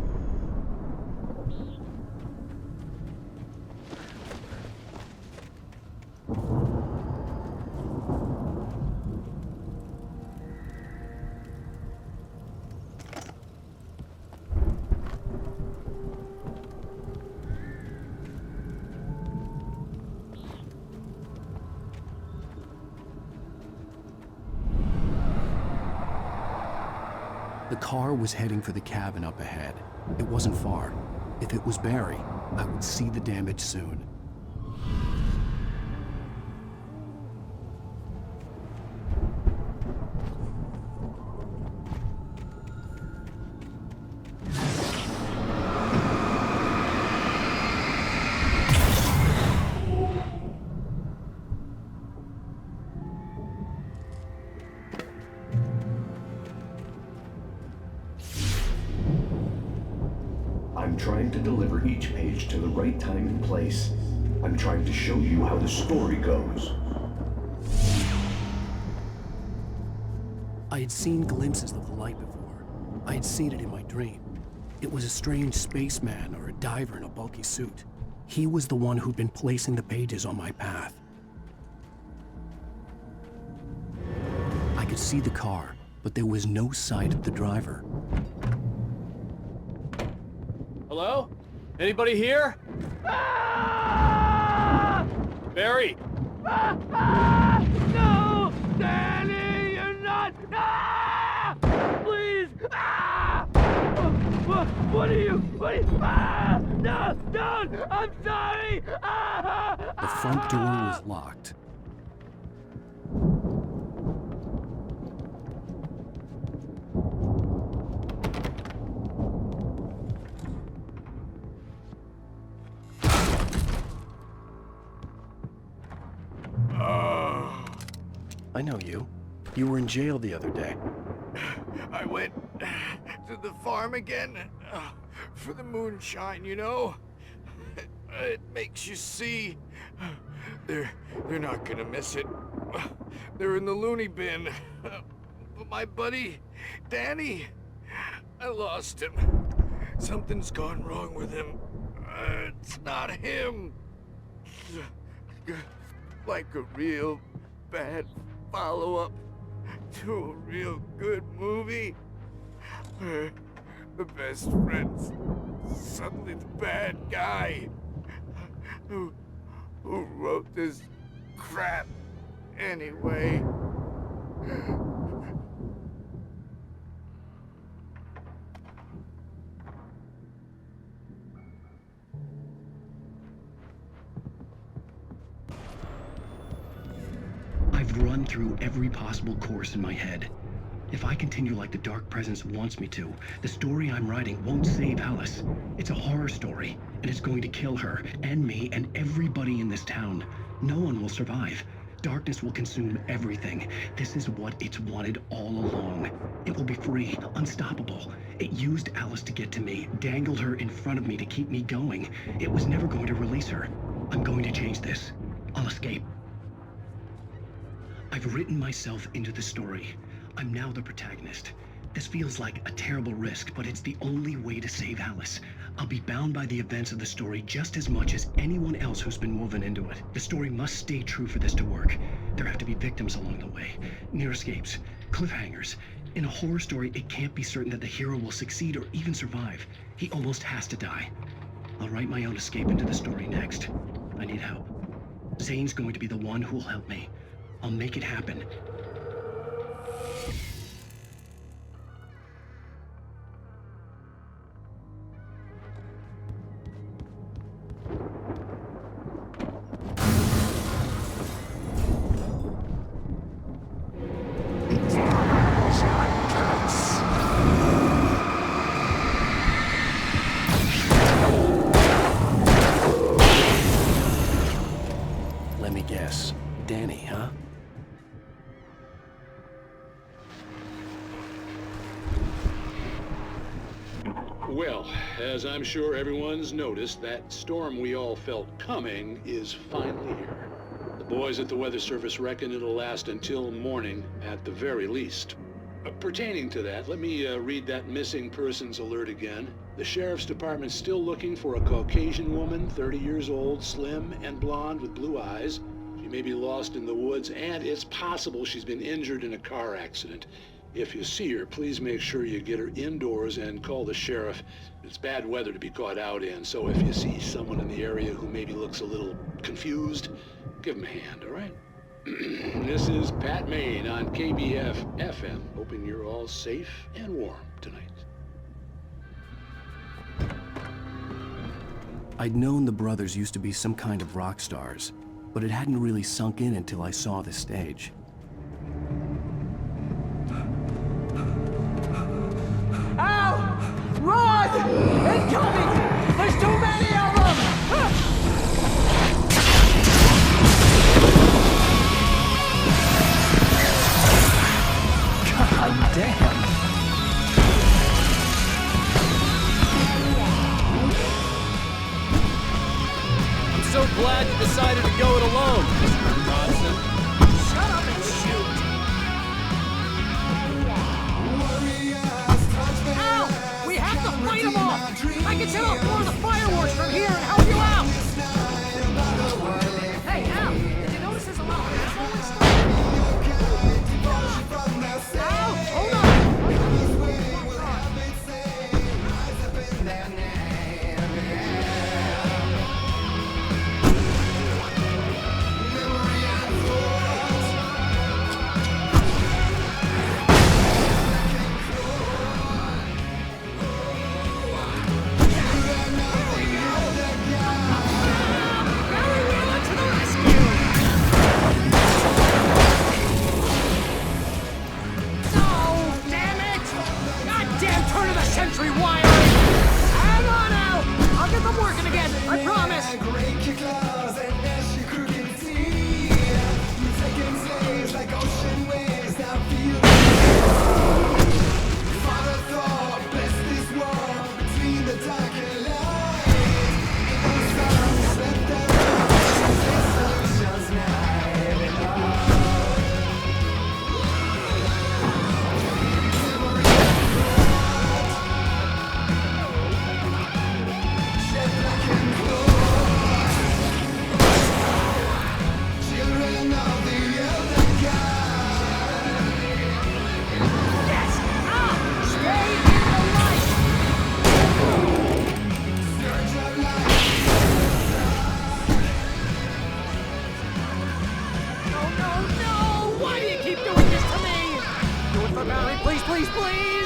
The car was heading for the cabin up ahead. It wasn't far. If it was Barry, I would see the damage soon. I'm trying to deliver each page to the right time and place. I'm trying to show you how the story goes. I had seen glimpses of the light before. I had seen it in my dream. It was a strange spaceman or a diver in a bulky suit. He was the one who'd been placing the pages on my path. I could see the car, but there was no sight of the driver. Hello? Anybody here? Ah! Barry! No! Danny, you're not! Ah! Please! Ah! What are you? Ah! No! Don't! I'm sorry! Ah! The front door was locked. I know you. You were in jail the other day. I went to the farm again for the moonshine, you know? It makes you see. They're not gonna miss it. They're in the loony bin. But my buddy, Danny, I lost him. Something's gone wrong with him. It's not him. Like a real bad follow-up to a real good movie where the best friend's suddenly the bad guy who wrote this crap anyway. I've run through every possible course in my head. If I continue like the Dark Presence wants me to, the story I'm writing won't save Alice. It's a horror story, and it's going to kill her, and me, and everybody in this town. No one will survive. Darkness will consume everything. This is what it's wanted all along. It will be free, unstoppable. It used Alice to get to me, dangled her in front of me to keep me going. It was never going to release her. I'm going to change this. I'll escape. I've written myself into the story. I'm now the protagonist. This feels like a terrible risk, but it's the only way to save Alice. I'll be bound by the events of the story just as much as anyone else who's been woven into it. The story must stay true for this to work. There have to be victims along the way, near escapes, cliffhangers. In a horror story, it can't be certain that the hero will succeed or even survive. He almost has to die. I'll write my own escape into the story next. I need help. Zane's going to be the one who will help me. I'll make it happen. Well, as I'm sure everyone's noticed, that storm we all felt coming is finally here. The boys at the Weather Service reckon it'll last until morning at the very least. Pertaining to that, let me read that missing persons alert again. The Sheriff's Department's still looking for a Caucasian woman, 30 years old, slim and blonde with blue eyes. She may be lost in the woods, and it's possible she's been injured in a car accident. If you see her, please make sure you get her indoors and call the sheriff. It's bad weather to be caught out in, so if you see someone in the area who maybe looks a little confused, give him a hand, all right? This is Pat Maine on KBF FM, hoping you're all safe and warm tonight. I'd known the brothers used to be some kind of rock stars, but it hadn't really sunk in until I saw the stage. Ow! Run! Incoming! There's too many of them! God damn! I'm so glad you decided to go it alone, Mr. Johnson. Shut up and shoot! Ow! We have to fight them off! I can set off more of the fireworks from here and help you out! Hey, Al! Did you notice there's a lot of asshole stuff? Al! Hold on! Century wire! Hang on out! I'll get them working again, I promise! Please, please!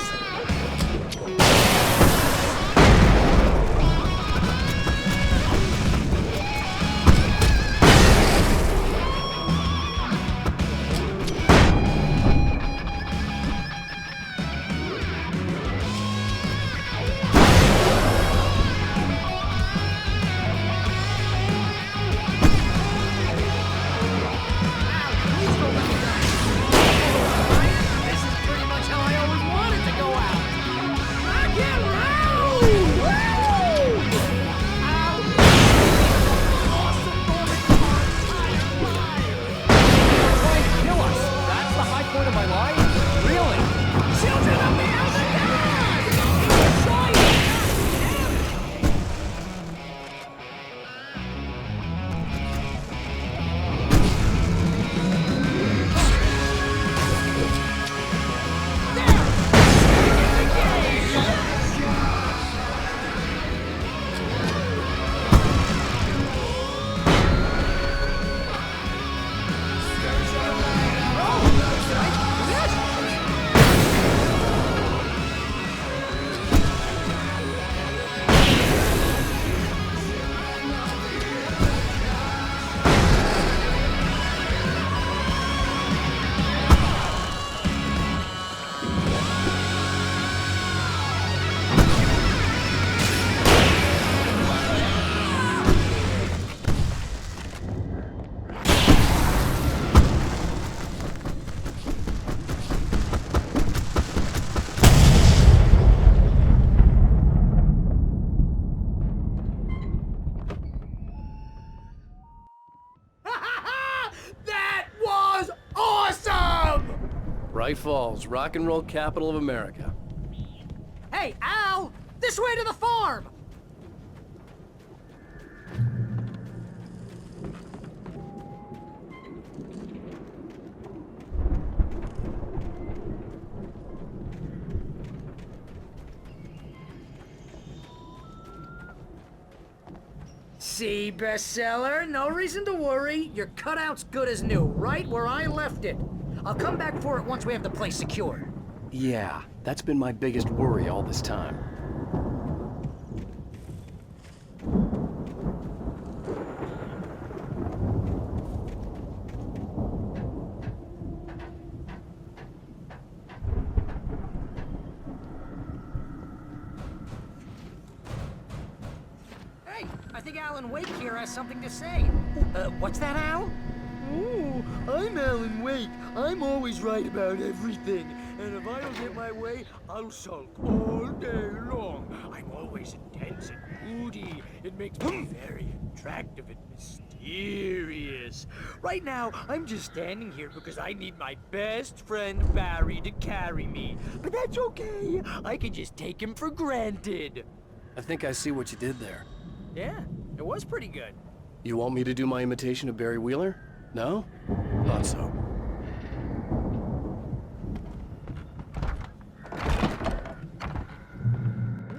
White Falls, rock and roll capital of America. Hey, Al! This way to the farm! See, bestseller? No reason to worry. Your cutout's good as new, right where I left it. I'll come back for it once we have the place secured. Yeah, that's been my biggest worry all this time. Hey, I think Alan Wake here has something to say. What's that, Al? Ooh, I'm Alan Wake. I'm always right about everything. And if I don't get my way, I'll sulk all day long. I'm always intense and moody. It makes me very attractive and mysterious. Right now, I'm just standing here because I need my best friend Barry to carry me. But that's okay. I can just take him for granted. I think I see what you did there. Yeah, it was pretty good. You want me to do my imitation of Barry Wheeler? No? Thought so.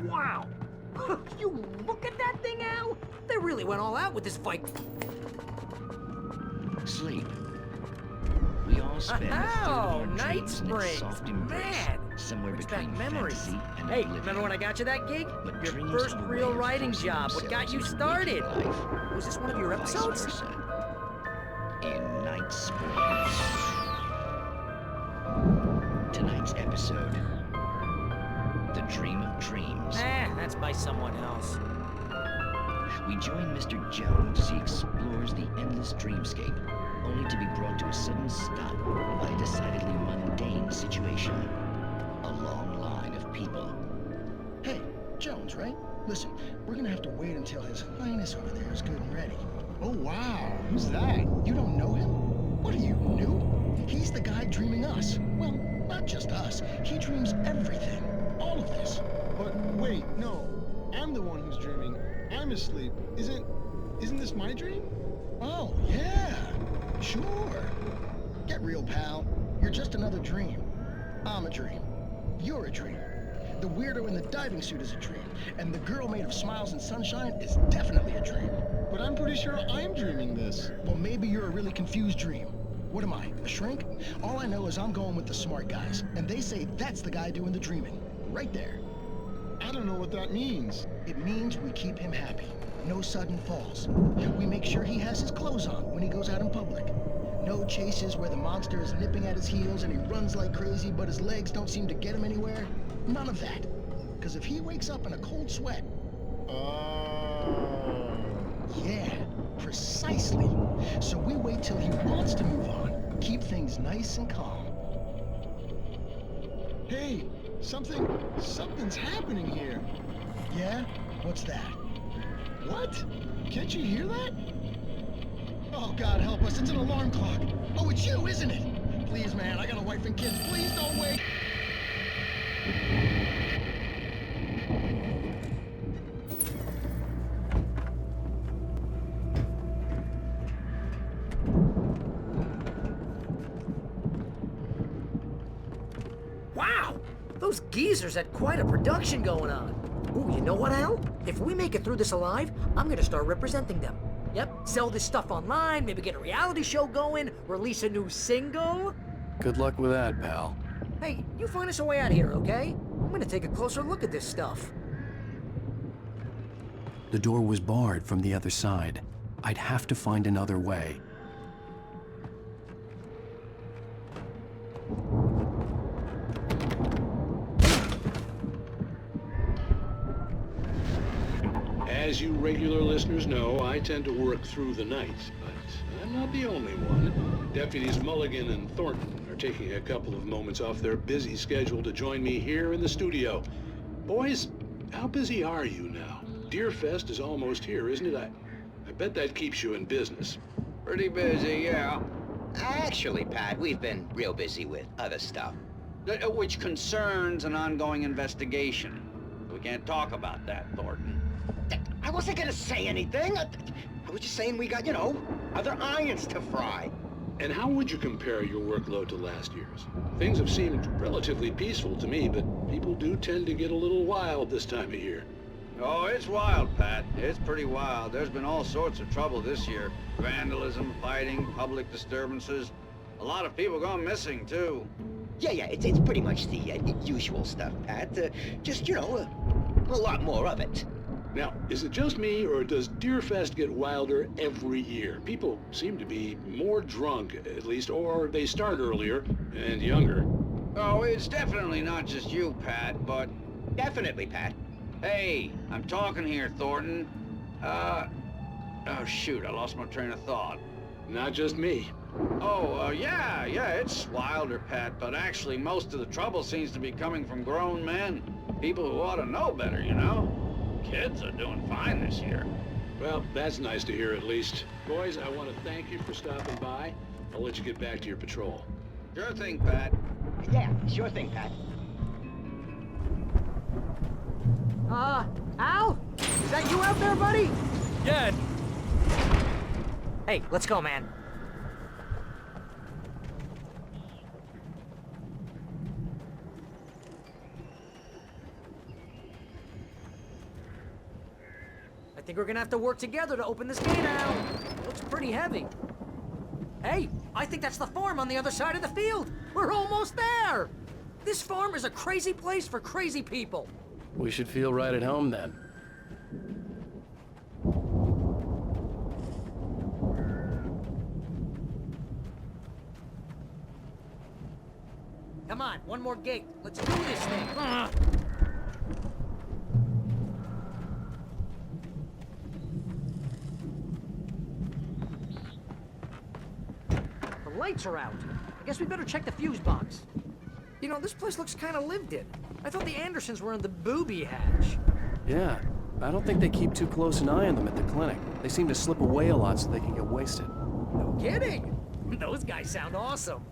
Wow! You look at that thing, Al! They really went all out with this fight. Sleep. We all spend a third of our Night dreams in its Springs, soft embrace, man! somewhere Brings between back memories. fantasy and Hey, oblivion. remember when I got you that gig? But Your dreams first have a real way of writing forcing job. What got you themselves into started? waking life, Was this one of your vice episodes? versa. In Night Springs. Tonight's episode, The Dream of Dreams. That's by someone else. We join Mr. Jones as he explores the endless dreamscape, only to be brought to a sudden stop by a decidedly mundane situation. A long line of people. Hey, Jones, right? Listen, we're gonna have to wait until His Highness over there is good and ready. Oh, wow. Who's that? You don't know him? What are you, new? He's the guy dreaming us. Well, not just us. He dreams everything. All of this. But wait, no. I'm the one who's dreaming. I'm asleep. Isn't this my dream? Oh, yeah. Sure. Get real, pal. You're just another dream. I'm a dream. You're a dream. The weirdo in the diving suit is a dream. And the girl made of smiles and sunshine is definitely a dream. But I'm pretty sure I'm dreaming this. Well, maybe you're a really confused dream. What am I, a shrink? All I know is I'm going with the smart guys. And they say that's the guy doing the dreaming. Right there. I don't know what that means. It means we keep him happy. No sudden falls. We make sure he has his clothes on when he goes out in public. No chases where the monster is nipping at his heels and he runs like crazy but his legs don't seem to get him anywhere. None of that. Because if he wakes up in a cold sweat... Yeah, precisely. So we wait till he wants to move on. Keep things nice and calm. Hey, something's happening here. Yeah? What's that? What? Can't you hear that? Oh, God help us, it's an alarm clock. Oh, it's you, isn't it? Please, man, I got a wife and kids. Please don't wait. Wow! Those geezers had quite a production going on. Ooh, you know what, Al? If we make it through this alive, I'm gonna start representing them. Yep, sell this stuff online, maybe get a reality show going, release a new single. Good luck with that, pal. Hey, you find us a way out of here, okay? I'm gonna take a closer look at this stuff. The door was barred from the other side. I'd have to find another way. As you regular listeners know, I tend to work through the night, but I'm not the only one. Deputies Mulligan and Thornton are taking a couple of moments off their busy schedule to join me here in the studio. Boys, how busy are you now? Deerfest is almost here, isn't it? I bet that keeps you in business. Pretty busy, yeah. Actually, Pat, we've been real busy with other stuff. Which concerns an ongoing investigation. We can't talk about that, Thornton. I wasn't gonna say anything. I was just saying we got, other irons to fry. And how would you compare your workload to last year's? Things have seemed relatively peaceful to me, but people do tend to get a little wild this time of year. Oh, it's wild, Pat. It's pretty wild. There's been all sorts of trouble this year. Vandalism, fighting, public disturbances. A lot of people gone missing, too. Yeah, it's pretty much the usual stuff, Pat. Just, a lot more of it. Now, is it just me, or does Deerfest get wilder every year? People seem to be more drunk, at least, or they start earlier and younger. Oh, it's definitely not just you, Pat, but... Definitely, Pat. Hey, I'm talking here, Thornton. Oh, shoot, I lost my train of thought. Not just me. Oh, yeah, it's wilder, Pat, but actually most of the trouble seems to be coming from grown men. People who ought to know better, Kids are doing fine this year. Well, that's nice to hear at least. Boys, I want to thank you for stopping by. I'll let you get back to your patrol. Sure thing, Pat. Yeah, sure thing, Pat. Al? Is that you out there, buddy? Yeah. Hey, let's go, man. I think we're gonna have to work together to open this gate, Al. It looks pretty heavy. Hey, I think that's the farm on the other side of the field. We're almost there. This farm is a crazy place for crazy people. We should feel right at home then. Come on, one more gate. Let's do this thing. The lights are out. I guess we better check the fuse box. This place looks kind of lived in. I thought the Andersons were in the booby hatch. Yeah, I don't think they keep too close an eye on them at the clinic. They seem to slip away a lot so they can get wasted. No kidding. Those guys sound awesome.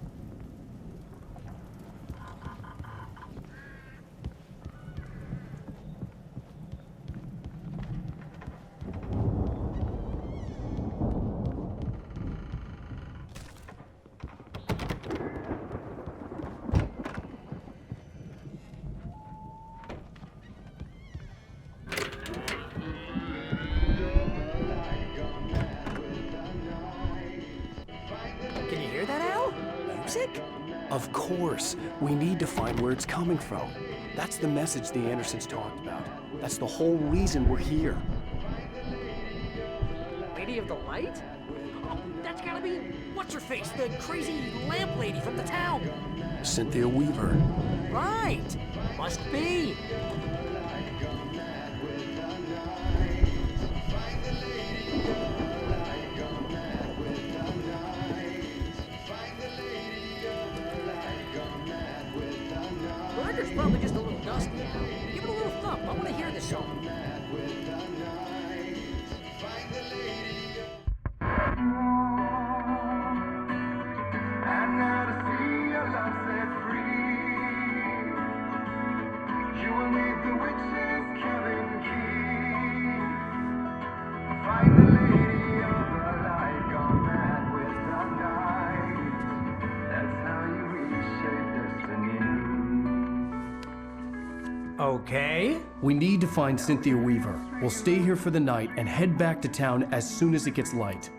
Of course. We need to find where it's coming from. That's the message the Andersons talked about. That's the whole reason we're here. Lady of the Light? Oh, that's gotta be... What's-her-face? The crazy lamp lady from the town. Cynthia Weaver. Right. Must be. It's probably just a little dusty now. Give it a little thump. I want to hear this song. And now to see your love set free, you will need the witch's cabin keys. Find the lady of the light, gone mad with the night. That's how you reshape destiny. Okay. We need to find Cynthia Weaver. We'll stay here for the night and head back to town as soon as it gets light.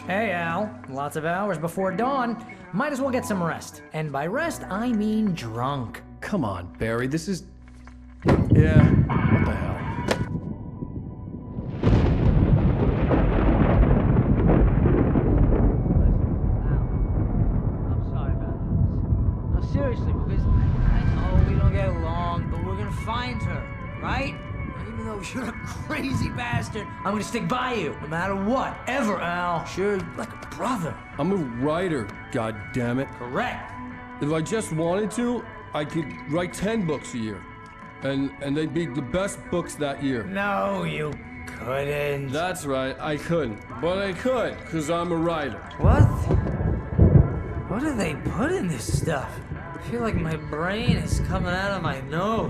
Hey, Al. Lots of hours before dawn. Might as well get some rest. And by rest, I mean drunk. Come on, Barry, this is... Yeah, what the hell? Seriously, because I know we don't get along, but we're gonna find her, right? And even though you're a crazy bastard, I'm gonna stick by you, no matter what, ever, Al. Sure, like a brother. I'm a writer, goddammit. Correct. If I just wanted to, I could write 10 books a year. And they'd be the best books that year. No, you couldn't. That's right, I couldn't. But I could, because I'm a writer. What? What do they put in this stuff? I feel like my brain is coming out of my nose.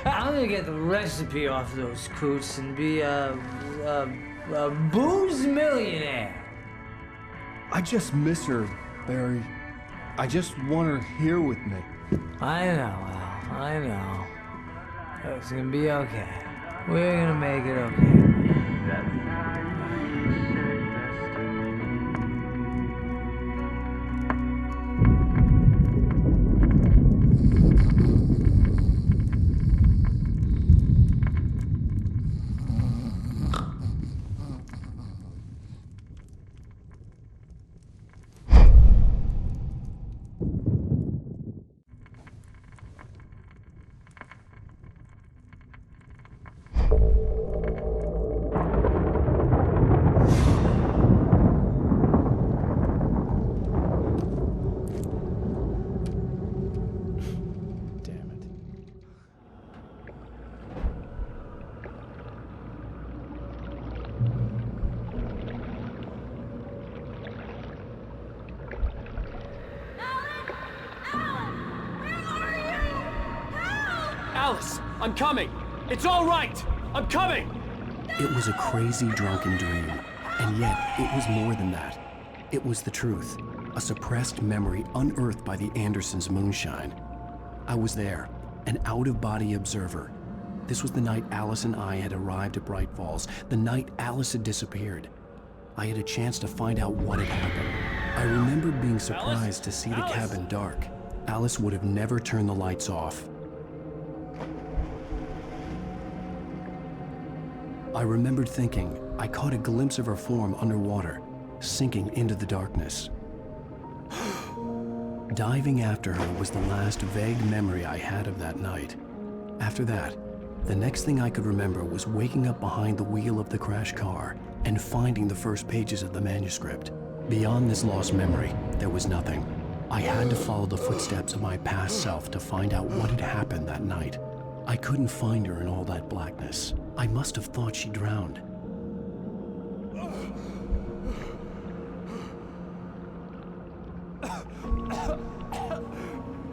I'm gonna get the recipe off those coots and be a booze millionaire. I just miss her, Barry. I just want her here with me. I know, Al. I know. It's gonna be okay. We're gonna make it okay. Alice, I'm coming. It's all right. I'm coming. It was a crazy, drunken dream, and yet it was more than that. It was the truth, a suppressed memory unearthed by the Andersons' moonshine. I was there, an out-of-body observer. This was the night Alice and I had arrived at Bright Falls, the night Alice had disappeared. I had a chance to find out what had happened. I remembered being surprised to see the cabin dark. Alice would have never turned the lights off. I remembered thinking I caught a glimpse of her form underwater, sinking into the darkness. Diving after her was the last vague memory I had of that night. After that, the next thing I could remember was waking up behind the wheel of the crashed car and finding the first pages of the manuscript. Beyond this lost memory, there was nothing. I had to follow the footsteps of my past self to find out what had happened that night. I couldn't find her in all that blackness. I must have thought she drowned.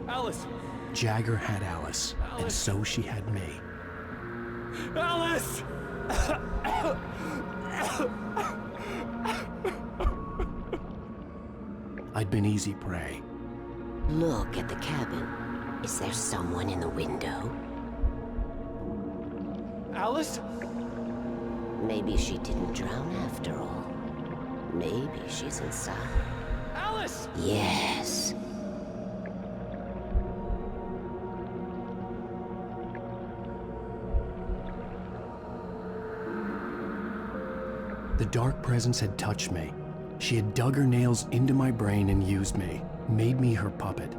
Alice! Jagger had Alice, and so she had me. Alice! I'd been easy prey. Look at the cabin. Is there someone in the window? Alice? Maybe she didn't drown after all. Maybe she's inside. Alice! Yes. The dark presence had touched me. She had dug her nails into my brain and used me, made me her puppet.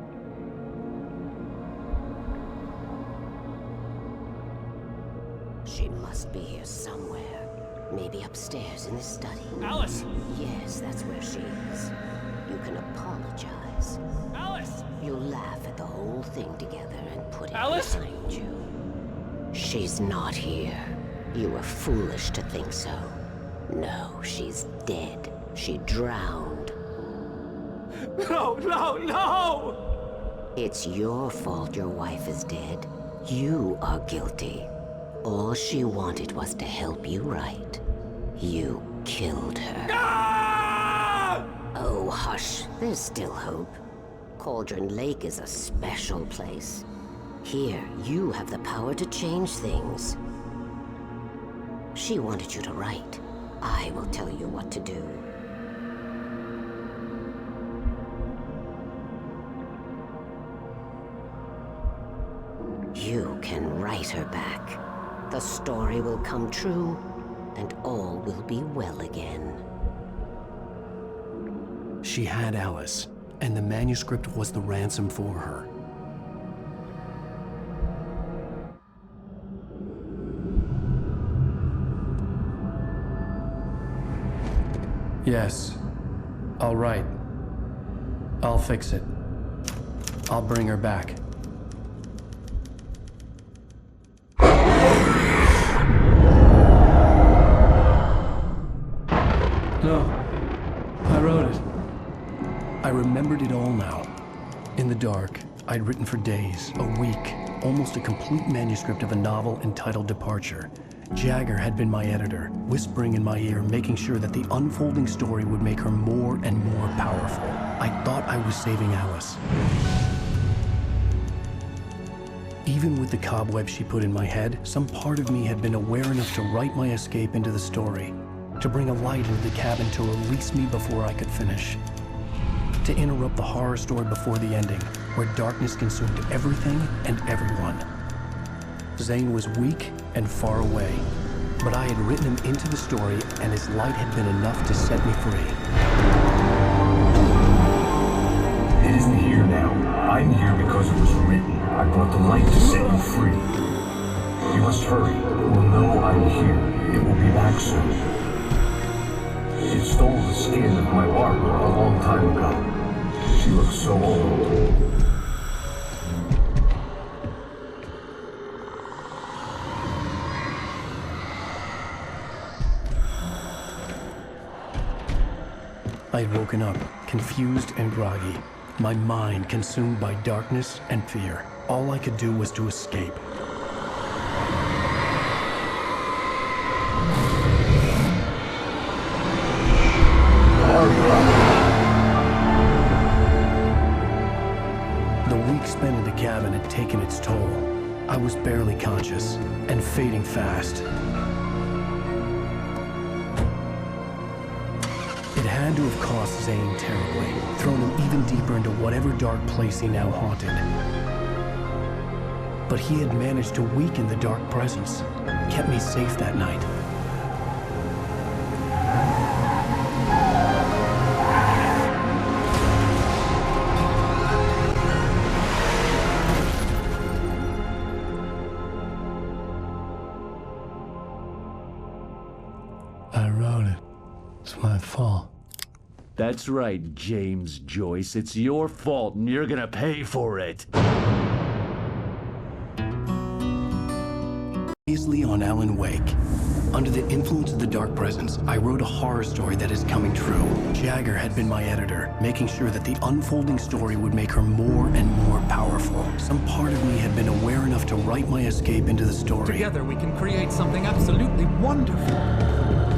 She must be here somewhere. Maybe upstairs in the study. Alice! Yes, that's where she is. You can apologize. Alice! You'll laugh at the whole thing together and put it Alice? behind you. She's not here. You were foolish to think so. No, she's dead. She drowned. No, no, no! It's your fault your wife is dead. You are guilty. All she wanted was to help you right. You killed her. Ah! Oh, hush. There's still hope. Cauldron Lake is a special place. Here, you have the power to change things. She wanted you to write. I will tell you what to do. You can write her back. The story will come true, and all will be well again. She had Alice, and the manuscript was the ransom for her. Yes. All right. I'll fix it. I'll bring her back. dark, I'd written for days, a week, almost a complete manuscript of a novel entitled Departure. Jagger had been my editor, whispering in my ear, making sure that the unfolding story would make her more and more powerful. I thought I was saving Alice. Even with the cobwebs she put in my head, some part of me had been aware enough to write my escape into the story, to bring a light into the cabin to release me before I could finish, to interrupt the horror story before the ending, where darkness consumed everything and everyone. Zane was weak and far away, but I had written him into the story, and his light had been enough to set me free. It isn't here now. I'm here because it was written. I brought the light to set you free. You must hurry. It will know I'm here. It will be back soon. It stole the skin of my Barbara a long time ago. She looks so old. I'd woken up, confused and groggy, my mind consumed by darkness and fear. All I could do was to escape. The week spent in the cabin had taken its toll. I was barely conscious and fading fast. It had to have cost Zane terribly, thrown him even deeper into whatever dark place he now haunted. But he had managed to weaken the dark presence, kept me safe that night. I wrote it. It's my fault. That's right, James Joyce. It's your fault, and you're gonna pay for it. Easily on Alan Wake. Under the influence of the dark presence, I wrote a horror story that is coming true. Jagger had been my editor, making sure that the unfolding story would make her more and more powerful. Some part of me had been aware enough to write my escape into the story. Together we can create something absolutely wonderful.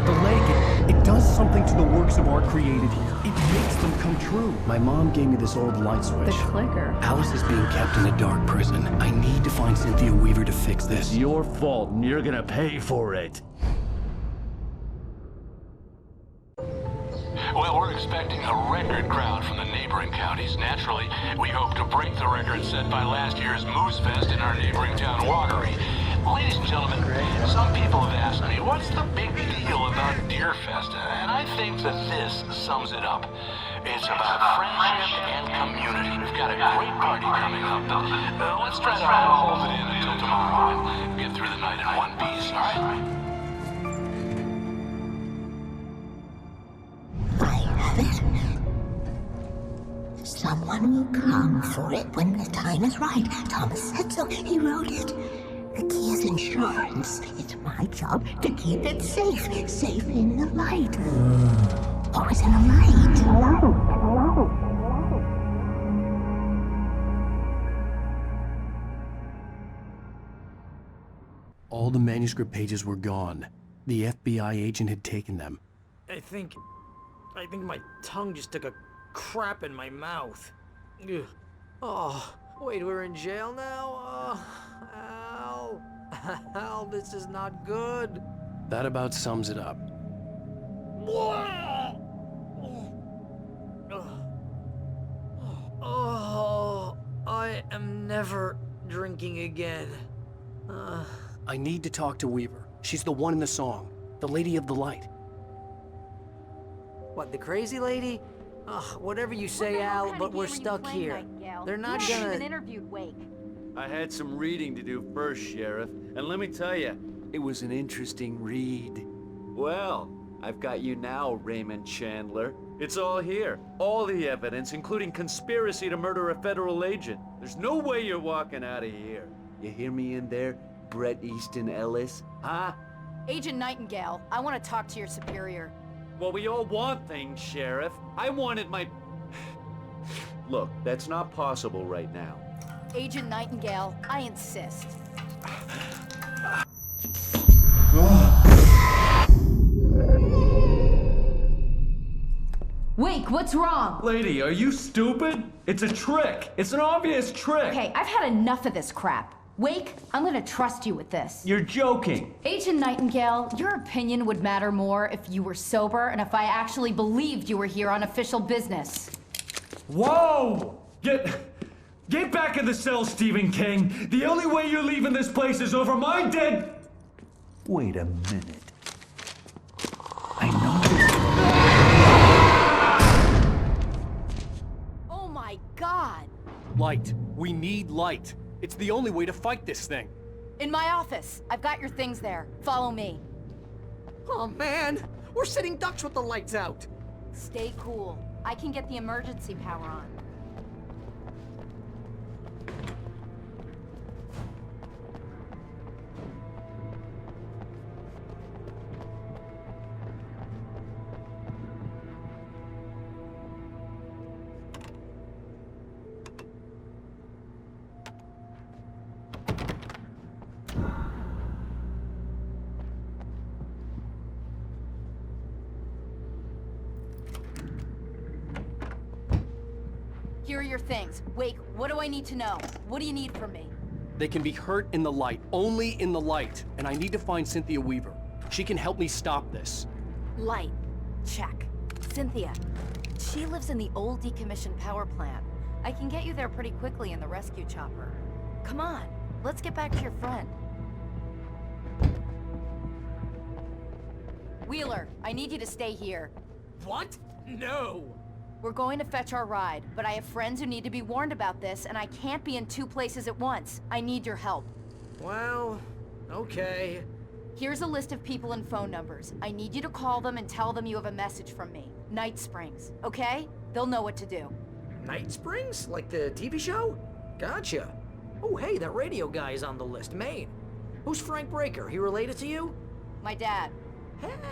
The leg, it does something to the works of art created here. It makes them come true. My mom gave me this old light switch. The clicker. Alice is being kept in a dark prison. I need to find Cynthia Weaver to fix this. It's your fault, and you're gonna pay for it. Well, we're expecting a record crowd from the neighboring counties. Naturally, we hope to break the record set by last year's Moose Fest in our neighboring town, Watery. Ladies and gentlemen, some people have asked me, what's the big deal about Deer Fest? And I think that this sums it up. It's about friendship and community. We've got a great party coming up. Let's try to hold it in until tomorrow and get through the night in one piece, all right? Someone will come for it when the time is right. Thomas said so. He wrote it. The key is insurance. It's my job to keep it safe. Safe in the light. Always in the light. All the manuscript pages were gone. The FBI agent had taken them. I think my tongue just took a crap in my mouth. Ugh. Oh, wait, we're in jail now? Al. Al, this is not good. That about sums it up. Oh, I am never drinking again. I need to talk to Weaver. She's the one in the song. The Lady of the Light. What, the crazy lady? Ugh, whatever you say, Al, but we're stuck here. They're not gonna... even interviewed Wake. I had some reading to do first, Sheriff, and let me tell you, it was an interesting read. Well, I've got you now, Raymond Chandler. It's all here. All the evidence, including conspiracy to murder a federal agent. There's no way you're walking out of here. You hear me in there, Bret Easton Ellis? Huh? Agent Nightingale, I want to talk to your superior. Well, we all want things, Sheriff. I wanted my... Look, that's not possible right now. Agent Nightingale, I insist. Wake, what's wrong? Lady, are you stupid? It's a trick. It's an obvious trick. Okay, I've had enough of this crap. Wake, I'm gonna trust you with this. You're joking. Agent Nightingale, your opinion would matter more if you were sober and if I actually believed you were here on official business. Whoa! Get back in the cell, Stephen King. The only way you're leaving this place is over my dead... Wait a minute. I know. Oh my god! Light. We need light. It's the only way to fight this thing. In my office. I've got your things there. Follow me. Oh man, we're sitting ducks with the lights out. Stay cool. I can get the emergency power on. Here are your things. Wake, what do I need to know? What do you need from me? They can be hurt in the light, only in the light. And I need to find Cynthia Weaver. She can help me stop this. Light. Check. Cynthia. She lives in the old decommissioned power plant. I can get you there pretty quickly in the rescue chopper. Come on, let's get back to your friend. Wheeler, I need you to stay here. What? No! We're going to fetch our ride, but I have friends who need to be warned about this, and I can't be in two places at once. I need your help. Well, okay. Here's a list of people and phone numbers. I need you to call them and tell them you have a message from me. Night Springs, okay? They'll know what to do. Night Springs? Like the TV show? Gotcha. Oh, hey, that radio guy is on the list, Maine. Who's Frank Breaker? He related to you? My dad.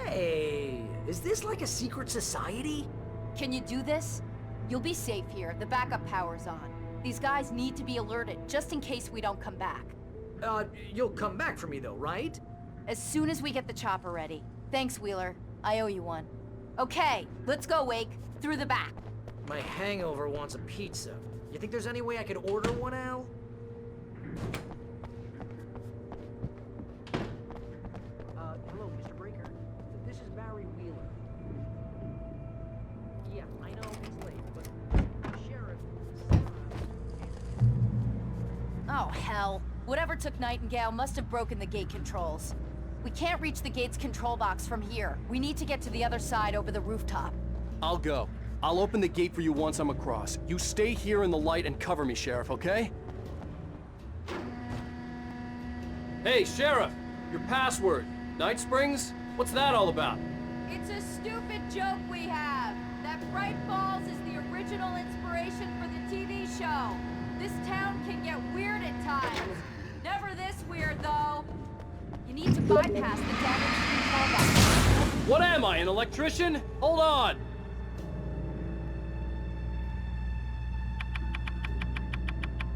Hey, is this like a secret society? Can you do this? You'll be safe here. The backup power's on. These guys need to be alerted, just in case we don't come back. You'll come back for me though, right? As soon as we get the chopper ready. Thanks, Wheeler. I owe you one. Okay, let's go, Wake. Through the back. My hangover wants a pizza. You think there's any way I could order one, Al? Hello, Mr. Breaker. This is Barry Wheeler. Yeah, I know it's late, but Sheriff... Oh, hell. Whatever took Nightingale must have broken the gate controls. We can't reach the gate's control box from here. We need to get to the other side over the rooftop. I'll go. I'll open the gate for you once I'm across. You stay here in the light and cover me, Sheriff, okay? Hey, Sheriff! Your password. Night Springs? What's that all about? It's a stupid joke we have. That Bright Falls is the original inspiration for the TV show. This town can get weird at times. Never this weird, though. You need to bypass the damaged control box. What am I, an electrician? Hold on!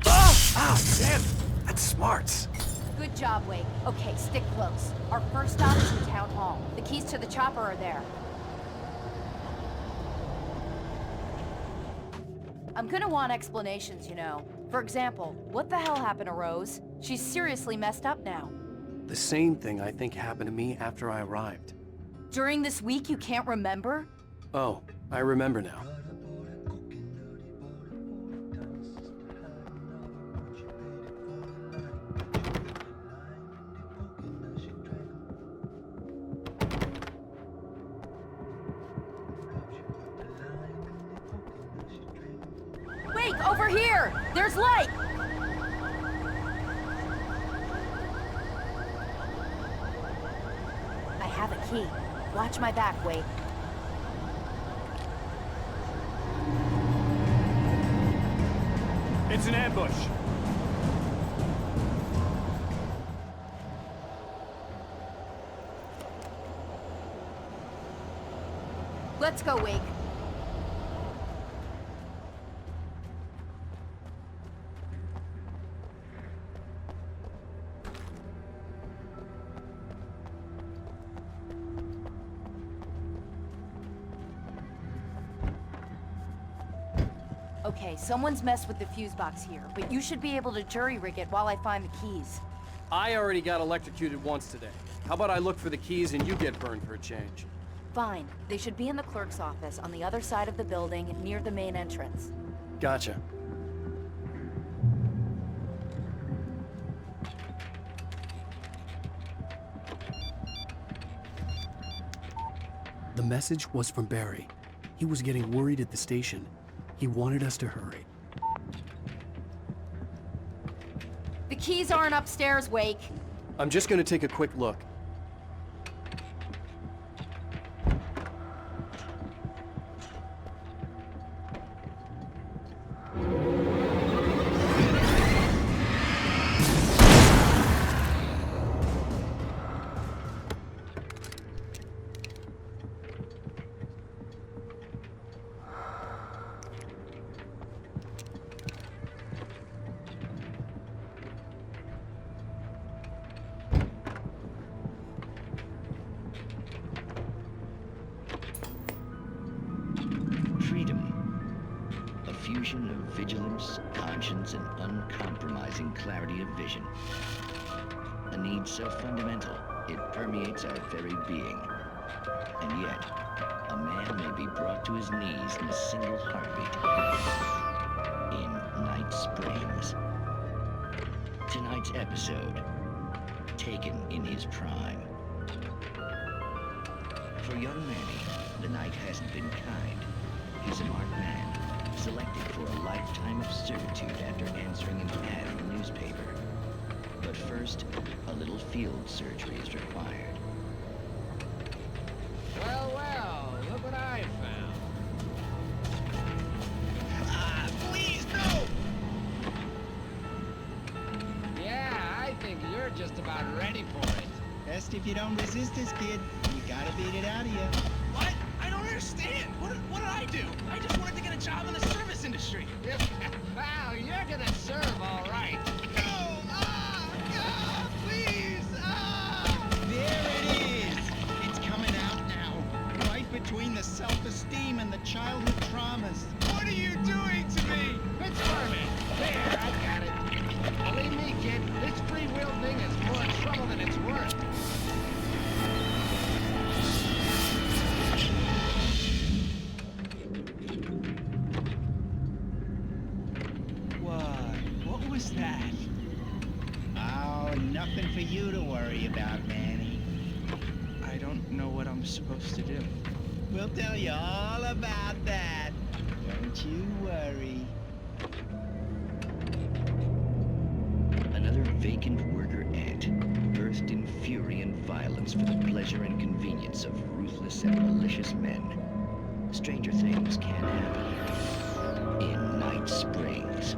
Ah, damn! That's smart. Good job, Wake. Okay, stick close. Our first stop is the town hall. The keys to the chopper are there. I'm gonna want explanations, you know. For example, what the hell happened to Rose? She's seriously messed up now. The same thing I think happened to me after I arrived. During this week, you can't remember? Oh, I remember now. Wake, over here! There's light! I have a key. Watch my back, Wake. It's an ambush. Let's go, Wake. Okay, someone's messed with the fuse box here, but you should be able to jury-rig it while I find the keys. I already got electrocuted once today. How about I look for the keys and you get burned for a change? Fine. They should be in the clerk's office on the other side of the building, near the main entrance. Gotcha. The message was from Barry. He was getting worried at the station. He wanted us to hurry. The keys aren't upstairs, Wake. I'm just gonna take a quick look. Fusion of vigilance, conscience, and uncompromising clarity of vision. A need so fundamental, it permeates our very being. And yet, a man may be brought to his knees in a single heartbeat. In Night Springs. Tonight's episode, Taken in His Prime. For young Manny, the night hasn't been kind. He's a marked man, selected for a lifetime of servitude after answering an ad in the newspaper. But first, a little field surgery is required. Well, well, look what I found. Please, no! Yeah, I think you're just about ready for it. Best if you don't resist this, kid. You gotta beat it out of you. What? I don't understand. What did I do? I just wanted to get a job in the service industry. Wow, you're gonna serve all right. No! Please! There it is! It's coming out now. Right between the self-esteem and the childhood traumas. What are you doing to me? It's Furman. There, I got it. Believe me, kid, this free will thing is more trouble than it's worth. What was that? Oh, nothing for you to worry about, Manny. I don't know what I'm supposed to do. We'll tell you all about that. Don't you worry. Another vacant worker ant, birthed in fury and violence for the pleasure and convenience of ruthless and malicious men. Stranger things can happen. In Night Springs.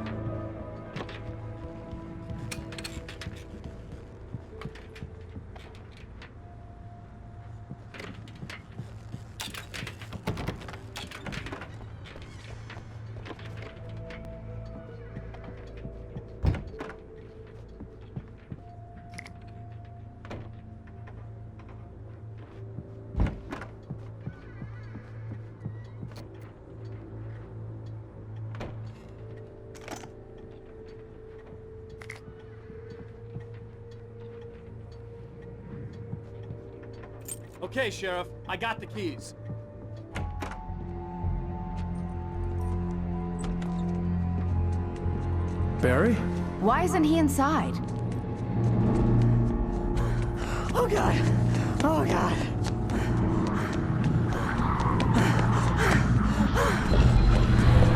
Okay, Sheriff, I got the keys. Barry? Why isn't he inside? Oh God! Oh God!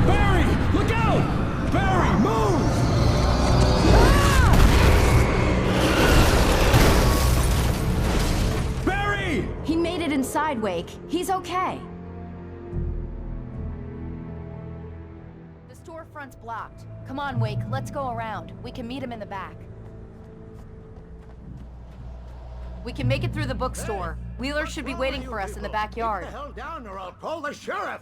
Barry! Look out! Barry, move! Barry! He made it inside, Wake. He's okay. The storefront's blocked. Come on, Wake, let's go around. We can meet him in the back. We can make it through the bookstore. Wheeler should be waiting for us in the backyard. Get the hell down or I'll call the sheriff.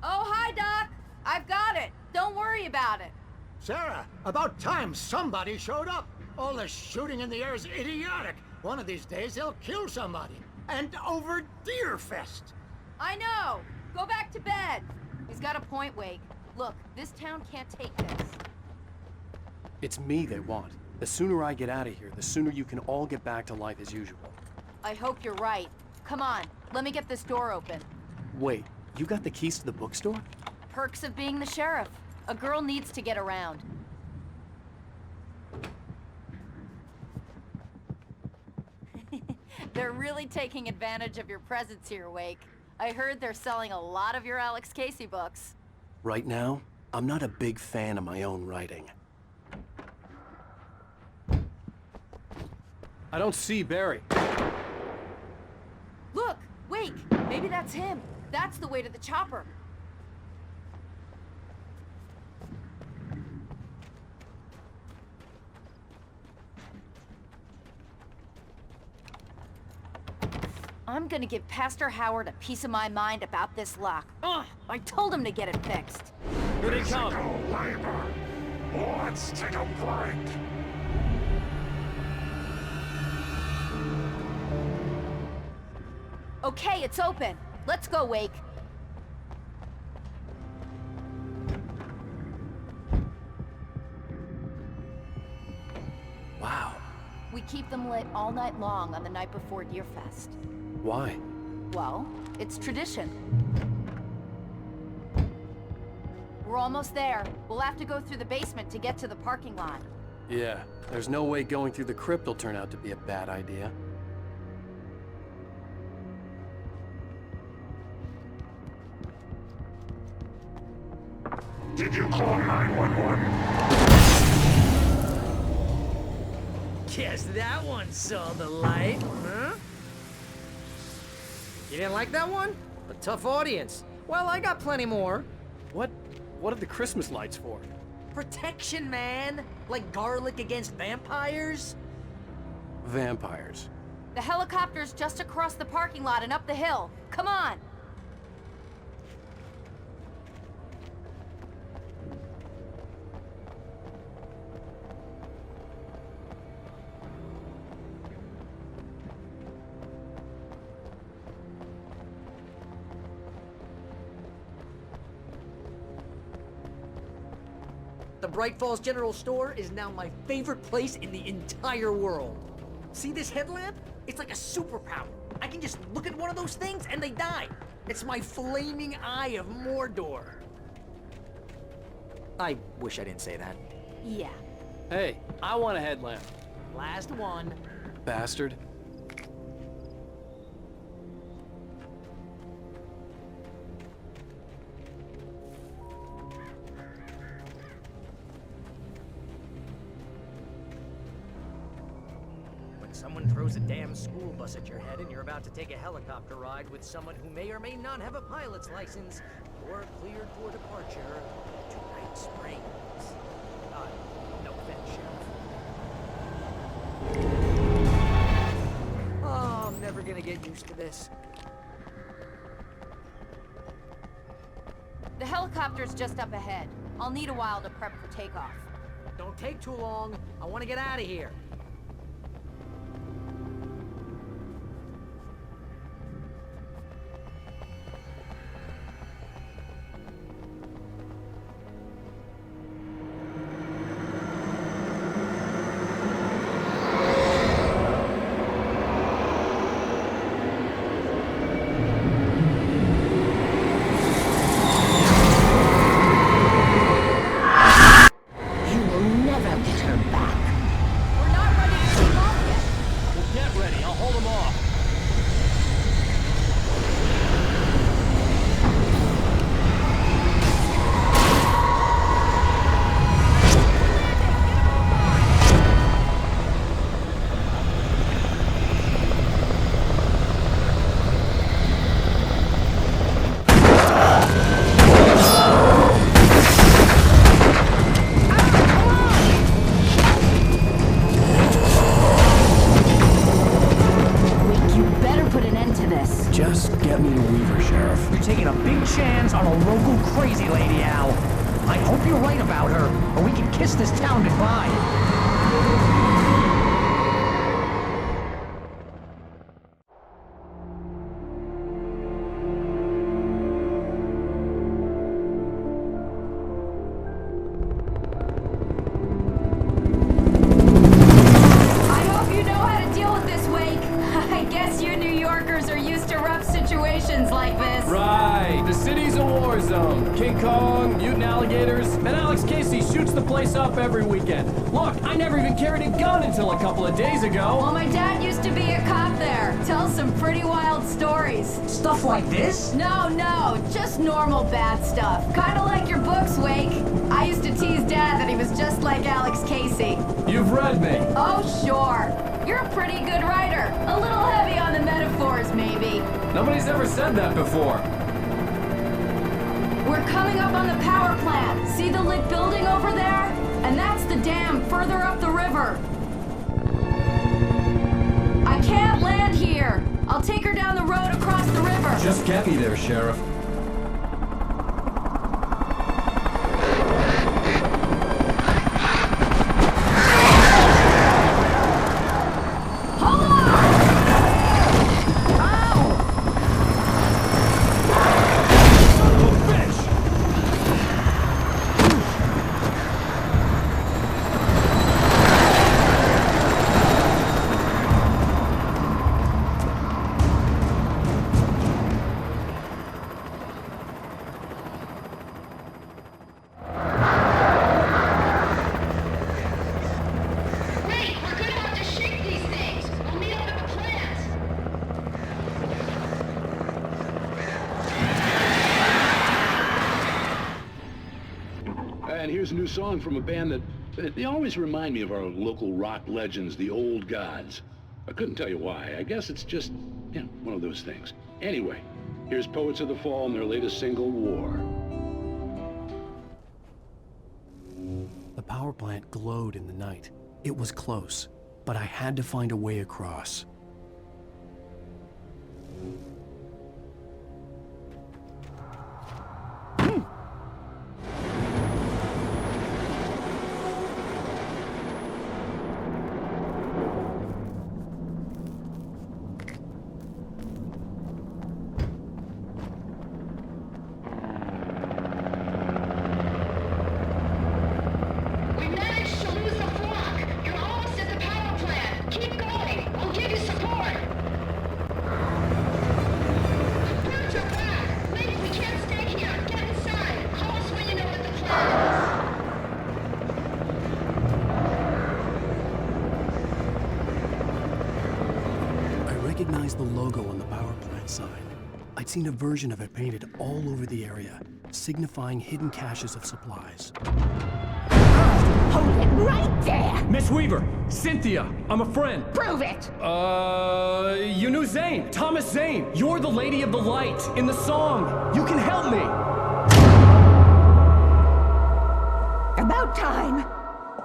Oh, hi, Doc. I've got it. Don't worry about it. Sarah, about time somebody showed up. All this shooting in the air is idiotic. One of these days they'll kill somebody. And over Deerfest. I know. Go back to bed. He's got a point, Wake. Look, this town can't take this. It's me they want. The sooner I get out of here, the sooner you can all get back to life as usual. I hope you're right. Come on, let me get this door open. Wait, you got the keys to the bookstore? Perks of being the sheriff. A girl needs to get around. They're really taking advantage of your presence here, Wake. I heard they're selling a lot of your Alex Casey books. Right now, I'm not a big fan of my own writing. I don't see Barry. Look, Wake, maybe that's him. That's the way to the chopper. I'm gonna give Pastor Howard a piece of my mind about this lock. Ugh, I told him to get it fixed. Here they come. Let's take a break. Okay, it's open. Let's go, Wake. Wow. We keep them lit all night long on the night before Deerfest. Why? Well, it's tradition. We're almost there. We'll have to go through the basement to get to the parking lot. Yeah, there's no way going through the crypt will turn out to be a bad idea. Did you call 911? Guess that one saw the light, huh? You didn't like that one? A tough audience. Well, I got plenty more. What are the Christmas lights for? Protection, man. Like garlic against vampires. Vampires. The helicopter's just across the parking lot and up the hill. Come on! The Bright Falls General Store is now my favorite place in the entire world. See this headlamp? It's like a superpower. I can just look at one of those things and they die. It's my flaming eye of Mordor. I wish I didn't say that. Yeah. Hey, I want a headlamp. Last one. Bastard. Someone throws a damn school bus at your head and you're about to take a helicopter ride with someone who may or may not have a pilot's license or cleared for departure to Night Springs. No offense, Sheriff. Oh, I'm never gonna get used to this. The helicopter's just up ahead. I'll need a while to prep for takeoff. Don't take too long. I want to get out of here. couple of days ago. Well, my dad used to be a cop there. Tells some pretty wild stories. Stuff like this? No, just normal bad stuff. Kinda like your books, Wake. I used to tease Dad that he was just like Alex Casey. You've read me. Oh, sure. You're a pretty good writer. A little heavy on the metaphors, maybe. Nobody's ever said that before. We're coming up on the power plant. See the lit building over there? And that's the dam further up the river. I can't land here. I'll take her down the road across the river. Just get me there, Sheriff. And here's a new song from a band that they always remind me of our local rock legends, the Old Gods. I couldn't tell you why. I guess it's just, one of those things. Anyway, here's Poets of the Fall and their latest single, War. The power plant glowed in the night. It was close, but I had to find a way across. The logo on the power plant sign. I'd seen a version of it painted all over the area, signifying hidden caches of supplies. Hold it right there! Miss Weaver! Cynthia! I'm a friend! Prove it! You knew Zane! Thomas Zane! You're the Lady of the Light in the song! You can help me! About time!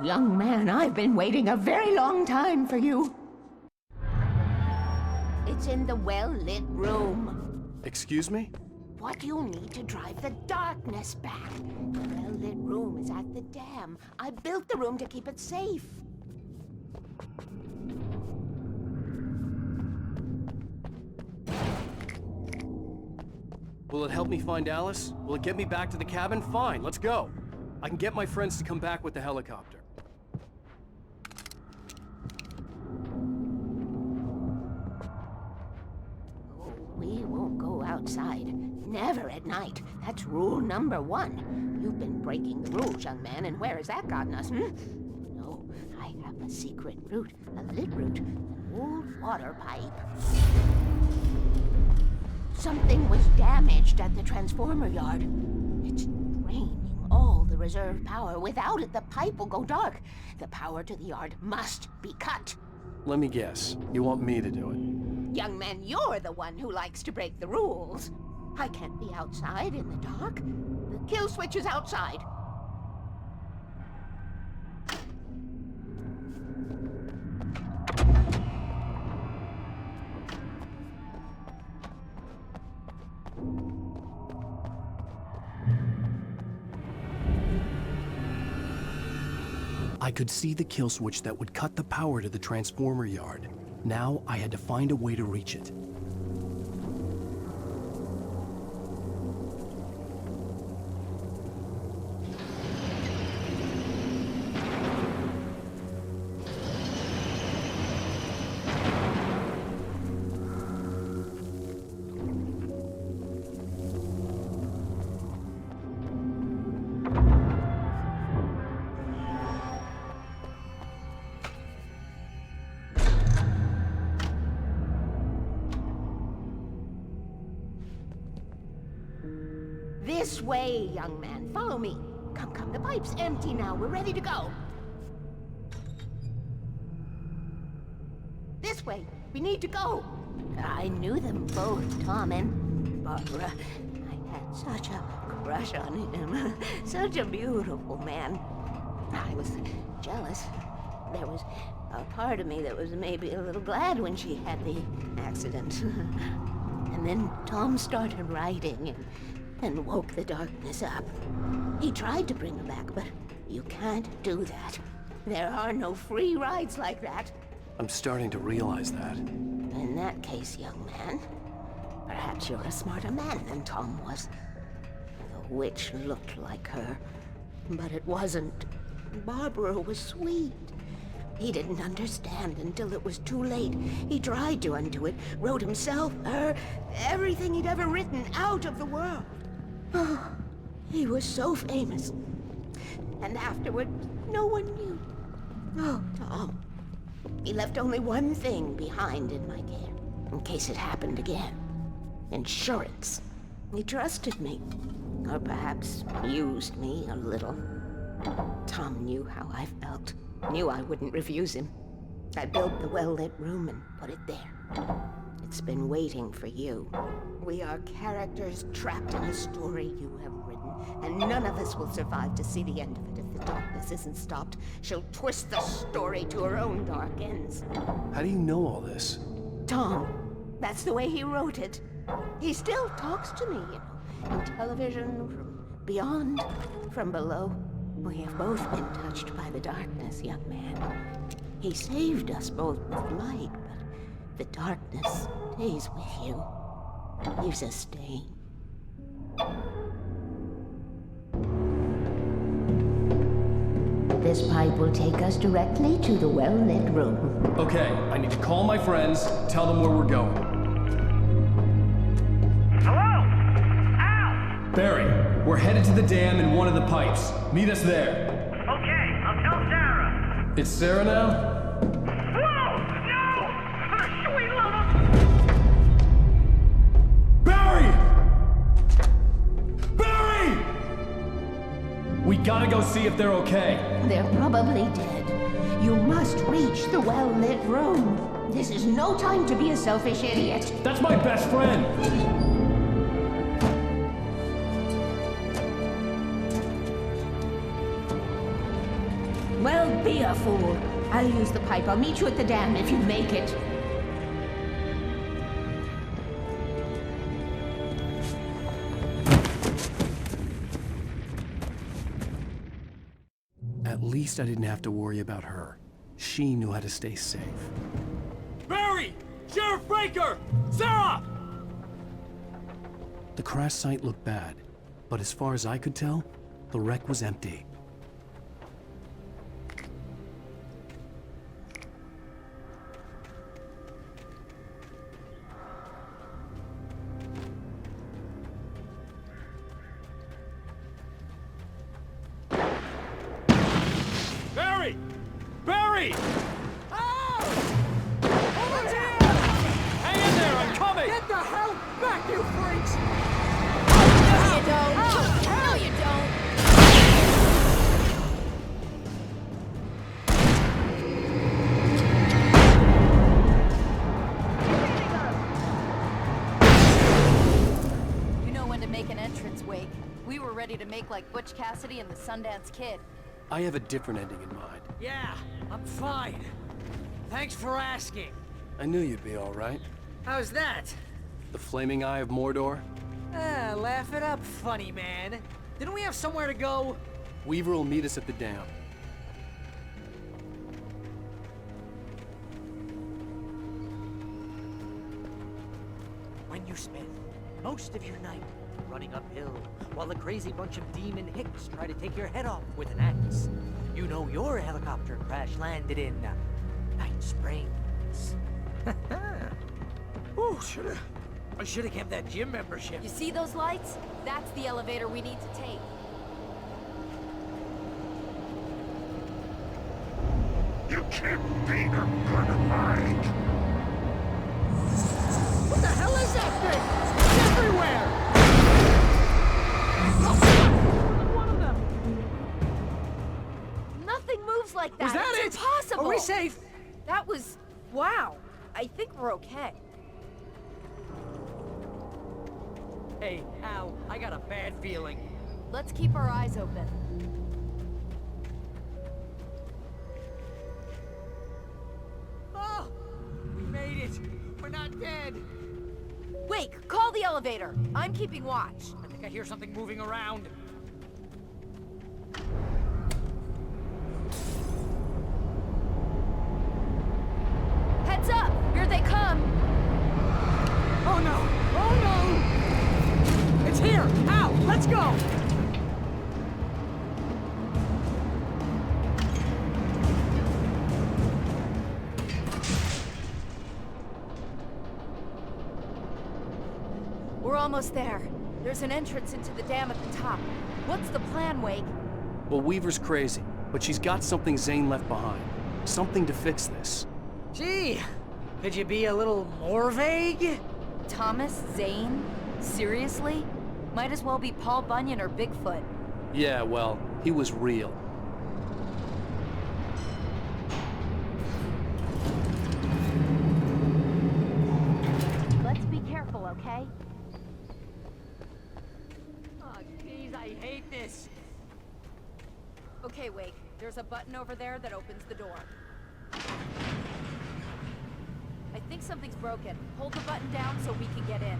Young man, I've been waiting a very long time for you. It's in the well-lit room. Excuse me? What you need to drive the darkness back. The well-lit room is at the dam. I built the room to keep it safe. Will it help me find Alice? Will it get me back to the cabin? Fine, let's go. I can get my friends to come back with the helicopter. We won't go outside. Never at night. That's rule number 1. You've been breaking the rules, young man, and where has that gotten us, No, I have a secret route. A lit route. An old water pipe. Something was damaged at the transformer yard. It's draining all the reserve power. Without it, the pipe will go dark. The power to the yard must be cut. Let me guess. You want me to do it? Young man, you're the one who likes to break the rules. I can't be outside in the dark. The kill switch is outside. I could see the kill switch that would cut the power to the transformer yard. Now I had to find a way to reach it. This way, young man. Follow me. Come, come. The pipe's empty now. We're ready to go. This way. We need to go. I knew them both, Tom and Barbara. I had such a crush on him. Such a beautiful man. I was jealous. There was a part of me that was maybe a little glad when she had the accident. And then Tom started writing and woke the darkness up. He tried to bring her back, but you can't do that. There are no free rides like that. I'm starting to realize that. In that case, young man, perhaps you're a smarter man than Tom was. The witch looked like her, but it wasn't. Barbara was sweet. He didn't understand until it was too late. He tried to undo it, wrote himself, her, everything he'd ever written out of the world. Oh, he was so famous. And afterward, no one knew. Oh, Tom. He left only one thing behind in my care, in case it happened again. Insurance. He trusted me. Or perhaps used me a little. Tom knew how I felt. Knew I wouldn't refuse him. I built the well-lit room and put it there. It's been waiting for you. We are characters trapped in a story you have written, and none of us will survive to see the end of it if the darkness isn't stopped. She'll twist the story to her own dark ends. How do you know all this? Tom, that's the way he wrote it. He still talks to me, you know, in television, from beyond, from below. We have both been touched by the darkness, young man. He saved us both with light, but the darkness stays with you. Leaves a stain. This pipe will take us directly to the well-lit room. Okay, I need to call my friends, tell them where we're going. Hello? Al! Barry, we're headed to the dam in one of the pipes. Meet us there. Okay, I'll tell Sarah. It's Sarah now? Whoa! No! For the sweet love of... Barry! Barry! We gotta go see if they're okay. They're probably dead. You must reach the well-lit room. This is no time to be a selfish idiot. That's my best friend! Well, be a fool. I'll use the pipe. I'll meet you at the dam if you make it. At least I didn't have to worry about her. She knew how to stay safe. Barry! Sheriff Breaker! Sarah! The crash site looked bad, but as far as I could tell, the wreck was empty. Barry! Barry! Oh! Over here! Hang in there, I'm coming! Get the hell back, you freaks! No, you don't. No, you don't. You know when to make an entrance, Wake. We were ready to make like Butch Cassidy and the Sundance Kid. I have a different ending in mind. Yeah, I'm fine. Thanks for asking. I knew you'd be all right. How's that? The flaming eye of Mordor? Ah, laugh it up, funny man. Didn't we have somewhere to go? Weaver will meet us at the dam. When you spend most of your night running uphill while a crazy bunch of demon hicks try to take your head off with an axe, you know your helicopter crash landed in Night Springs. Ooh, I should have kept that gym membership. You see those lights? That's the elevator we need to take. You can't be a good mind. What the hell is that thing? It's everywhere! I think we're okay. Hey, Al, I got a bad feeling. Let's keep our eyes open. Oh! We made it! We're not dead! Wake, call the elevator. I'm keeping watch. I think I hear something moving around. Heads up! Here they come! Oh no! Oh no! It's here! Al, let's go! We're almost there. There's an entrance into the dam at the top. What's the plan, Wake? Well, Weaver's crazy, but she's got something Zane left behind. Something to fix this. Gee, could you be a little more vague? Thomas Zane? Seriously? Might as well be Paul Bunyan or Bigfoot. Yeah, well, he was real. Let's be careful, okay? Oh, geez, I hate this. Okay, Wake. There's a button over there that opens the door. I think something's broken. Hold the button down so we can get in.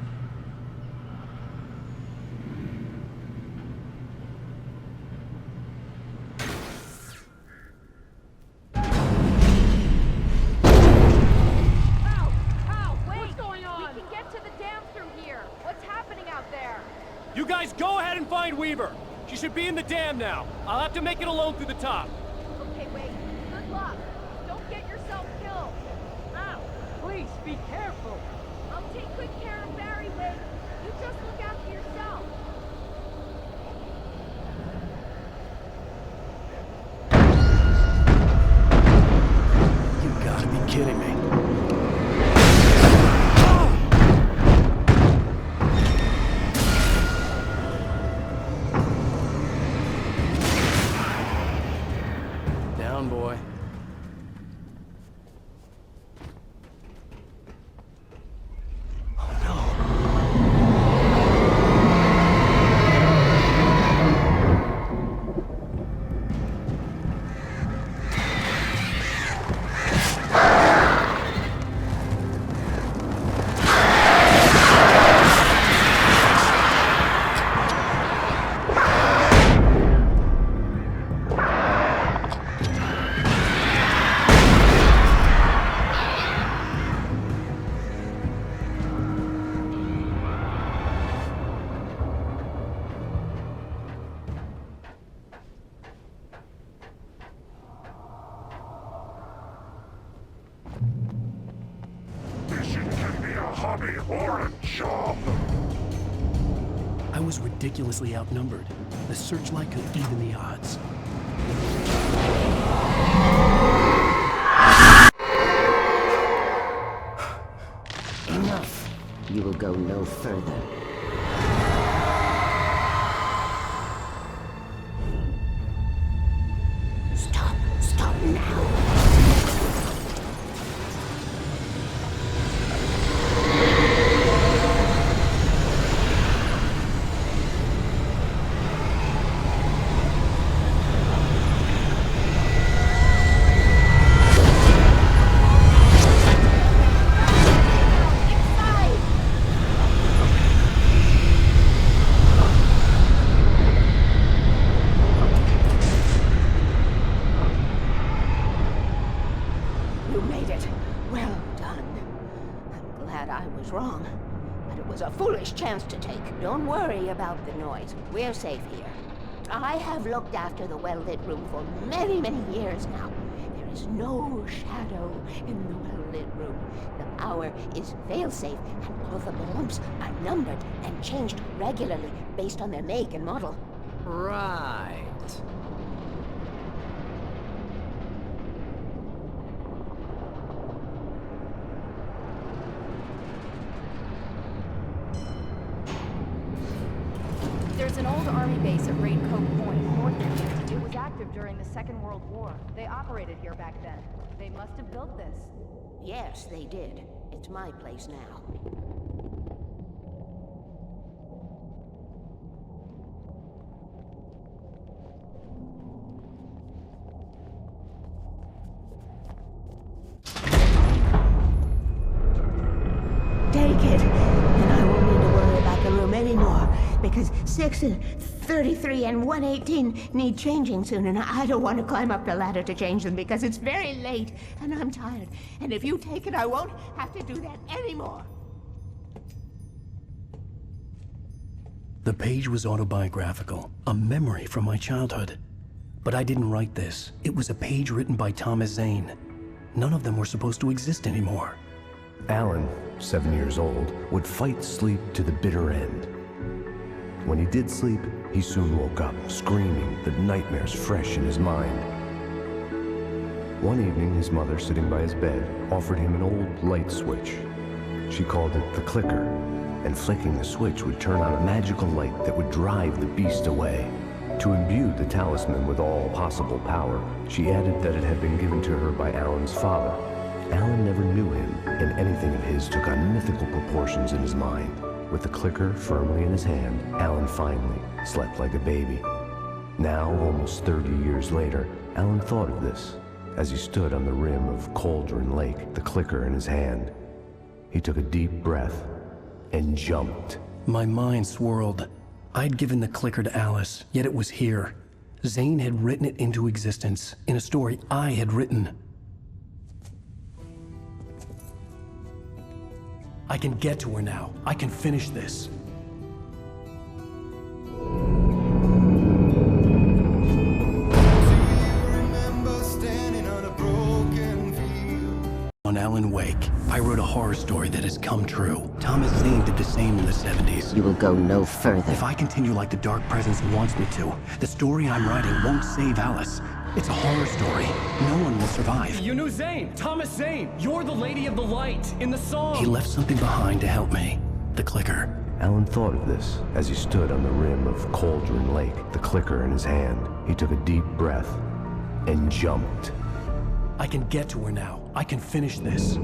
You guys go ahead and find Weaver. She should be in the dam now. I'll have to make it alone through the top. Okay, Wake. Good luck. Don't get yourself killed. Ow! Please, be careful. I'll take good care of Barry, Wake. You just look after yourself. You gotta be kidding me. Boy. I was ridiculously outnumbered. The searchlight could even the odds. Enough. You will go no further. Stop now. Chance to take. Don't worry about the noise. We're safe here. I have looked after the well-lit room for many, many years now. There is no shadow in the well-lit room. The power is fail-safe, and all the bulbs are numbered and changed regularly based on their make and model. Right. There's an old army base at Raincoat Point, north of here. It was active during the Second World War. They operated here back then. They must have built this. Yes, they did. It's my place now. Take it, and I won't need to worry about the room anymore, because 6 and 33 and 118 need changing soon, and I don't want to climb up the ladder to change them because it's very late, and I'm tired. And if you take it, I won't have to do that anymore. The page was autobiographical, a memory from my childhood. But I didn't write this. It was a page written by Thomas Zane. None of them were supposed to exist anymore. Alan, 7 years old, would fight sleep to the bitter end. When he did sleep, he soon woke up, screaming, the nightmares fresh in his mind. One evening, his mother, sitting by his bed, offered him an old light switch. She called it the clicker, and flicking the switch would turn on a magical light that would drive the beast away. To imbue the talisman with all possible power, she added that it had been given to her by Alan's father. Alan never knew him, and anything of his took on mythical proportions in his mind. With the clicker firmly in his hand, Alan finally slept like a baby. Now, almost 30 years later, Alan thought of this as he stood on the rim of Cauldron Lake, the clicker in his hand. He took a deep breath and jumped. My mind swirled. I'd given the clicker to Alice, yet it was here. Zane had written it into existence in a story I had written. I can get to her now. I can finish this. On Alan Wake, I wrote a horror story that has come true. Thomas Zane did the same in the 70s. You will go no further. If I continue like the Dark Presence wants me to, the story I'm writing won't save Alice. It's a horror story. No one will survive. You knew Zane! Thomas Zane! You're the Lady of the Light in the song! He left something behind to help me. The clicker. Alan thought of this as he stood on the rim of Cauldron Lake, the clicker in his hand. He took a deep breath and jumped. I can get to her now. I can finish this.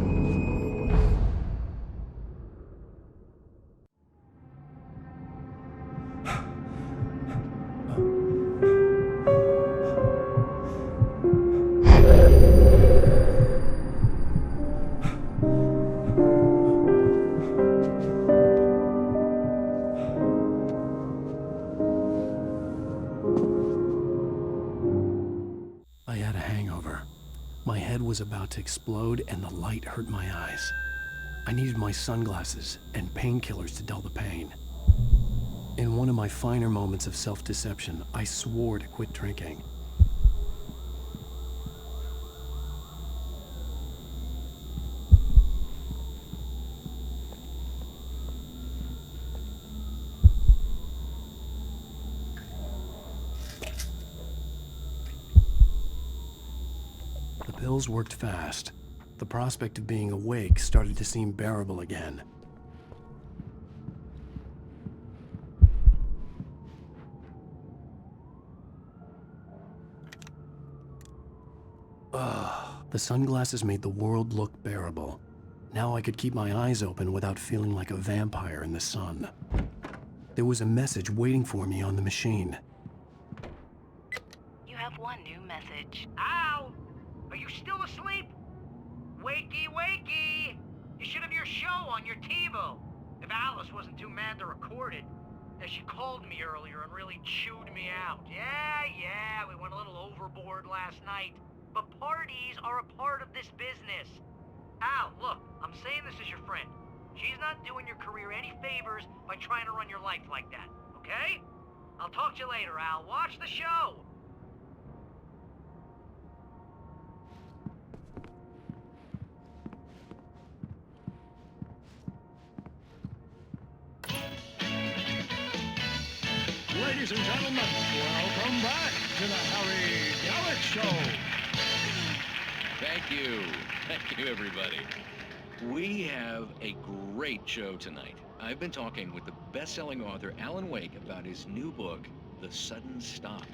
I had a hangover. My head was about to explode and the light hurt my eyes. I needed my sunglasses and painkillers to dull the pain. In one of my finer moments of self-deception, I swore to quit drinking. The pills worked fast. The prospect of being awake started to seem bearable again. The sunglasses made the world look bearable. Now I could keep my eyes open without feeling like a vampire in the sun. There was a message waiting for me on the machine. You have one new message. Ow! Are you still asleep? Wakey, wakey! You should have your show on your TiVo. If Alice wasn't too mad to record it. As she called me earlier and really chewed me out. Yeah, we went a little overboard last night. But parties are a part of this business. Al, look, I'm saying this as your friend. She's not doing your career any favors by trying to run your life like that, okay? I'll talk to you later, Al. Watch the show! Ladies and gentlemen, welcome back to the Harry Gallic Show. Thank you. Thank you, everybody. We have a great show tonight. I've been talking with the best-selling author Alan Wake about his new book, The Sudden Stop.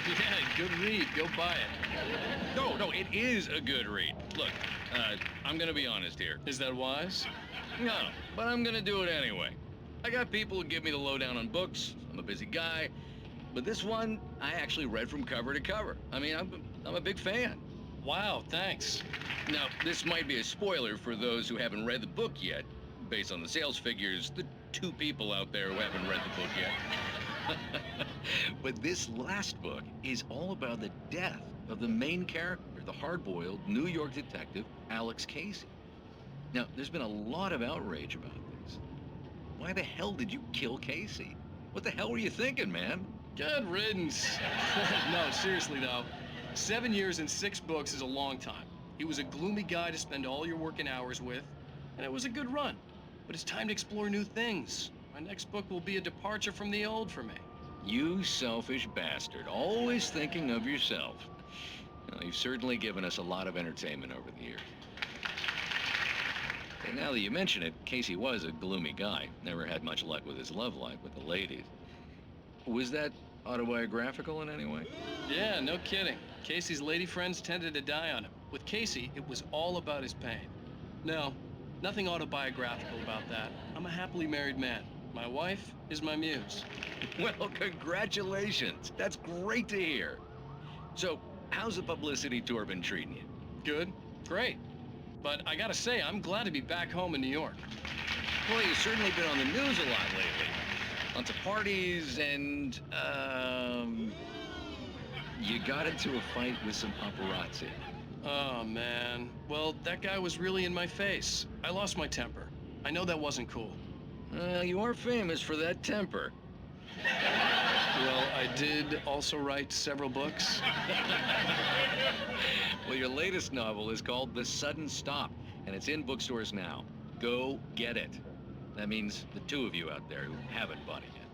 Yeah, good read. Go buy it. No, it is a good read. Look, I'm gonna be honest here. Is that wise? No, but I'm gonna do it anyway. I got people who give me the lowdown on books. I'm a busy guy. But this one, I actually read from cover to cover. I mean, I'm a big fan. Wow, thanks. Now, this might be a spoiler for those who haven't read the book yet. Based on the sales figures, the 2 people out there who haven't read the book yet. But this last book is all about the death of the main character, the hard-boiled New York detective, Alex Casey. Now, there's been a lot of outrage about this. Why the hell did you kill Casey? What the hell were you thinking, man? Good riddance. No, seriously though, 7 years and 6 books is a long time. He was a gloomy guy to spend all your working hours with, and it was a good run. But it's time to explore new things. My next book will be a departure from the old for me. You selfish bastard, always thinking of yourself. Well, you've certainly given us a lot of entertainment over the years. And now that you mention it, Casey was a gloomy guy. Never had much luck with his love life with the ladies. Was that autobiographical in any way? Yeah, no kidding. Casey's lady friends tended to die on him. With Casey, it was all about his pain. No, nothing autobiographical about that. I'm a happily married man. My wife is my muse. Well, congratulations. That's great to hear. So, how's the publicity tour been treating you? Good, great. But I gotta say, I'm glad to be back home in New York. Well, you've certainly been on the news a lot lately. Lots of parties and, you got into a fight with some paparazzi. Oh, man. Well, that guy was really in my face. I lost my temper. I know that wasn't cool. You are famous for that temper. Well, I did also write several books. Well, your latest novel is called The Sudden Stop, and it's in bookstores now. Go get it. That means the 2 of you out there who haven't bought it yet.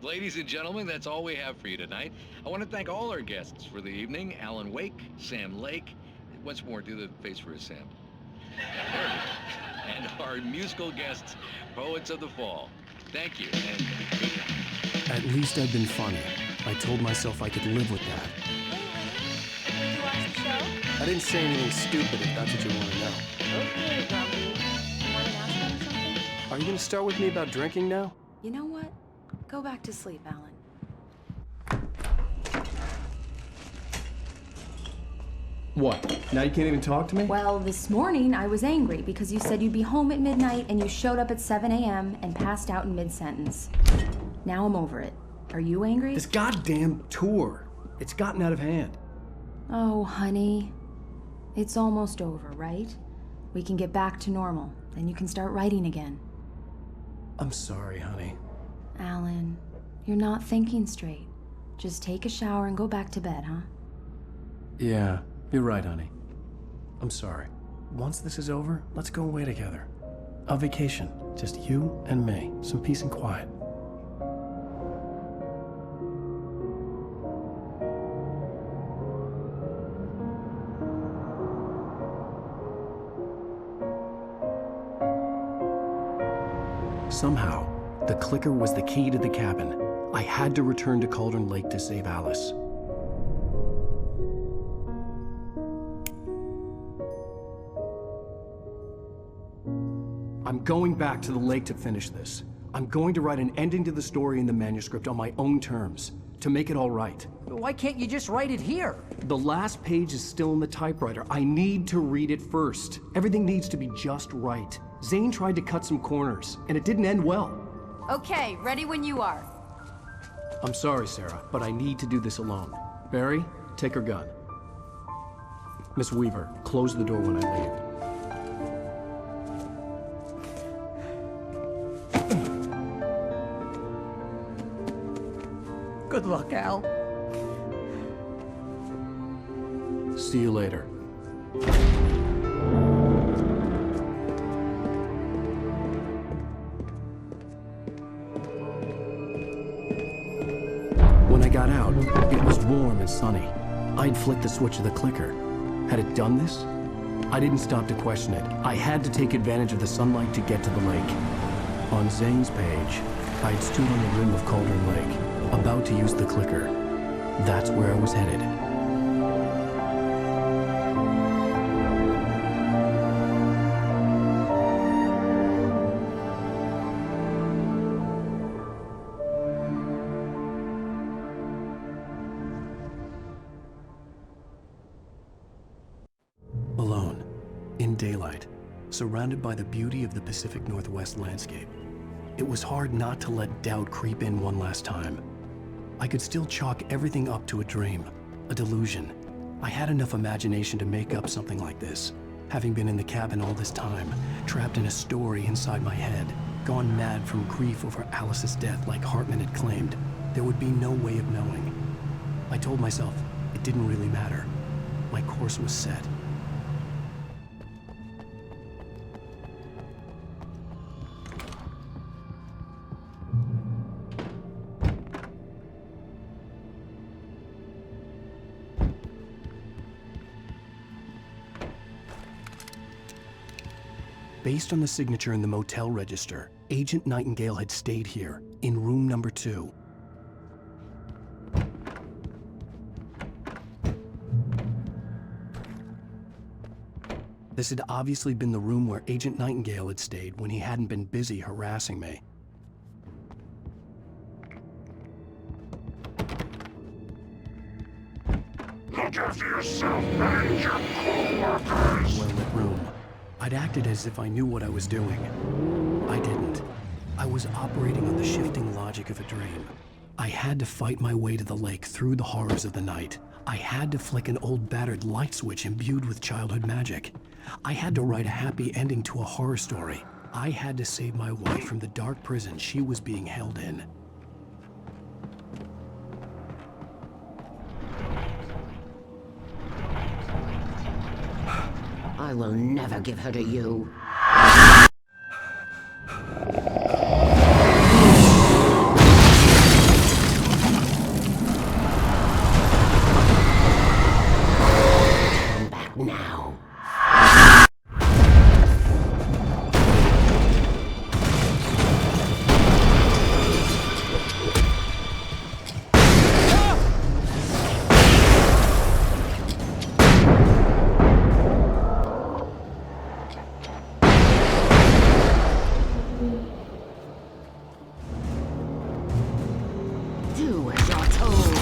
Ladies and gentlemen, that's all we have for you tonight. I want to thank all our guests for the evening. Alan Wake, Sam Lake. Once more, do the face for Sam. And our musical guests, Poets of the Fall. Thank you, and good night. At least I've been funny. I told myself I could live with that. Did you watch the show? I didn't say anything stupid if that's what you want to know. Okay, Grumpy. You want an announcement or something? Are you going to start with me about drinking now? You know what? Go back to sleep, Alan. What? Now you can't even talk to me? Well, this morning I was angry because you said you'd be home at midnight and you showed up at 7 a.m. and passed out in mid-sentence. Now I'm over it. Are you angry? This goddamn tour. It's gotten out of hand. Oh, honey. It's almost over, right? We can get back to normal. Then you can start writing again. I'm sorry, honey. Alan, you're not thinking straight. Just take a shower and go back to bed, huh? Yeah, you're right, honey. I'm sorry. Once this is over, let's go away together. A vacation. Just you and me. Some peace and quiet. Somehow, the clicker was the key to the cabin. I had to return to Cauldron Lake to save Alice. I'm going back to the lake to finish this. I'm going to write an ending to the story in the manuscript on my own terms, to make it all right. Why can't you just write it here? The last page is still in the typewriter. I need to read it first. Everything needs to be just right. Zane tried to cut some corners, and it didn't end well. Okay, ready when you are. I'm sorry, Sarah, but I need to do this alone. Barry, take her gun. Miss Weaver, close the door when I leave. Good luck, Al. See you later. When I got out, it was warm and sunny. I'd flicked the switch of the clicker. Had it done this? I didn't stop to question it. I had to take advantage of the sunlight to get to the lake. On Zane's page, I'd stood on the rim of Cauldron Lake, about to use the clicker. That's where I was headed. daylight, surrounded by the beauty of the Pacific Northwest landscape. It was hard not to let doubt creep in one last time. I could still chalk everything up to a dream, a delusion. I had enough imagination to make up something like this, having been in the cabin all this time, trapped in a story inside my head, gone mad from grief over Alice's death like Hartman had claimed. There would be no way of knowing. I told myself it didn't really matter. My course was set. Based on the signature in the motel register, Agent Nightingale had stayed here, in room number 2. This had obviously been the room where Agent Nightingale had stayed when he hadn't been busy harassing me. Look after yourself and your co-workers! Well-lit room. I'd acted as if I knew what I was doing. I didn't. I was operating on the shifting logic of a dream. I had to fight my way to the lake through the horrors of the night. I had to flick an old battered light switch imbued with childhood magic. I had to write a happy ending to a horror story. I had to save my wife from the dark prison she was being held in. I will never give her to you. Come back now. Do as you're told.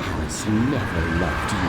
Alice never loved you.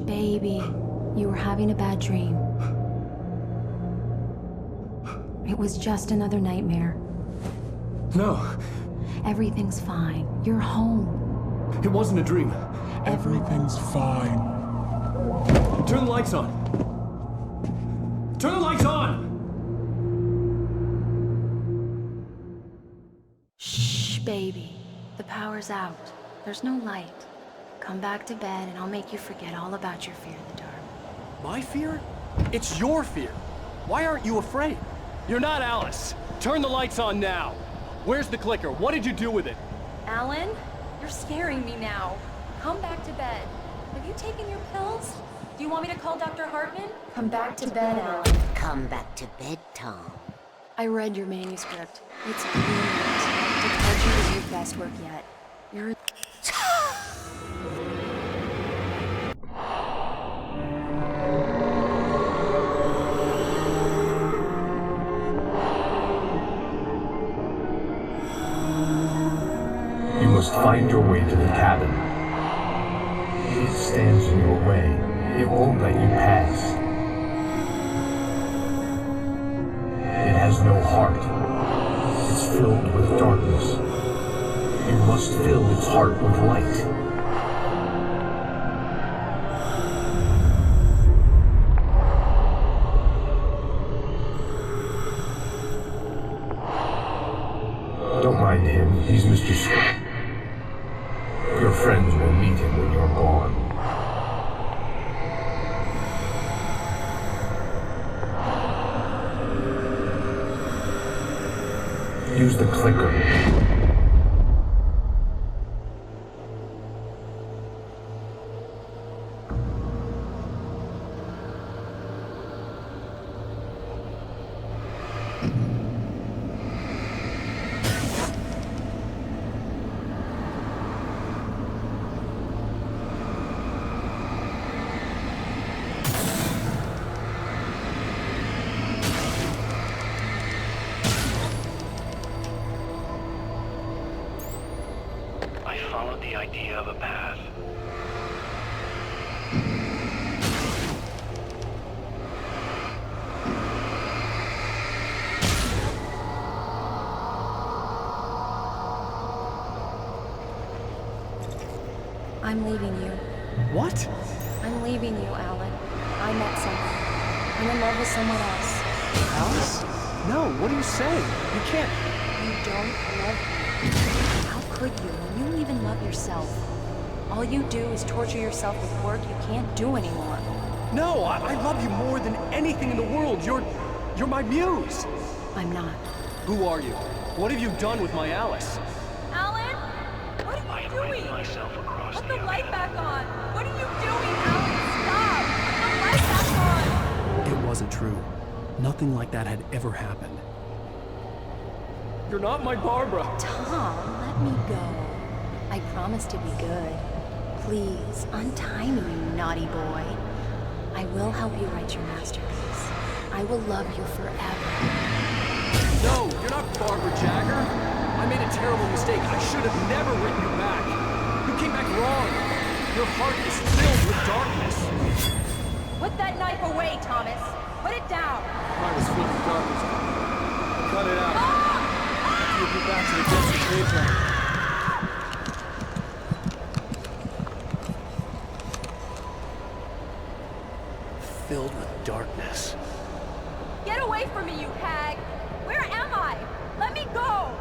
Baby, you were having a bad dream. It was just another nightmare. No. Everything's fine. You're home. It wasn't a dream. Everything's fine. Turn the lights on. Turn the lights on! Shh, baby. The power's out. There's no light. Come back to bed and I'll make you forget all about your fear in the dark. My fear? It's your fear. Why aren't you afraid? You're not Alice. Turn the lights on now. Where's the clicker? What did you do with it? Alan, you're scaring me now. Come back to bed. Have you taken your pills? Do you want me to call Dr. Hartman? Come back to bed, Alan. Come back to bed, Tom. I read your manuscript. It's brilliant. Departure is your best work yet. You're... You must find your way to the cabin. It stands in your way. It won't let you pass. It has no heart. It's filled with darkness. You must fill its heart with light. Don't mind him. He's Mr. Swift. Your friends will meet him when you're gone. Use the clicker. I followed the idea of a path. I'm leaving you. What? I'm leaving you, Alan. I met someone. I'm in love with someone else. Alice? No, what are you saying? You can't... You don't love me. How could you when you don't even love yourself? All you do is torture yourself with work you can't do anymore. No, I love you more than anything in the world. You're my muse. I'm not. Who are you? What have you done with my Alice? Alan? What are you doing? Put the light back on. What are you doing, Alan? Stop! Put the light back on! It wasn't true. Nothing like that had ever happened. You're not my Barbara. Tom, let me go. I promise to be good. Please, untie me, you naughty boy. I will help you write your masterpiece. I will love you forever. No, you're not Barbara Jagger. I made a terrible mistake. I should have never written you back. You came back wrong. Your heart is filled with darkness. Put that knife away, Thomas. Put it down. Mine was filled with darkness. Cut it out. You'll be back to the concentration. Filled with darkness. Get away from me, you hag! Where am I? Let me go!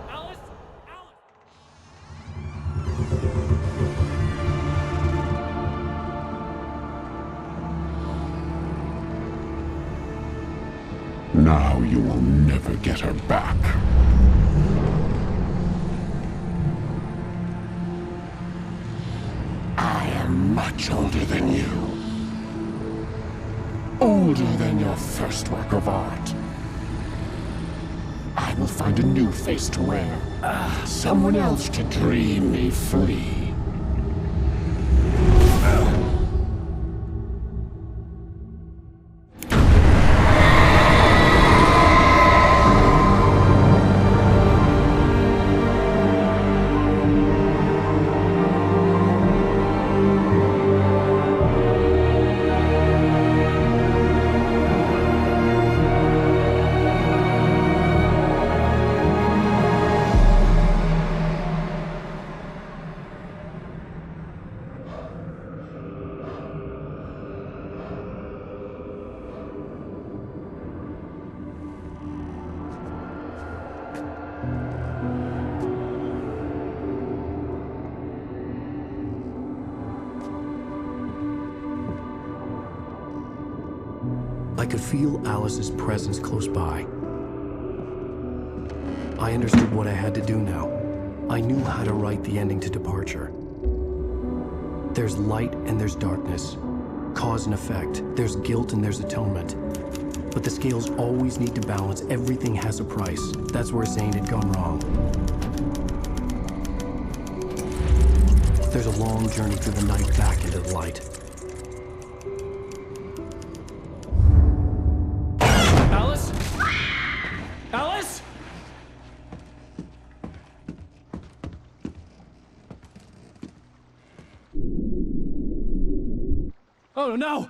Alice! Now you will never get her back. I am much older than you. Older than your first work of art. I will find a new face to wear. Someone else to dream me free. I could feel Alice's presence close by. I understood what I had to do now. I knew how to write the ending to Departure. There's light and there's darkness. Cause and effect. There's guilt and there's atonement. But the scales always need to balance. Everything has a price. That's where Zane had gone wrong. There's a long journey through the night back into the light. Alice? Alice? Oh no!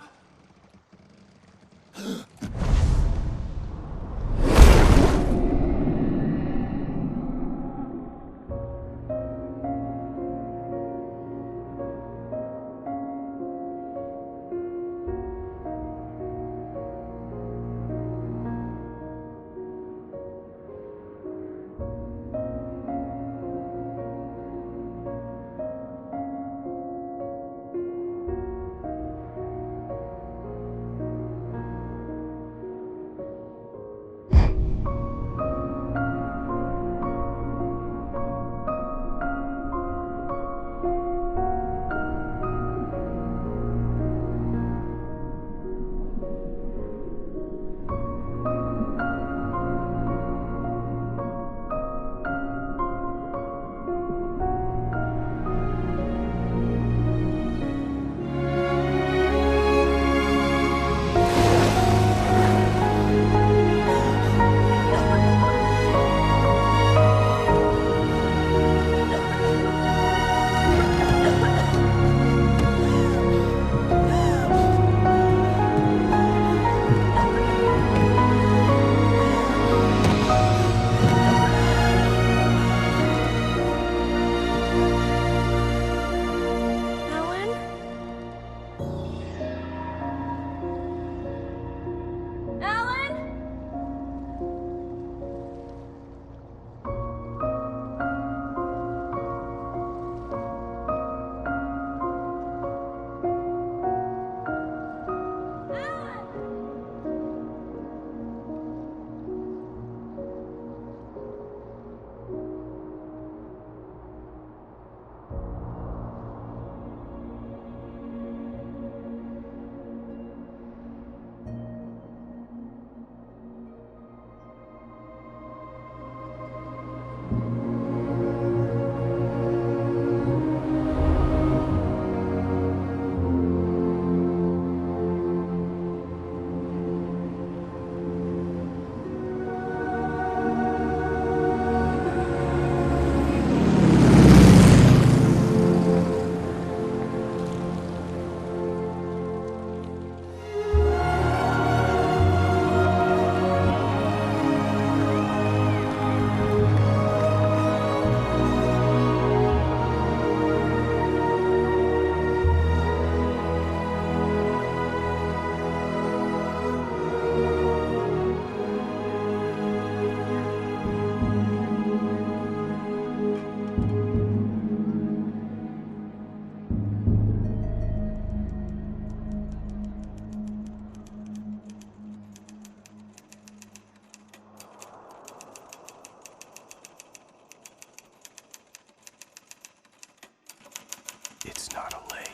It's not a lake.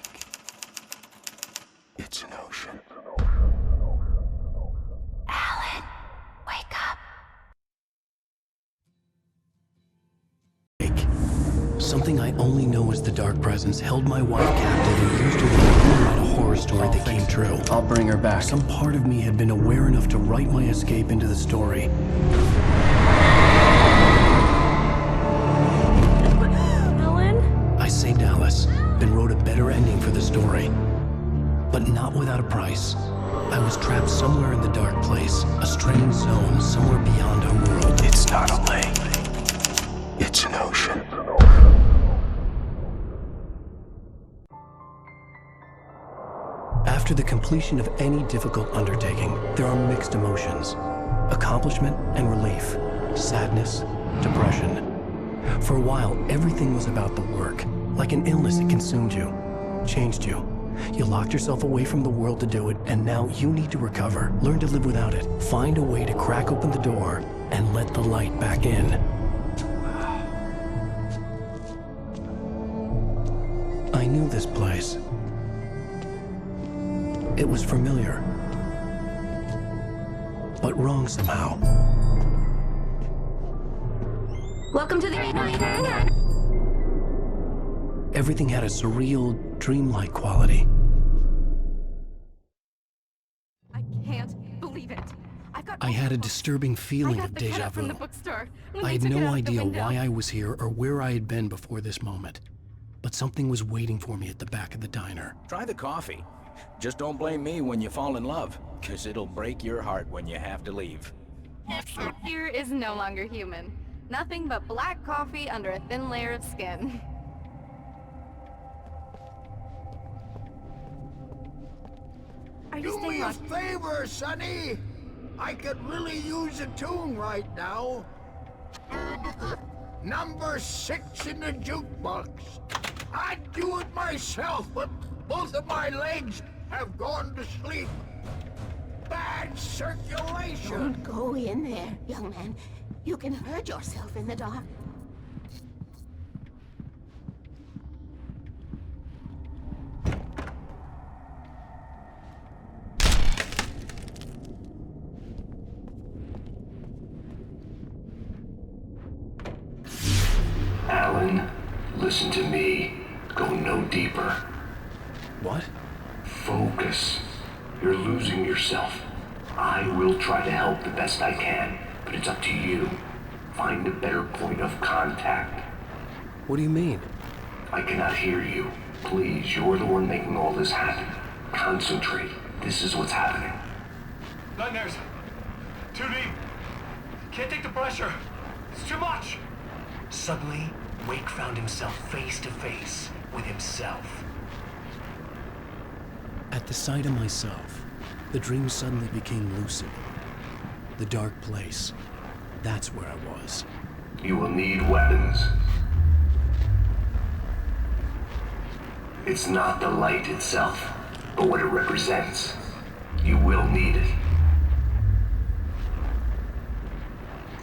It's an ocean. Alan, wake up. Something I only know as the Dark Presence held my wife captive and used her to write a horror story that came true. I'll bring her back. Some part of me had been aware enough to write my escape into the story. Alan? I saved Alice, then wrote a better ending for the story. But not without a price. I was trapped somewhere in the dark place, a strange zone somewhere beyond our world. It's not a lake. It's an ocean. After the completion of any difficult undertaking, there are mixed emotions. Accomplishment and relief. Sadness, depression. For a while, everything was about the work. Like an illness, it consumed you, changed you. You locked yourself away from the world to do it, and now you need to recover. Learn to live without it. Find a way to crack open the door and let the light back in. I knew this place. It was familiar, but wrong somehow. Welcome to the Reuniting. Everything had a surreal, dreamlike quality. I can't believe it. I had a disturbing feeling of deja vu. I had no idea why I was here or where I had been before this moment. But something was waiting for me at the back of the diner. Try the coffee. Just don't blame me when you fall in love, 'cause it'll break your heart when you have to leave. Here is no longer human. Nothing but black coffee under a thin layer of skin. Are you Do staying me a on? favor, Sonny. I could really use a tune right now. Number 6 in the jukebox. I'd do it myself, but both of my legs have gone to sleep. Bad circulation. Don't go in there, young man. You can hurt yourself in the dark. Alan, listen to me. Go no deeper. What? Focus. You're losing yourself. I will try to help the best I can, but it's up to you. Find a better point of contact. What do you mean? I cannot hear you. Please, you're the one making all this happen. Concentrate. This is what's happening. Nightmares. Too deep. Can't take the pressure. It's too much. Suddenly, Wake found himself face to face with himself. At the sight of myself, the dream suddenly became lucid. The dark place. That's where I was. You will need weapons. It's not the light itself, but what it represents. You will need it.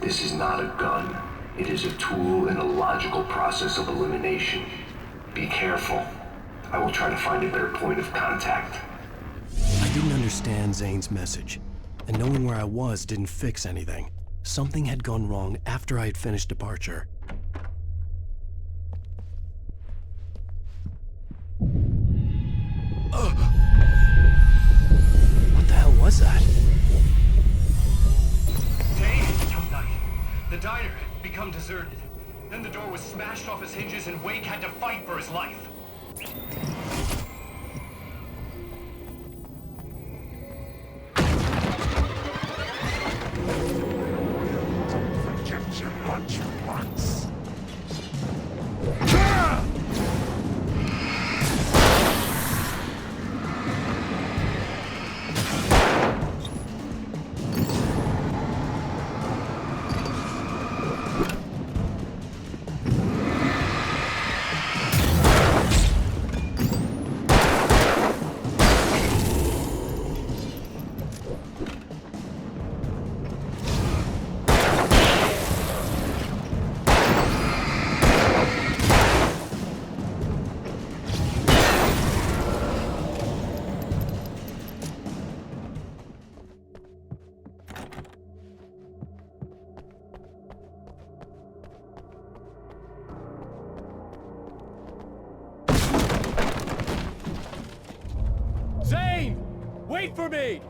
This is not a gun. It is a tool in a logical process of elimination. Be careful. I will try to find a better point of contact. I didn't understand Zane's message, and knowing where I was didn't fix anything. Something had gone wrong after I had finished departure. What the hell was that? Days come night. The diner had become deserted. Then the door was smashed off its hinges and Wake had to fight for his life. Get you what you want. Zane! Wait for me!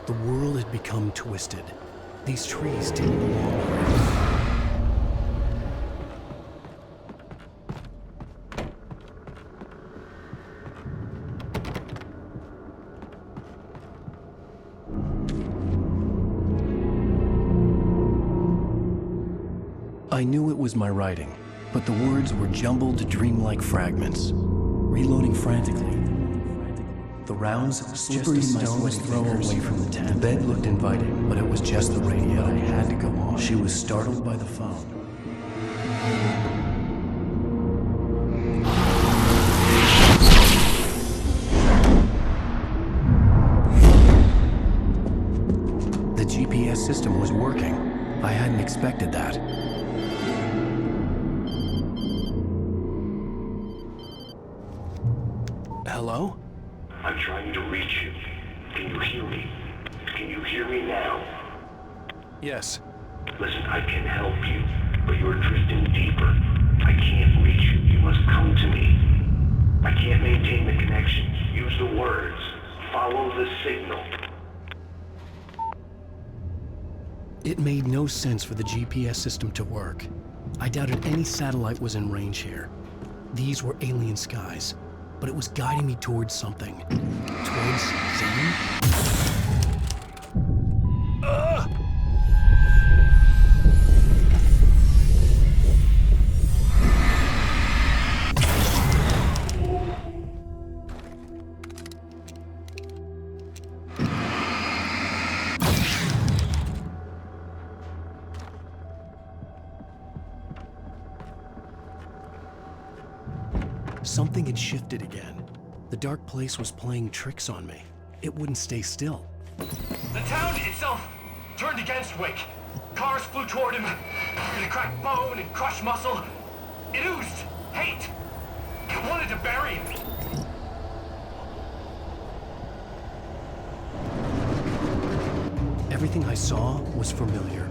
The world had become twisted. These trees didn't belong here. I knew it was my writing, but the words were jumbled, dreamlike fragments. Reloading frantically. The rounds slippery stones throw away from the tent. The bed looked inviting, but it was just the radio. I had to go on. She was startled by the phone. expected that. Hello? I'm trying to reach you. Can you hear me? Can you hear me now? Yes. Listen, I can help you, but you're drifting deeper. I can't reach you. You must come to me. I can't maintain the connection. Use the words. Follow the signal. It made no sense for the GPS system to work. I doubted any satellite was in range here. These were alien skies, but it was guiding me towards something. Towards Zane? Something had shifted again. The dark place was playing tricks on me. It wouldn't stay still. The town itself turned against Wake. Cars flew toward him. It cracked bone and crushed muscle. It oozed hate. It wanted to bury him. Everything I saw was familiar,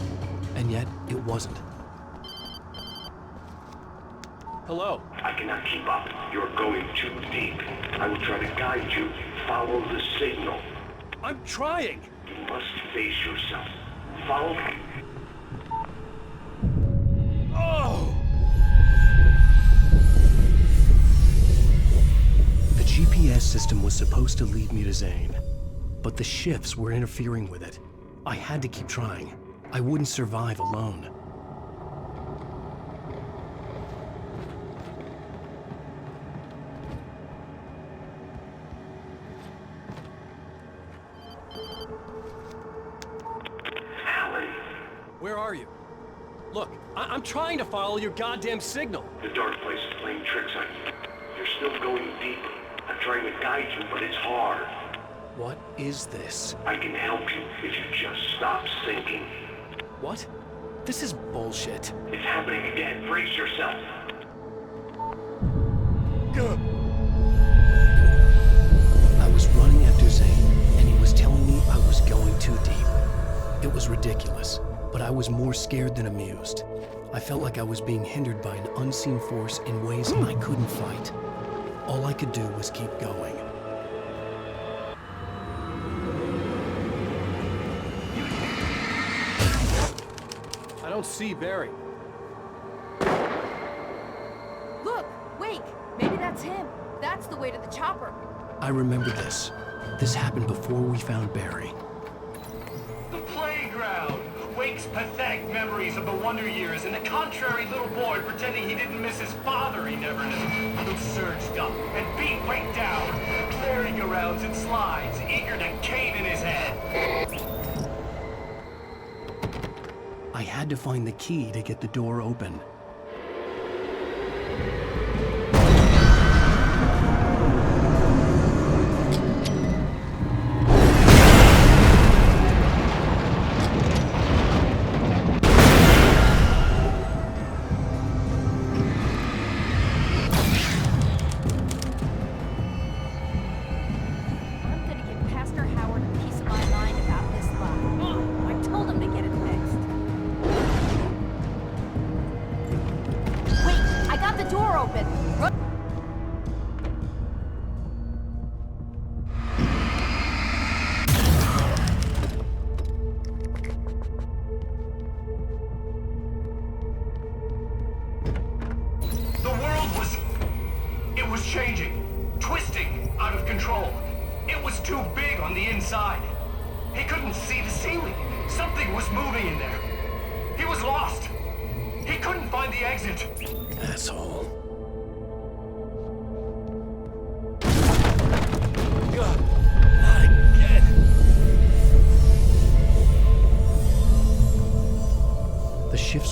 and yet it wasn't. Hello? I cannot keep up. You're going too deep. I will try to guide you. Follow the signal. I'm trying! You must face yourself. Follow me. Oh! The GPS system was supposed to lead me to Zane, but the shifts were interfering with it. I had to keep trying. I wouldn't survive alone. Where are you? Look, I'm trying to follow your goddamn signal. The dark place is playing tricks on you. You're still going deeper. I'm trying to guide you, but it's hard. What is this? I can help you if you just stop sinking. What? This is bullshit. It's happening again. Brace yourself. I was running after Zane, and he was telling me I was going too deep. It was ridiculous, but I was more scared than amused. I felt like I was being hindered by an unseen force in ways I couldn't fight. All I could do was keep going. I don't see Barry. Look! Wake! Maybe that's him. That's the way to the chopper. I remember this. This happened before we found Barry. The playground! Wake's pathetic memories of the Wonder Years and the contrary little boy pretending he didn't miss his father he never knew, who surged up and beat Wake down, merry-go-rounds and slides, eager to cane in his head. I had to find the key to get the door open.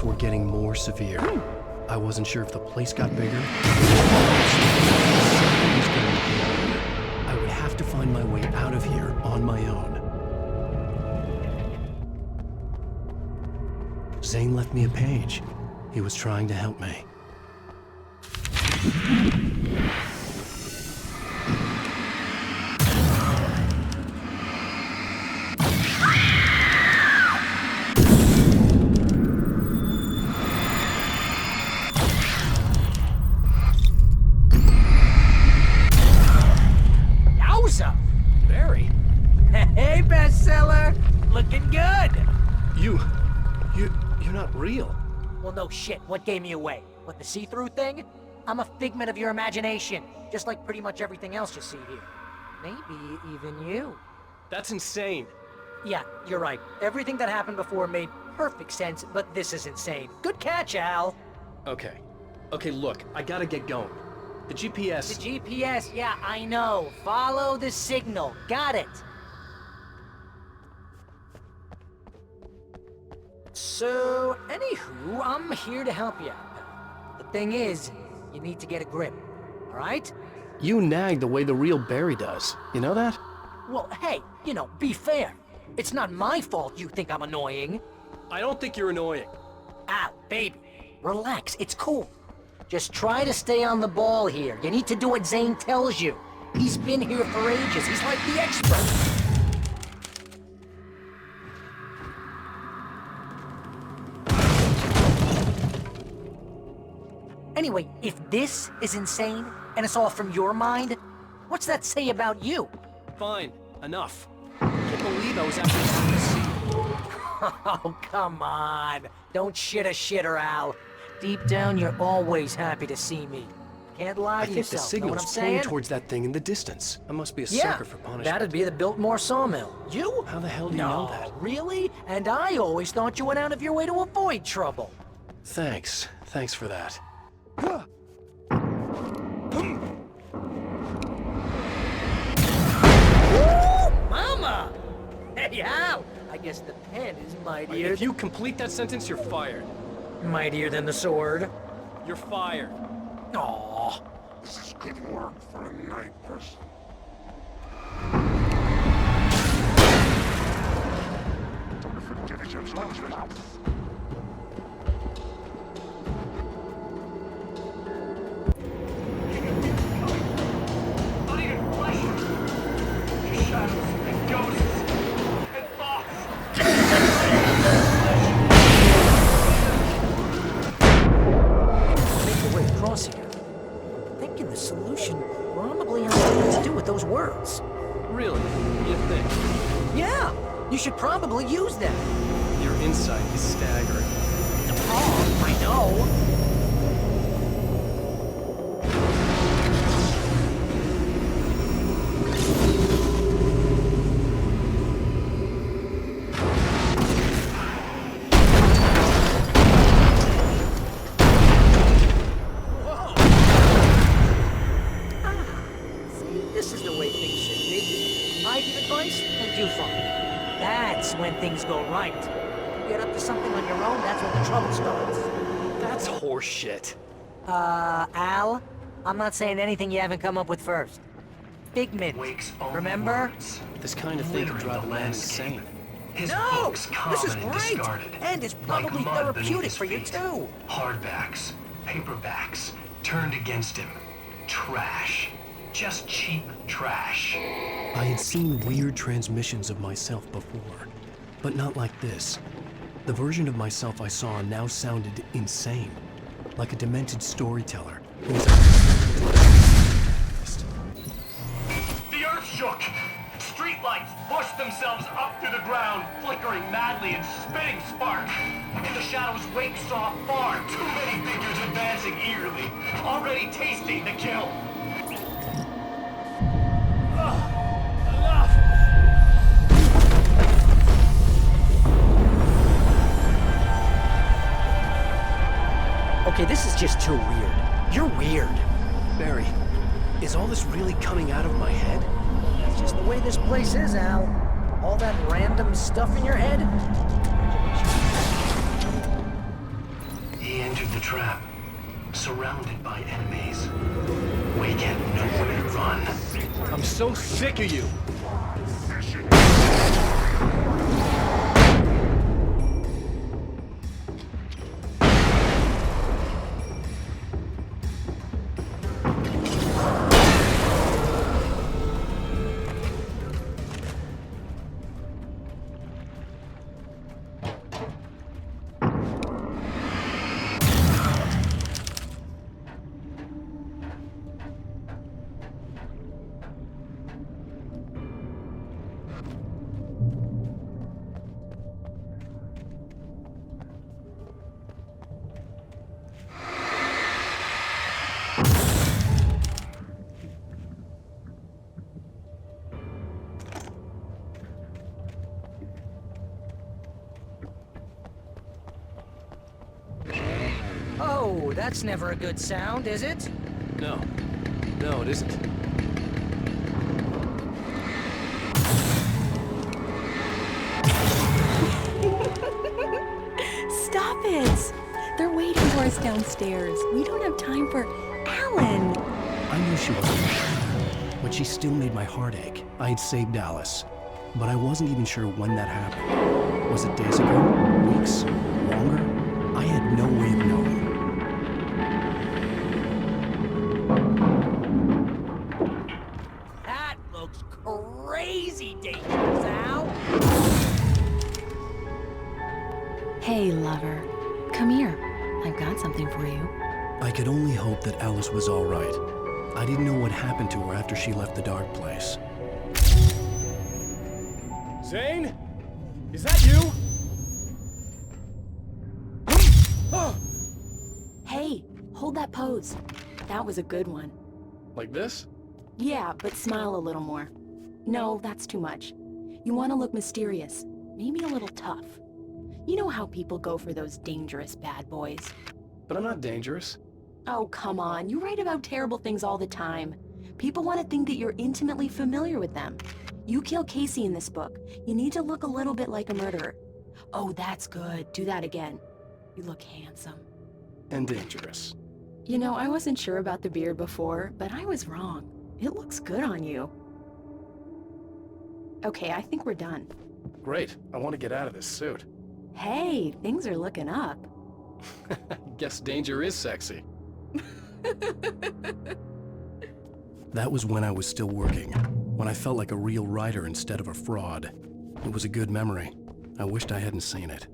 Were getting more severe. I wasn't sure if the place got bigger. I would have to find my way out of here on my own. Zane left me a page. He was trying to help me. Yowza! Barry? Hey, bestseller! Looking good! You're not real. Well, no shit. What gave me away? What, the see-through thing? I'm a figment of your imagination, just like pretty much everything else you see here. Maybe even you. That's insane. Yeah, you're right. Everything that happened before made perfect sense, but this is insane. Good catch, Al. Okay. Okay, look, I gotta get going. The GPS... The GPS, yeah, I know. Follow the signal. Got it. So, anywho, I'm here to help you out, pal. The thing is, you need to get a grip, alright? You nag the way the real Barry does. You know that? Well, hey, you know, be fair. It's not my fault you think I'm annoying. I don't think you're annoying. Al, baby, relax, it's cool. Just try to stay on the ball here. You need to do what Zane tells you. He's been here for ages. He's like the expert. Anyway, if this is insane, and it's all from your mind, what's that say about you? Fine, enough. I can't believe I was actually happy to see you. Oh, come on. Don't shit a shitter, Al. Deep down, you're always happy to see me. Can't lie to I think yourself, the signal's know what I'm pointing saying? towards that thing in the distance. I must be a Yeah, sucker for punishment. that'd be the Biltmore sawmill. You? How the hell do you know that? Really? And I always thought you went out of your way to avoid trouble. Thanks. Thanks for that. Mama! Hey, Al! I guess the pen is mightier. If you complete that sentence, you're fired. Mightier than the sword. You're fired. Aww. This is good work for a night person. Not even flesh. Just shadows and ghosts and thoughts. Make your way across here. I'm thinking the solution probably has something to do with those words. Really? You think? Yeah! You should probably use them. Your insight is staggering. Oh, I know. When things go right. You get up to something on your own, that's when the trouble starts. That's horseshit. Al? I'm not saying anything you haven't come up with first. Figment, remember? This kind of thing can drive a man insane. No! This is great! And it's probably therapeutic for you, too. Hardbacks, paperbacks, turned against him. Trash. Just cheap trash. I had seen weird transmissions of myself before, but not like this. The version of myself I saw now sounded insane, like a demented storyteller who was... The earth shook! Streetlights pushed themselves up through the ground, flickering madly and spitting sparks. In the shadows, Wake saw far too many figures advancing eagerly, already tasting the kill. Okay, this is just too weird. You're weird. Barry, is all this really coming out of my head? That's just the way this place is, Al. All that random stuff in your head. He entered the trap, surrounded by enemies. Wake had nowhere to run. I'm so sick of you. That's never a good sound, is it? No. No, it isn't. Stop it! They're waiting for us downstairs. We don't have time for Alan. I knew she wasn't there, but she still made my heart ache. I had saved Alice, but I wasn't even sure when that happened. Was it days ago? Weeks? Longer? I had no way of knowing. That looks crazy dangerous, Al. Hey, lover. Come here. I've got something for you. I could only hope that Alice was all right. I didn't know what happened to her after she left the dark place. Zane? Is that you? Hey, hold that pose. That was a good one. Like this? Yeah, but smile a little more. No, that's too much. You want to look mysterious, maybe a little tough. You know how people go for those dangerous bad boys. But I'm not dangerous. Oh, come on. You write about terrible things all the time. People want to think that you're intimately familiar with them. You kill Casey in this book. You need to look a little bit like a murderer. Oh, that's good. Do that again. You look handsome. And dangerous. You know, I wasn't sure about the beard before, but I was wrong. It looks good on you. Okay, I think we're done. Great. I want to get out of this suit. Hey, things are looking up. Guess danger is sexy. That was when I was still working, when I felt like a real writer instead of a fraud. It was a good memory. I wished I hadn't seen it.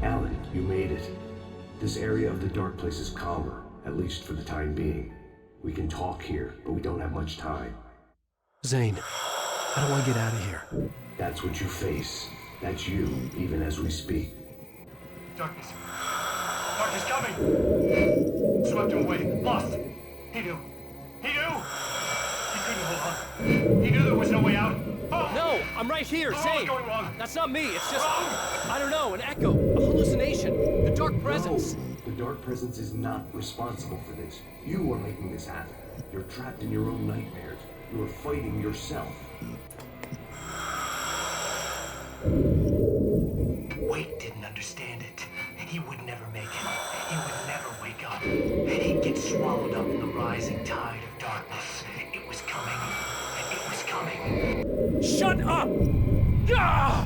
Alan, you made it. This area of the dark place is calmer, at least for the time being. We can talk here, but we don't have much time. Zane, how do I get out of here? That's what you face. That's you, even as we speak. Darkness. Darkness coming! Swept him away. Lost. He knew. He knew! He couldn't hold on. He knew there was no way out. Oh! No! I'm right here, What's Zane! going wrong? That's not me, it's just... Wrong! I don't know, an echo, a hallucination, the dark presence. No, the dark presence is not responsible for this. You are making this happen. You're trapped in your own nightmares. You are fighting yourself. Wake didn't understand it. He would never make it. He would never wake up. He'd get swallowed up in the rising tide of darkness. It was coming. It was coming. Shut up! Ah!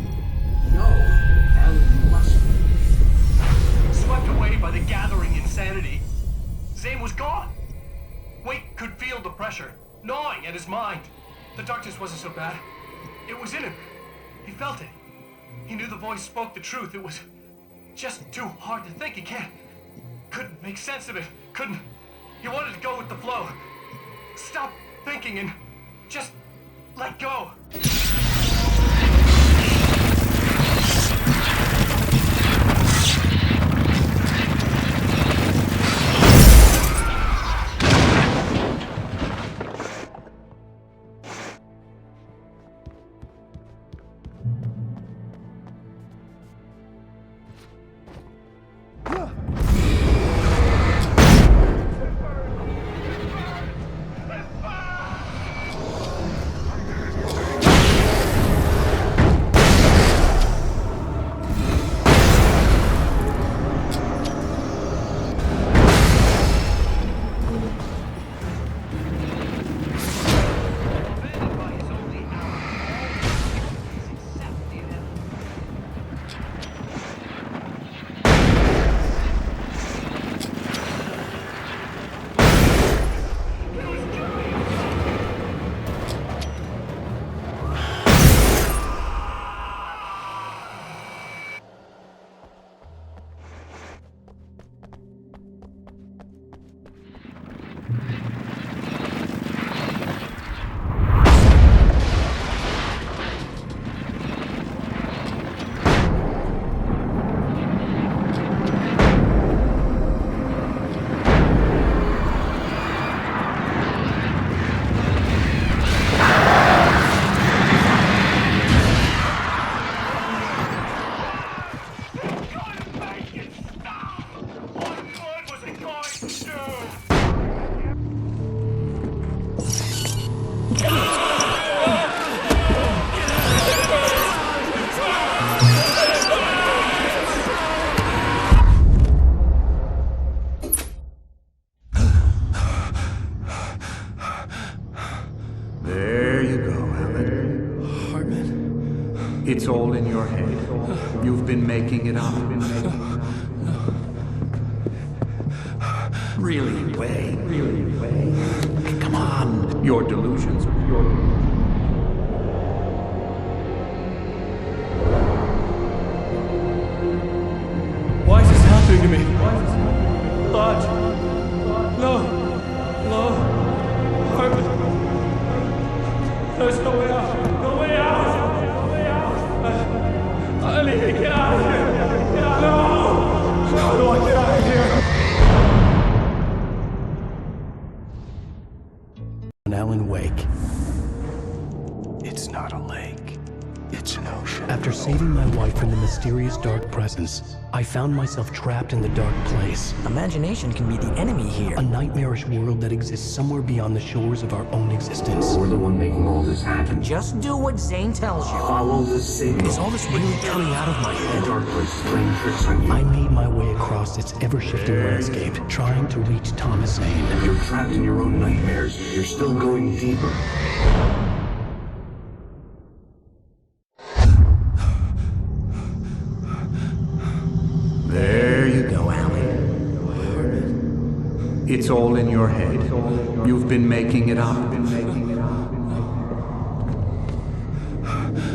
No! Alan, you must be. Swept away by the gathering insanity. Zane was gone. Wake could feel the pressure, gnawing at his mind. The darkness wasn't so bad. It was in him. He felt it. He knew the voice spoke the truth. It was just too hard to think. He couldn't make sense of it. He wanted to go with the flow. Stop thinking and just let go. It's all in your head. You've been making it up. Really, Wade? Come on. Your delusions. Why is this happening to me? Lodge. No. There's no way out. No way out. I need to get out of here. No. How do I get out of here? Alan Wake. It's not a lake. It's an ocean. After saving my wife from the mysterious dark presence, I found myself trapped in the dark place. Imagination can be the enemy here. A nightmarish world that exists somewhere beyond the shores of our own existence. We're the one making all this happen. Just do what Zane tells you. Follow the signal. Is all this really coming out of my head? The dark place is playing tricks on you. I made my way across its ever-shifting landscape, trying to reach Thomas Zane. You're trapped in your own nightmares. You're still going deeper. There you go, Alan. It's all in your head. You've been making it up.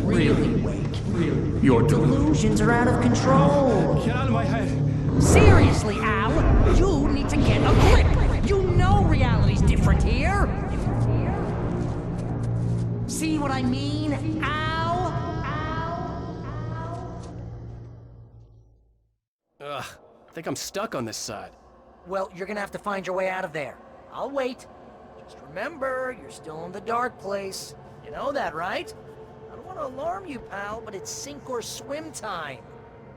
Really, Wake? Your delusions are out of control. Get out of my head. Seriously, Al, you need to get a grip. You know reality's different here. See what I mean, Al? Ugh, I think I'm stuck on this side. Well, you're gonna have to find your way out of there. I'll wait. Just remember, you're still in the dark place. You know that, right? I don't want to alarm you, pal, but it's sink or swim time.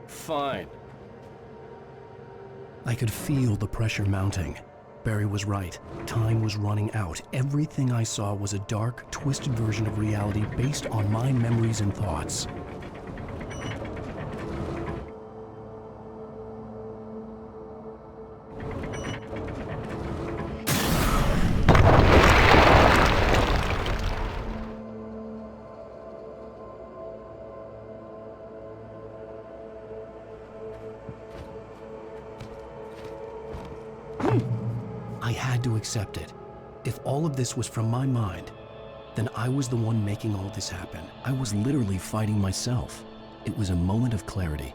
Fine. I could feel the pressure mounting. Barry was right. Time was running out. Everything I saw was a dark, twisted version of reality based on my memories and thoughts. I had to accept it. If all of this was from my mind, then I was the one making all this happen. I was literally fighting myself. It was a moment of clarity.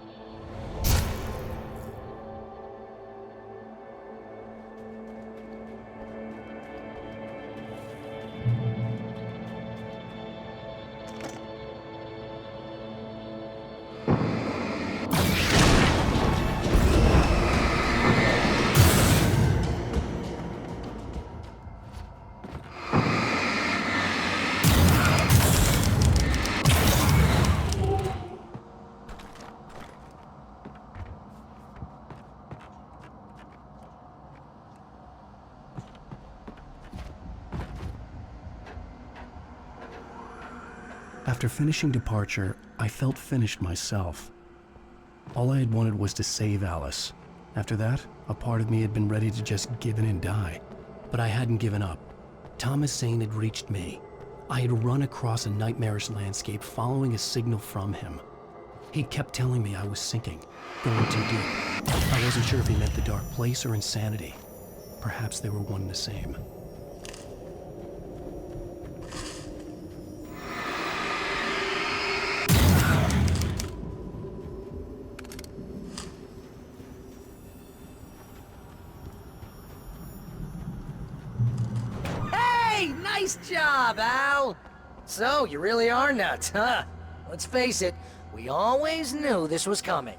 After finishing Departure, I felt finished myself. All I had wanted was to save Alice. After that, a part of me had been ready to just give in and die. But I hadn't given up. Thomas Zane had reached me. I had run across a nightmarish landscape following a signal from him. He kept telling me I was sinking, going too deep. I wasn't sure if he meant the dark place or insanity. Perhaps they were one and the same. Nice job, Al! So, you really are nuts, huh? Let's face it, we always knew this was coming.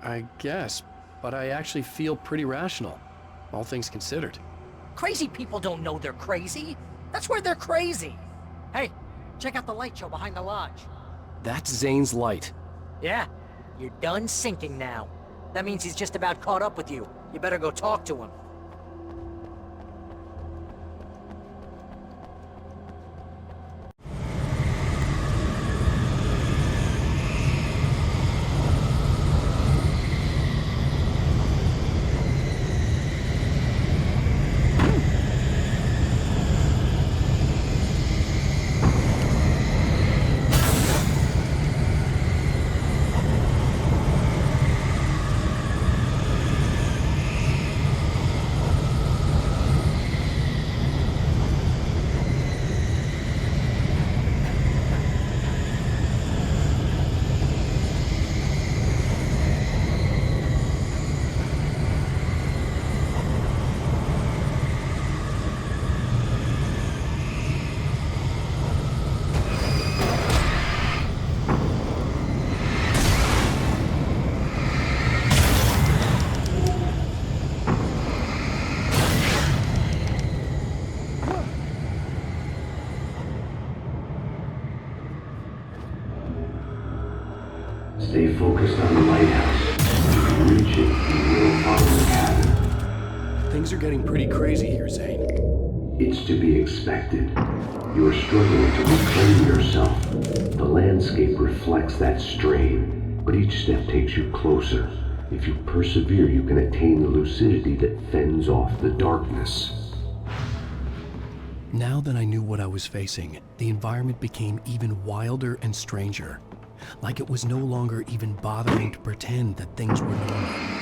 I guess, but I actually feel pretty rational, all things considered. Crazy people don't know they're crazy. That's where they're crazy. Hey, check out the light show behind the lodge. That's Zane's light. Yeah, you're done sinking now. That means he's just about caught up with you. You better go talk to him. Stay focused on the lighthouse. If you can reach it, you will follow the cabin. Things are getting pretty crazy here, Zane. It's to be expected. You are struggling to reclaim yourself. The landscape reflects that strain, but each step takes you closer. If you persevere, you can attain the lucidity that fends off the darkness. Now that I knew what I was facing, the environment became even wilder and stranger. Like it was no longer even bothering to pretend that things were normal.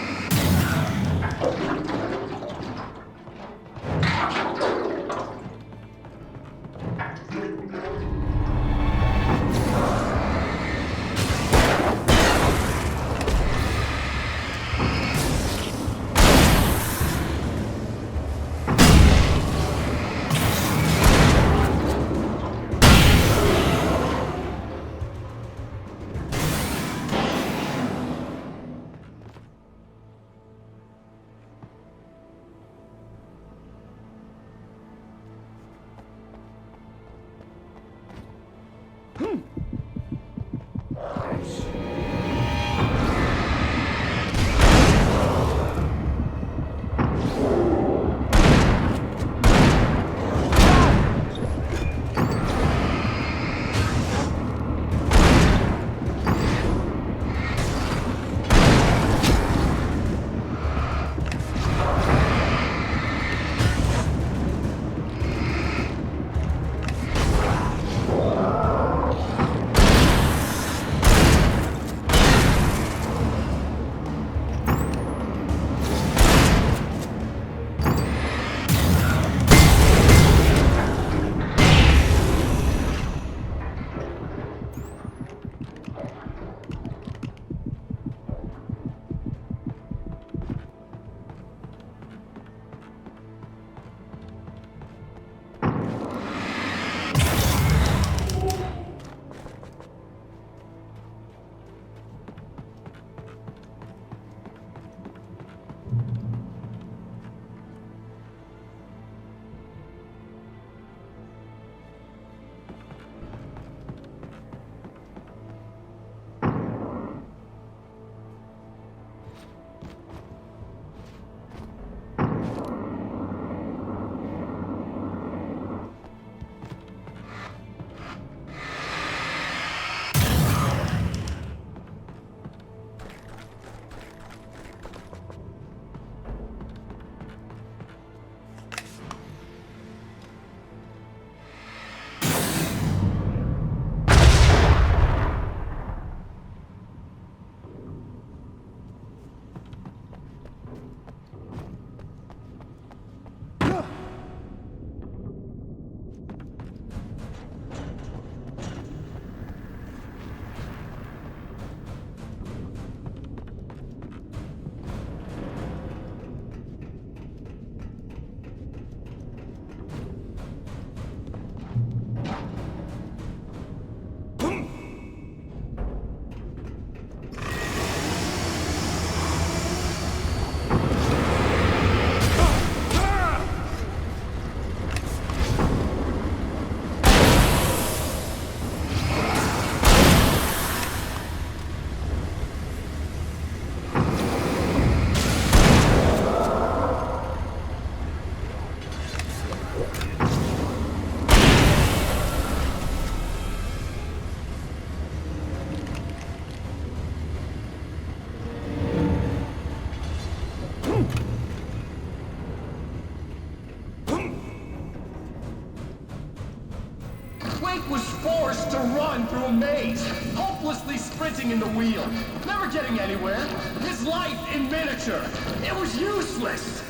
was forced to run through a maze, hopelessly sprinting in the wheel, never getting anywhere. His life in miniature. It was useless.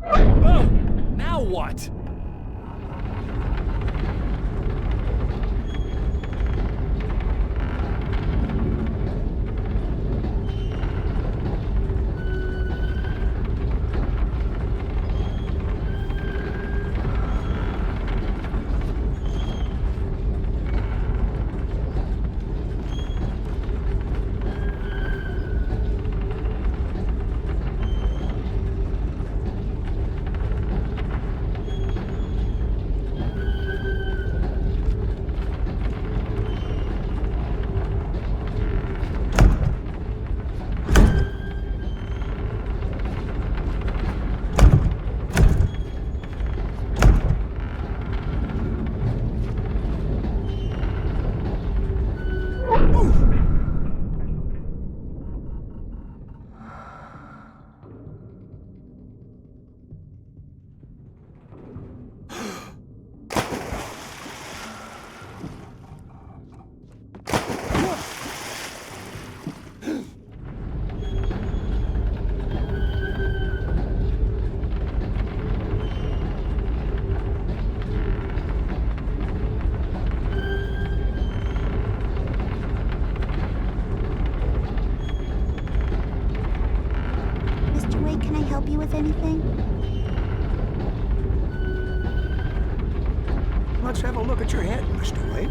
Oh, now what? anything? Let's have a look at your head, Mr. Wake.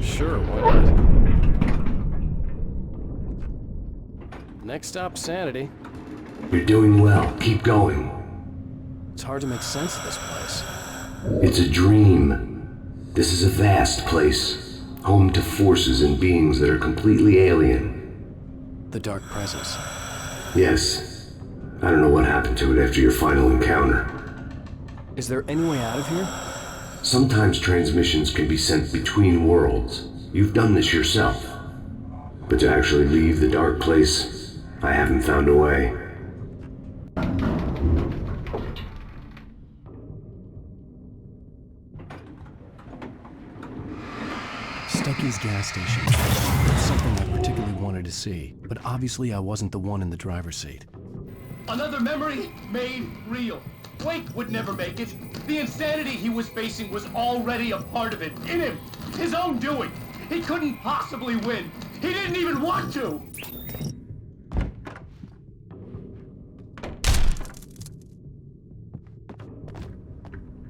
Sure, why not? Next stop, Sanity. You're doing well. Keep going. It's hard to make sense of this place. It's a dream. This is a vast place, home to forces and beings that are completely alien. The Dark Presence. Yes. I don't know what happened to it after your final encounter. Is there any way out of here? Sometimes transmissions can be sent between worlds. You've done this yourself. But to actually leave the dark place, I haven't found a way. Stucky's gas station. That's something I particularly wanted to see, but obviously I wasn't the one in the driver's seat. Another memory made real. Wake would never make it. The insanity he was facing was already a part of it, in him. His own doing. He couldn't possibly win. He didn't even want to.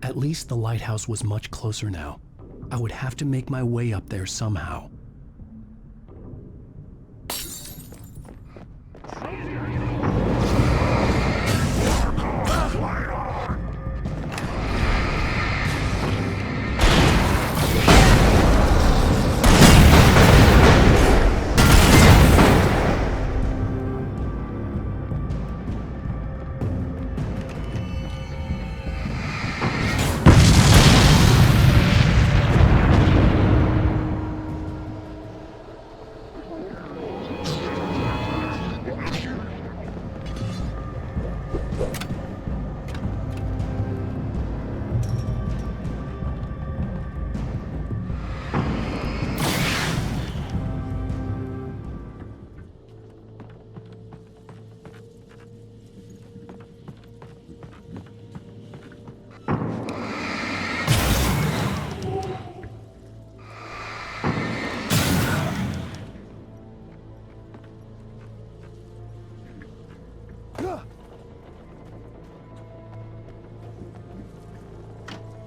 At least the lighthouse was much closer now. I would have to make my way up there somehow.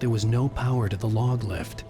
There was no power to the log lift.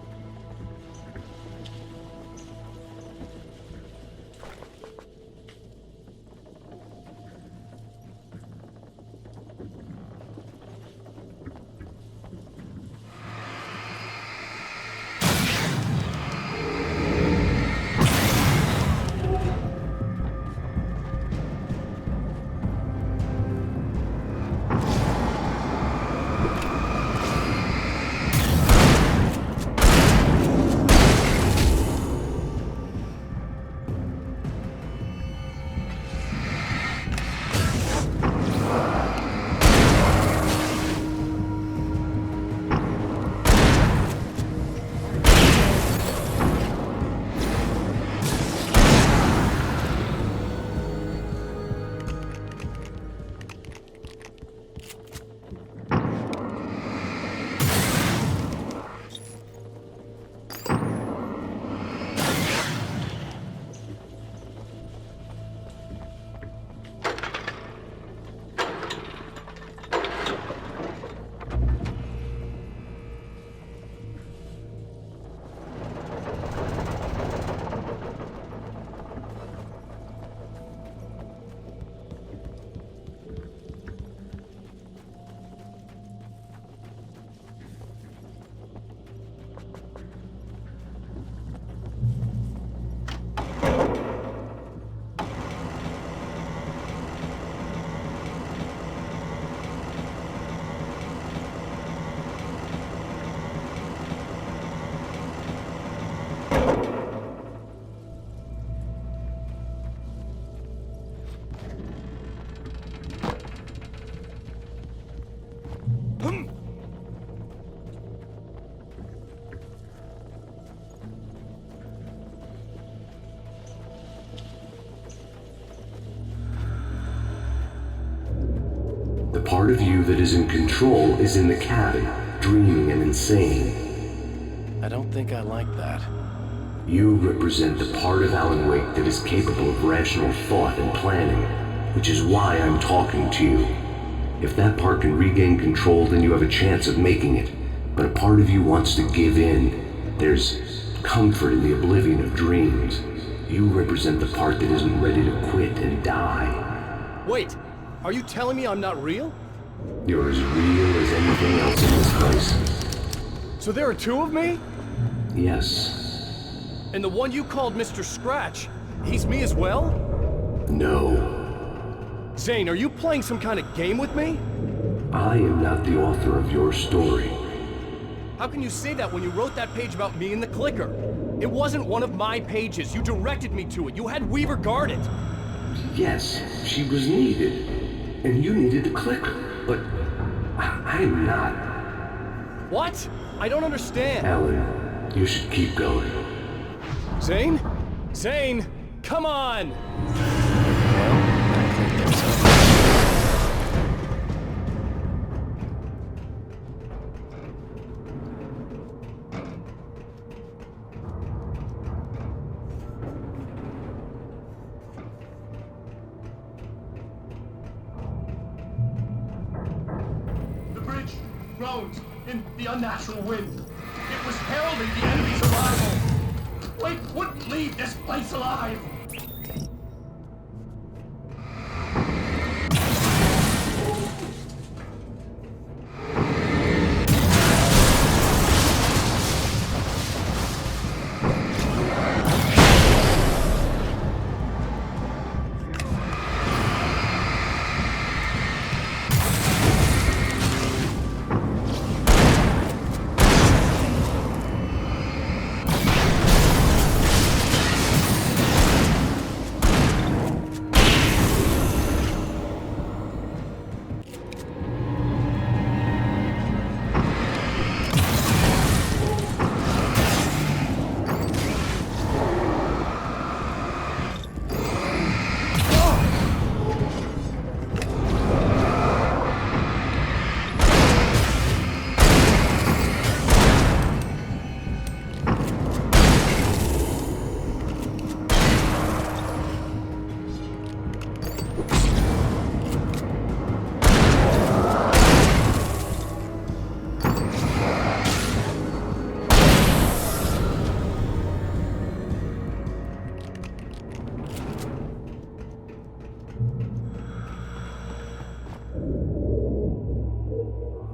part of you that is in control is in the cabin, dreaming and insane. I don't think I like that. You represent the part of Alan Wake that is capable of rational thought and planning, which is why I'm talking to you. If that part can regain control, then you have a chance of making it. But a part of you wants to give in. There's comfort in the oblivion of dreams. You represent the part that isn't ready to quit and die. Wait, are you telling me I'm not real? You're as real as anything else in this place. So there are two of me? Yes. And the one you called Mr. Scratch, he's me as well? No. Zane, are you playing some kind of game with me? I am not the author of your story. How can you say that when you wrote that page about me in the clicker? It wasn't one of my pages. You directed me to it. You had Weaver guard it. Yes, she was needed. And you needed the clicker. But I'm not. What? I don't understand. Alan, you should keep going. Zane? Zane, come on! Groans in the unnatural wind. It was heralding the enemy's arrival. Wake wouldn't leave this place alive.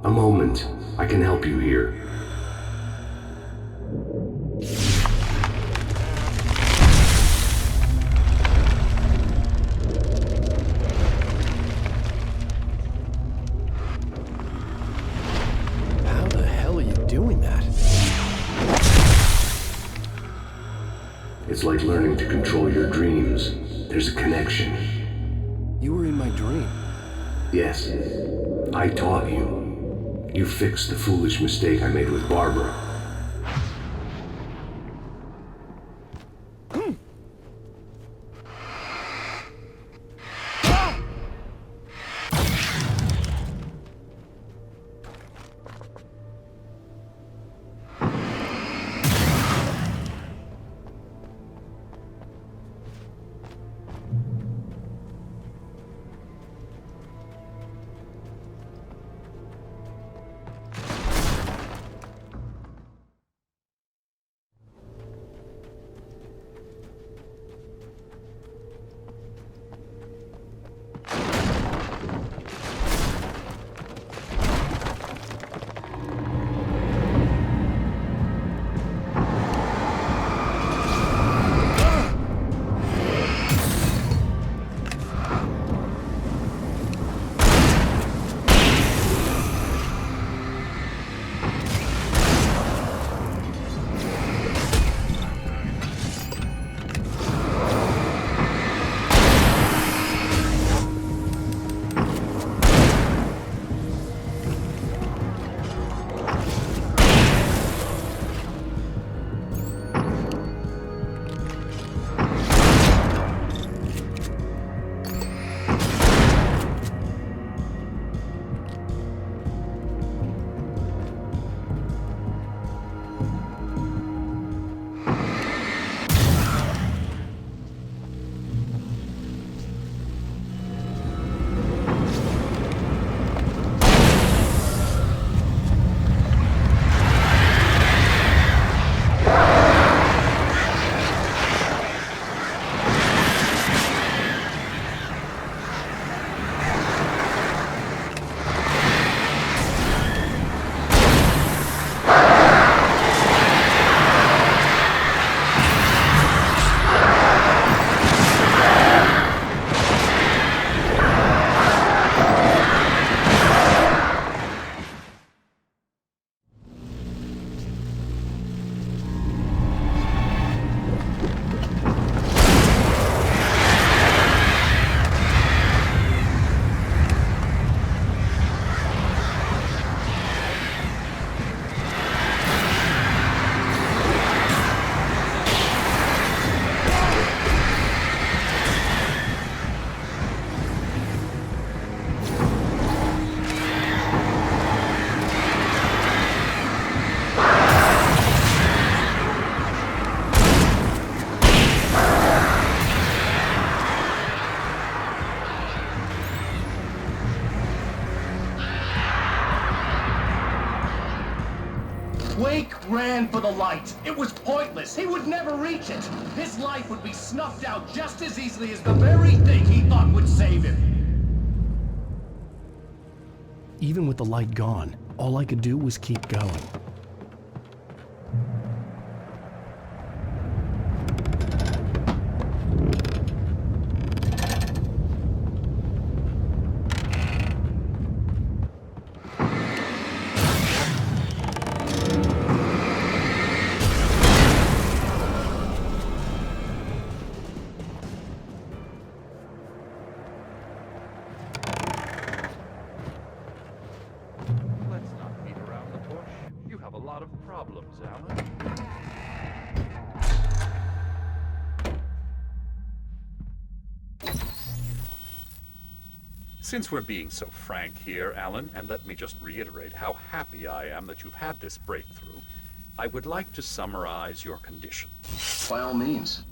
A moment. I can help you here. How the hell are you doing that? It's like learning to control your dreams. There's a connection. You were in my dream. Yes. I taught you. You fixed the foolish mistake I made with Barbara. ran for the light. It was pointless. He would never reach it. His life would be snuffed out just as easily as the very thing he thought would save him. Even with the light gone, all I could do was keep going. Let's not beat around the bush. You have a lot of problems, Alan. Since we're being so frank here, Alan, and let me just reiterate how happy I am that you've had this breakthrough, I would like to summarize your condition. By all means.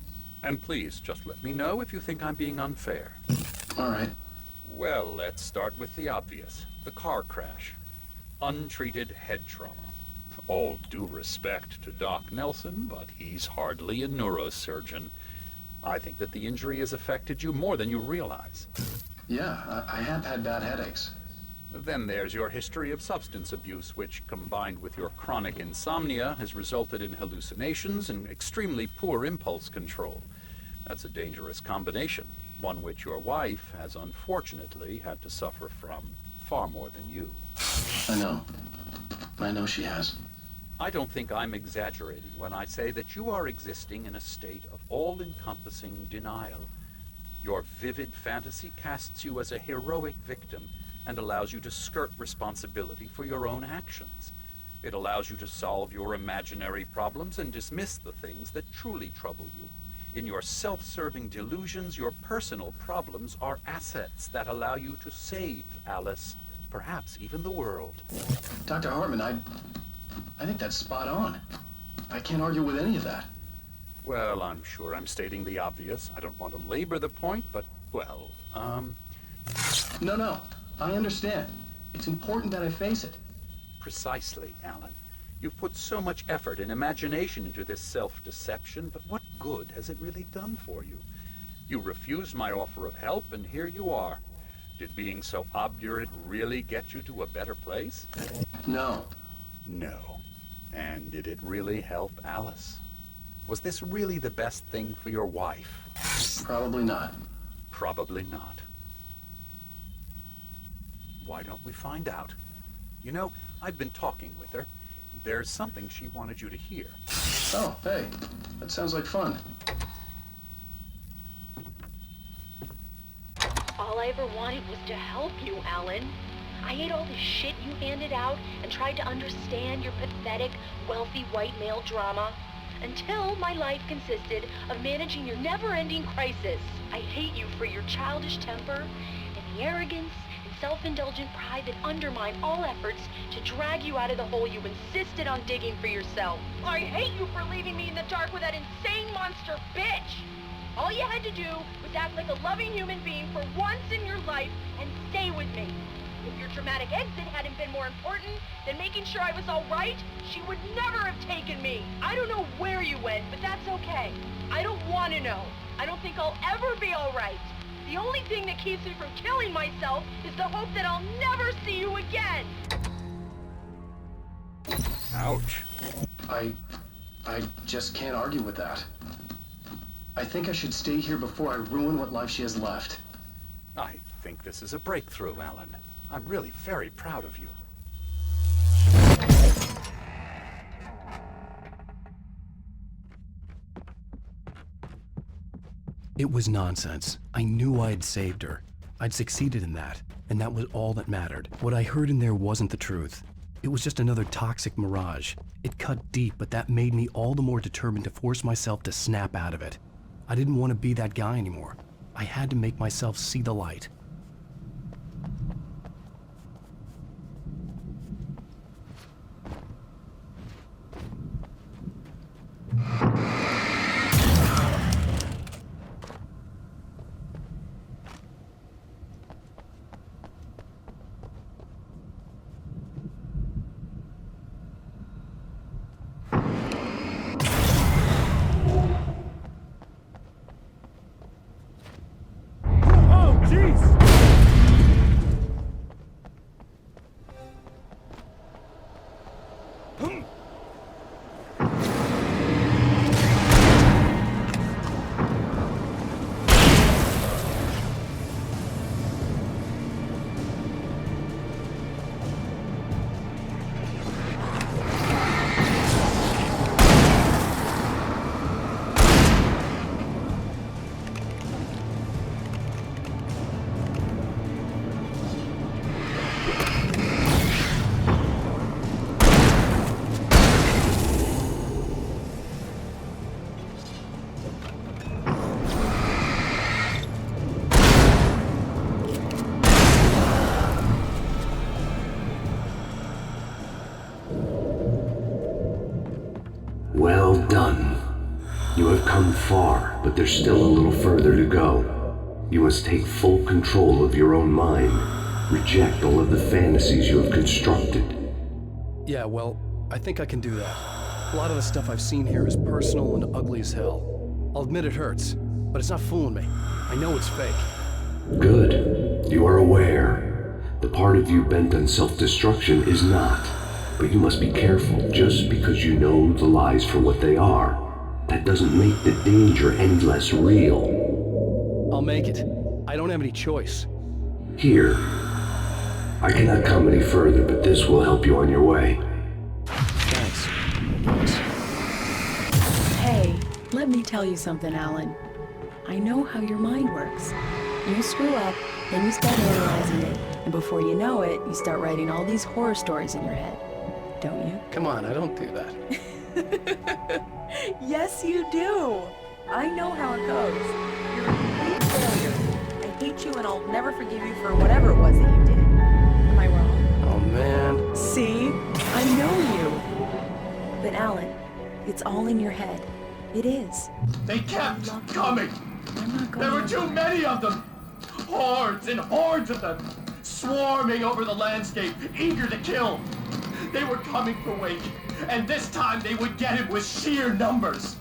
And please, just let me know if you think I'm being unfair. All right. Well, let's start with the obvious. The car crash. Untreated head trauma. All due respect to Doc Nelson, but he's hardly a neurosurgeon. I think that the injury has affected you more than you realize. Yeah, I have had bad headaches. Then there's your history of substance abuse, which, combined with your chronic insomnia, has resulted in hallucinations and extremely poor impulse control. That's a dangerous combination, one which your wife has unfortunately had to suffer from far more than you. I know she has. I don't think I'm exaggerating when I say that you are existing in a state of all-encompassing denial. Your vivid fantasy casts you as a heroic victim and allows you to skirt responsibility for your own actions. It allows you to solve your imaginary problems and dismiss the things that truly trouble you. In your self-serving delusions, your personal problems are assets that allow you to save Alice, perhaps even the world. Dr. Hartman, I think that's spot on. I can't argue with any of that. Well, I'm sure I'm stating the obvious. I don't want to labor the point, but, well, No, I understand. It's important that I face it. Precisely, Alan. You've put so much effort and imagination into this self-deception, but what good has it really done for you? You refused my offer of help, and here you are. Did being so obdurate really get you to a better place? No. No. And did it really help Alice? Was this really the best thing for your wife? Probably not. Probably not. Why don't we find out? You know, I've been talking with her. There's something she wanted you to hear. Oh, hey. That sounds like fun. All I ever wanted was to help you, Alan. I ate all the shit you handed out and tried to understand your pathetic, wealthy white male drama. Until my life consisted of managing your never-ending crisis. I hate you for your childish temper and the arrogance and self-indulgent pride that undermine all efforts to drag you out of the hole you insisted on digging for yourself. I hate you for leaving me in the dark with that insane monster bitch! All you had to do was act like a loving human being for once in your life and stay with me. If your dramatic exit hadn't been more important than making sure I was all right, she would never have taken me. I don't know where you went, but that's okay. I don't want to know. I don't think I'll ever be all right. The only thing that keeps me from killing myself is the hope that I'll never see you again. Ouch. I just can't argue with that. I think I should stay here before I ruin what life she has left. I think this is a breakthrough, Alan. I'm really very proud of you. It was nonsense. I knew I'd saved her. I'd succeeded in that, and that was all that mattered. What I heard in there wasn't the truth. It was just another toxic mirage. It cut deep, but that made me all the more determined to force myself to snap out of it. I didn't want to be that guy anymore. I had to make myself see the light. come far, but there's still a little further to go. You must take full control of your own mind. Reject all of the fantasies you have constructed. Yeah, well, I think I can do that. A lot of the stuff I've seen here is personal and ugly as hell. I'll admit it hurts, but it's not fooling me. I know it's fake. Good. You are aware. The part of you bent on self-destruction is not. But you must be careful. Just because you know the lies for what they are, that doesn't make the danger any less real. I'll make it. I don't have any choice. Here. I cannot come any further, but this will help you on your way. Thanks. Hey, let me tell you something, Alan. I know how your mind works. You screw up, then you start analyzing it, and before you know it, you start writing all these horror stories in your head. Don't you? Come on, I don't do that. Yes, you do. I know how it goes. You're a complete failure. I hate you and I'll never forgive you for whatever it was that you did. Am I wrong? Oh, man. See? I know you. But Alan, it's all in your head. It is. They kept coming. There were too many of them. Hordes and hordes of them. Swarming over the landscape, eager to kill. They were coming for Wake, and this time they would get him with sheer numbers.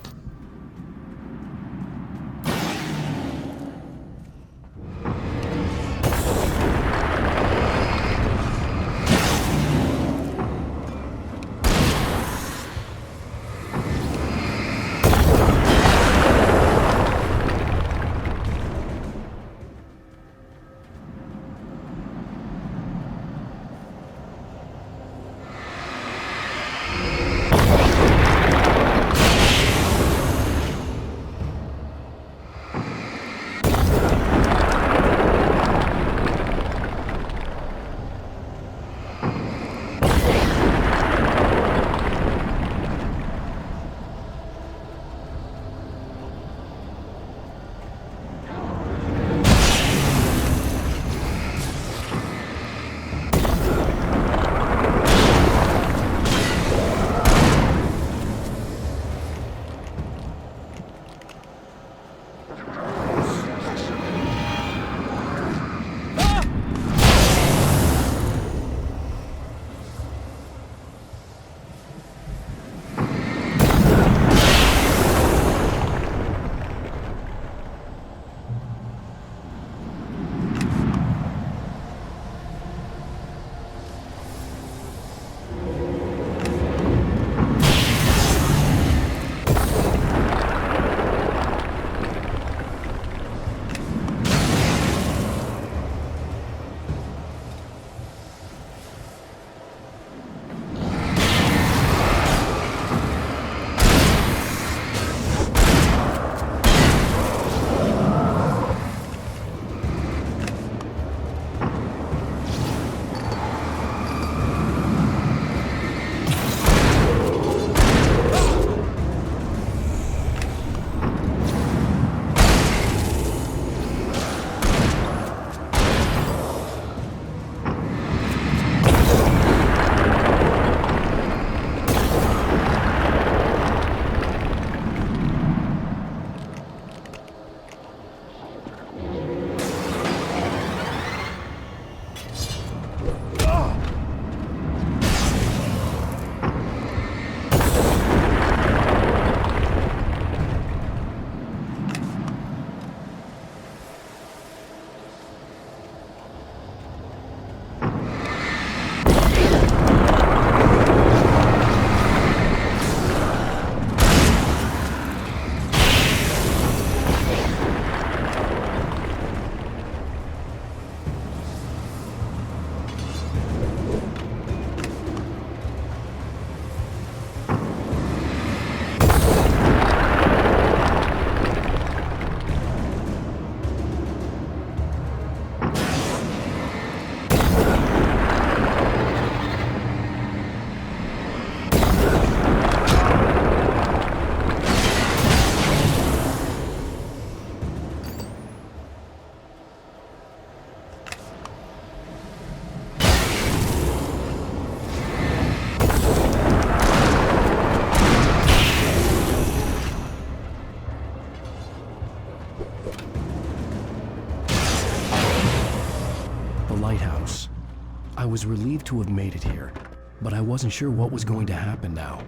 lighthouse. I was relieved to have made it here, but I wasn't sure what was going to happen now.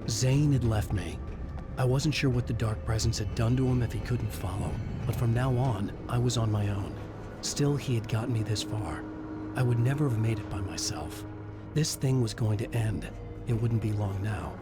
Zane had left me. I wasn't sure what the dark presence had done to him if he couldn't follow, but from now on, I was on my own. Still, he had gotten me this far. I would never have made it by myself. This thing was going to end. It wouldn't be long now.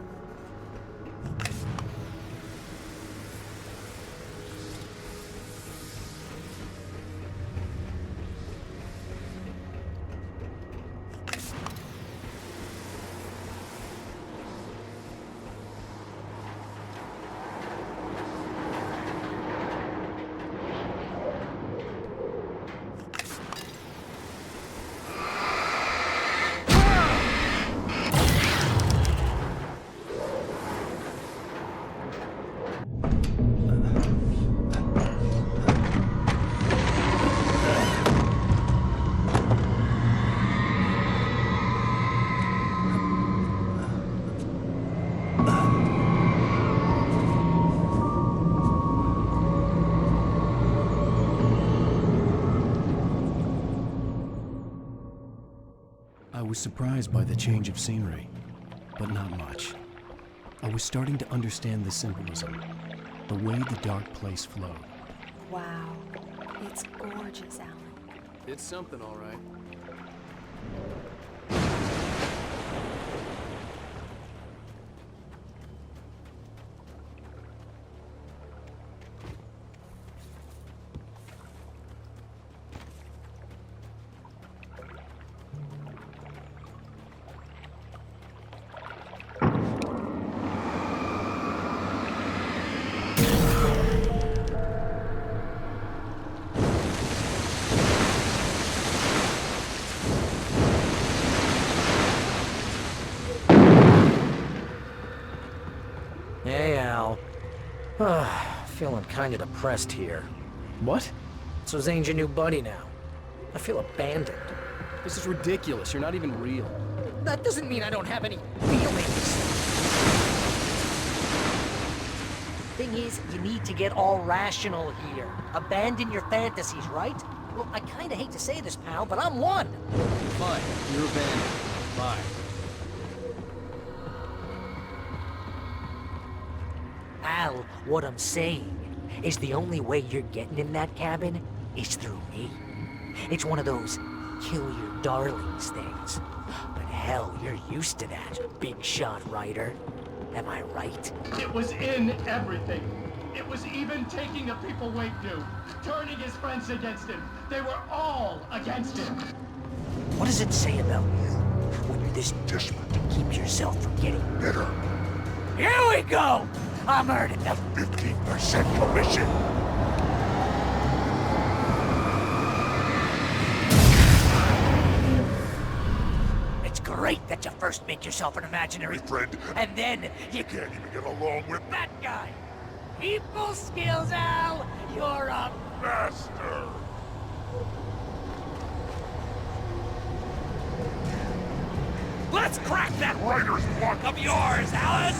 I was surprised by the change of scenery, but not much. I was starting to understand the symbolism, the way the dark place flowed. Wow, it's gorgeous, Alan. It's something, all right. Hey, Al. Feeling kinda depressed here. What? So Zane's your new buddy now. I feel abandoned. This is ridiculous. You're not even real. That doesn't mean I don't have any feelings. Thing is, you need to get all rational here. Abandon your fantasies, right? Well, I kinda hate to say this, pal, but I'm one. Fine. You're abandoned. Bye. Al, what I'm saying is the only way you're getting in that cabin is through me. It's one of those kill your darlings things. But hell, you're used to that, big shot writer. Am I right? It was in everything. It was even taking a people Wake knew, turning his friends against him. They were all against him. What does it say about you when you're this desperate to keep yourself from getting bitter? Here we go! I'm earning the 15% commission. It's great that you first make yourself an imaginary friend, and then you can't even get along with that guy. People skills, Al. You're a master. Let's crack that writer's block of yours, Alan!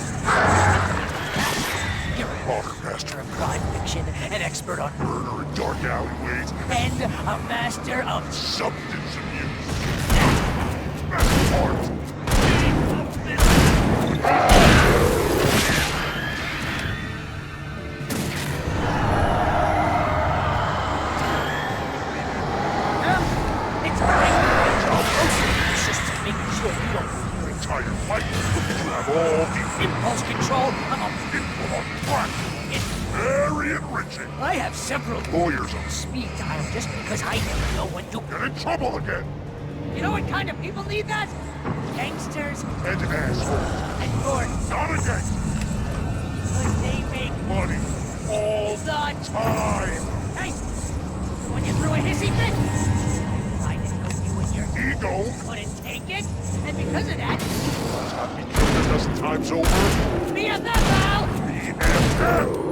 You're a master of crime fiction, an expert on murder in dark alleyways, and a master of substance abuse. Art. It's great. It's just making sure you don't lose your entire life. You have all the impulse control. I'm a people on crack. It's very enriching. I have several lawyers on speed dial just because I never know when to get in trouble again. You know what kind of people need that? Gangsters and assholes. And you're not a gangster. Because they make money all the time. Hey, when you threw a hissy fit, I didn't know you and your ego couldn't take it, and because of that, I've been killed a dozen times over. BFF, Al! BFF!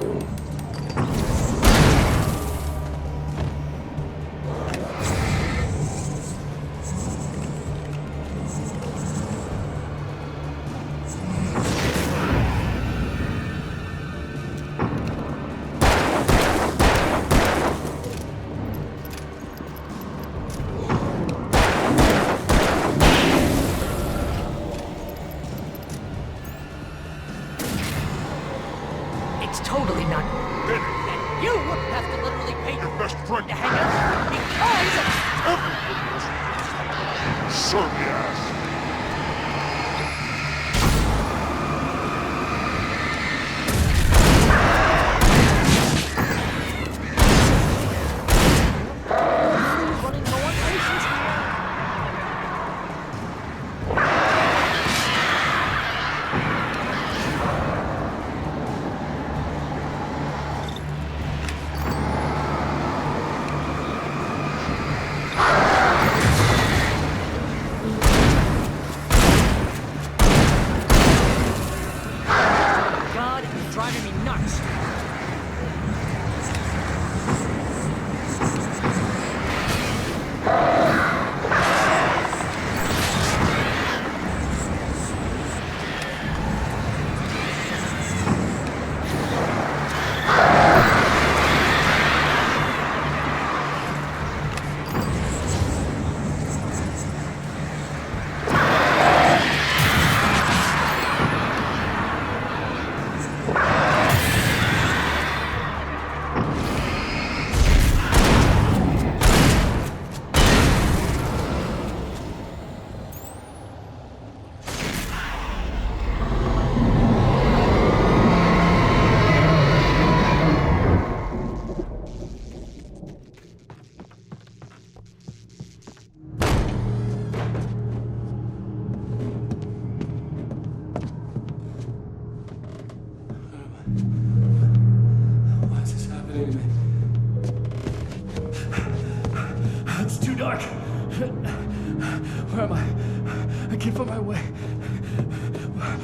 I can't find my way.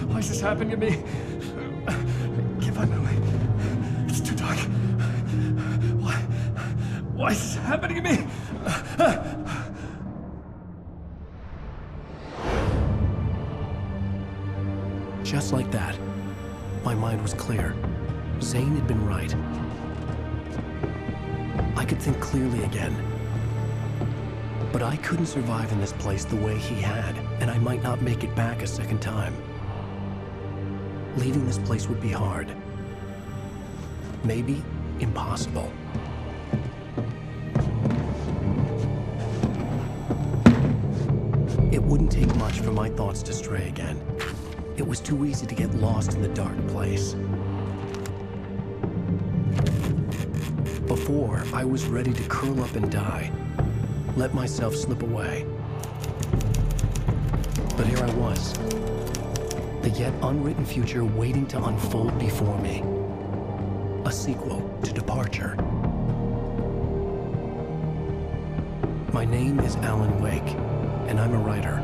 Why is this happening to me? I can't find my way. It's too dark. Why is this happening to me? Just like that, my mind was clear. Zane had been right. I could think clearly again. But I couldn't survive in this place the way he had, and I might not make it back a second time. Leaving this place would be hard. Maybe impossible. It wouldn't take much for my thoughts to stray again. It was too easy to get lost in the dark place. Before, I was ready to curl up and die. Let myself slip away. But here I was. The yet unwritten future waiting to unfold before me. A sequel to Departure. My name is Alan Wake, and I'm a writer.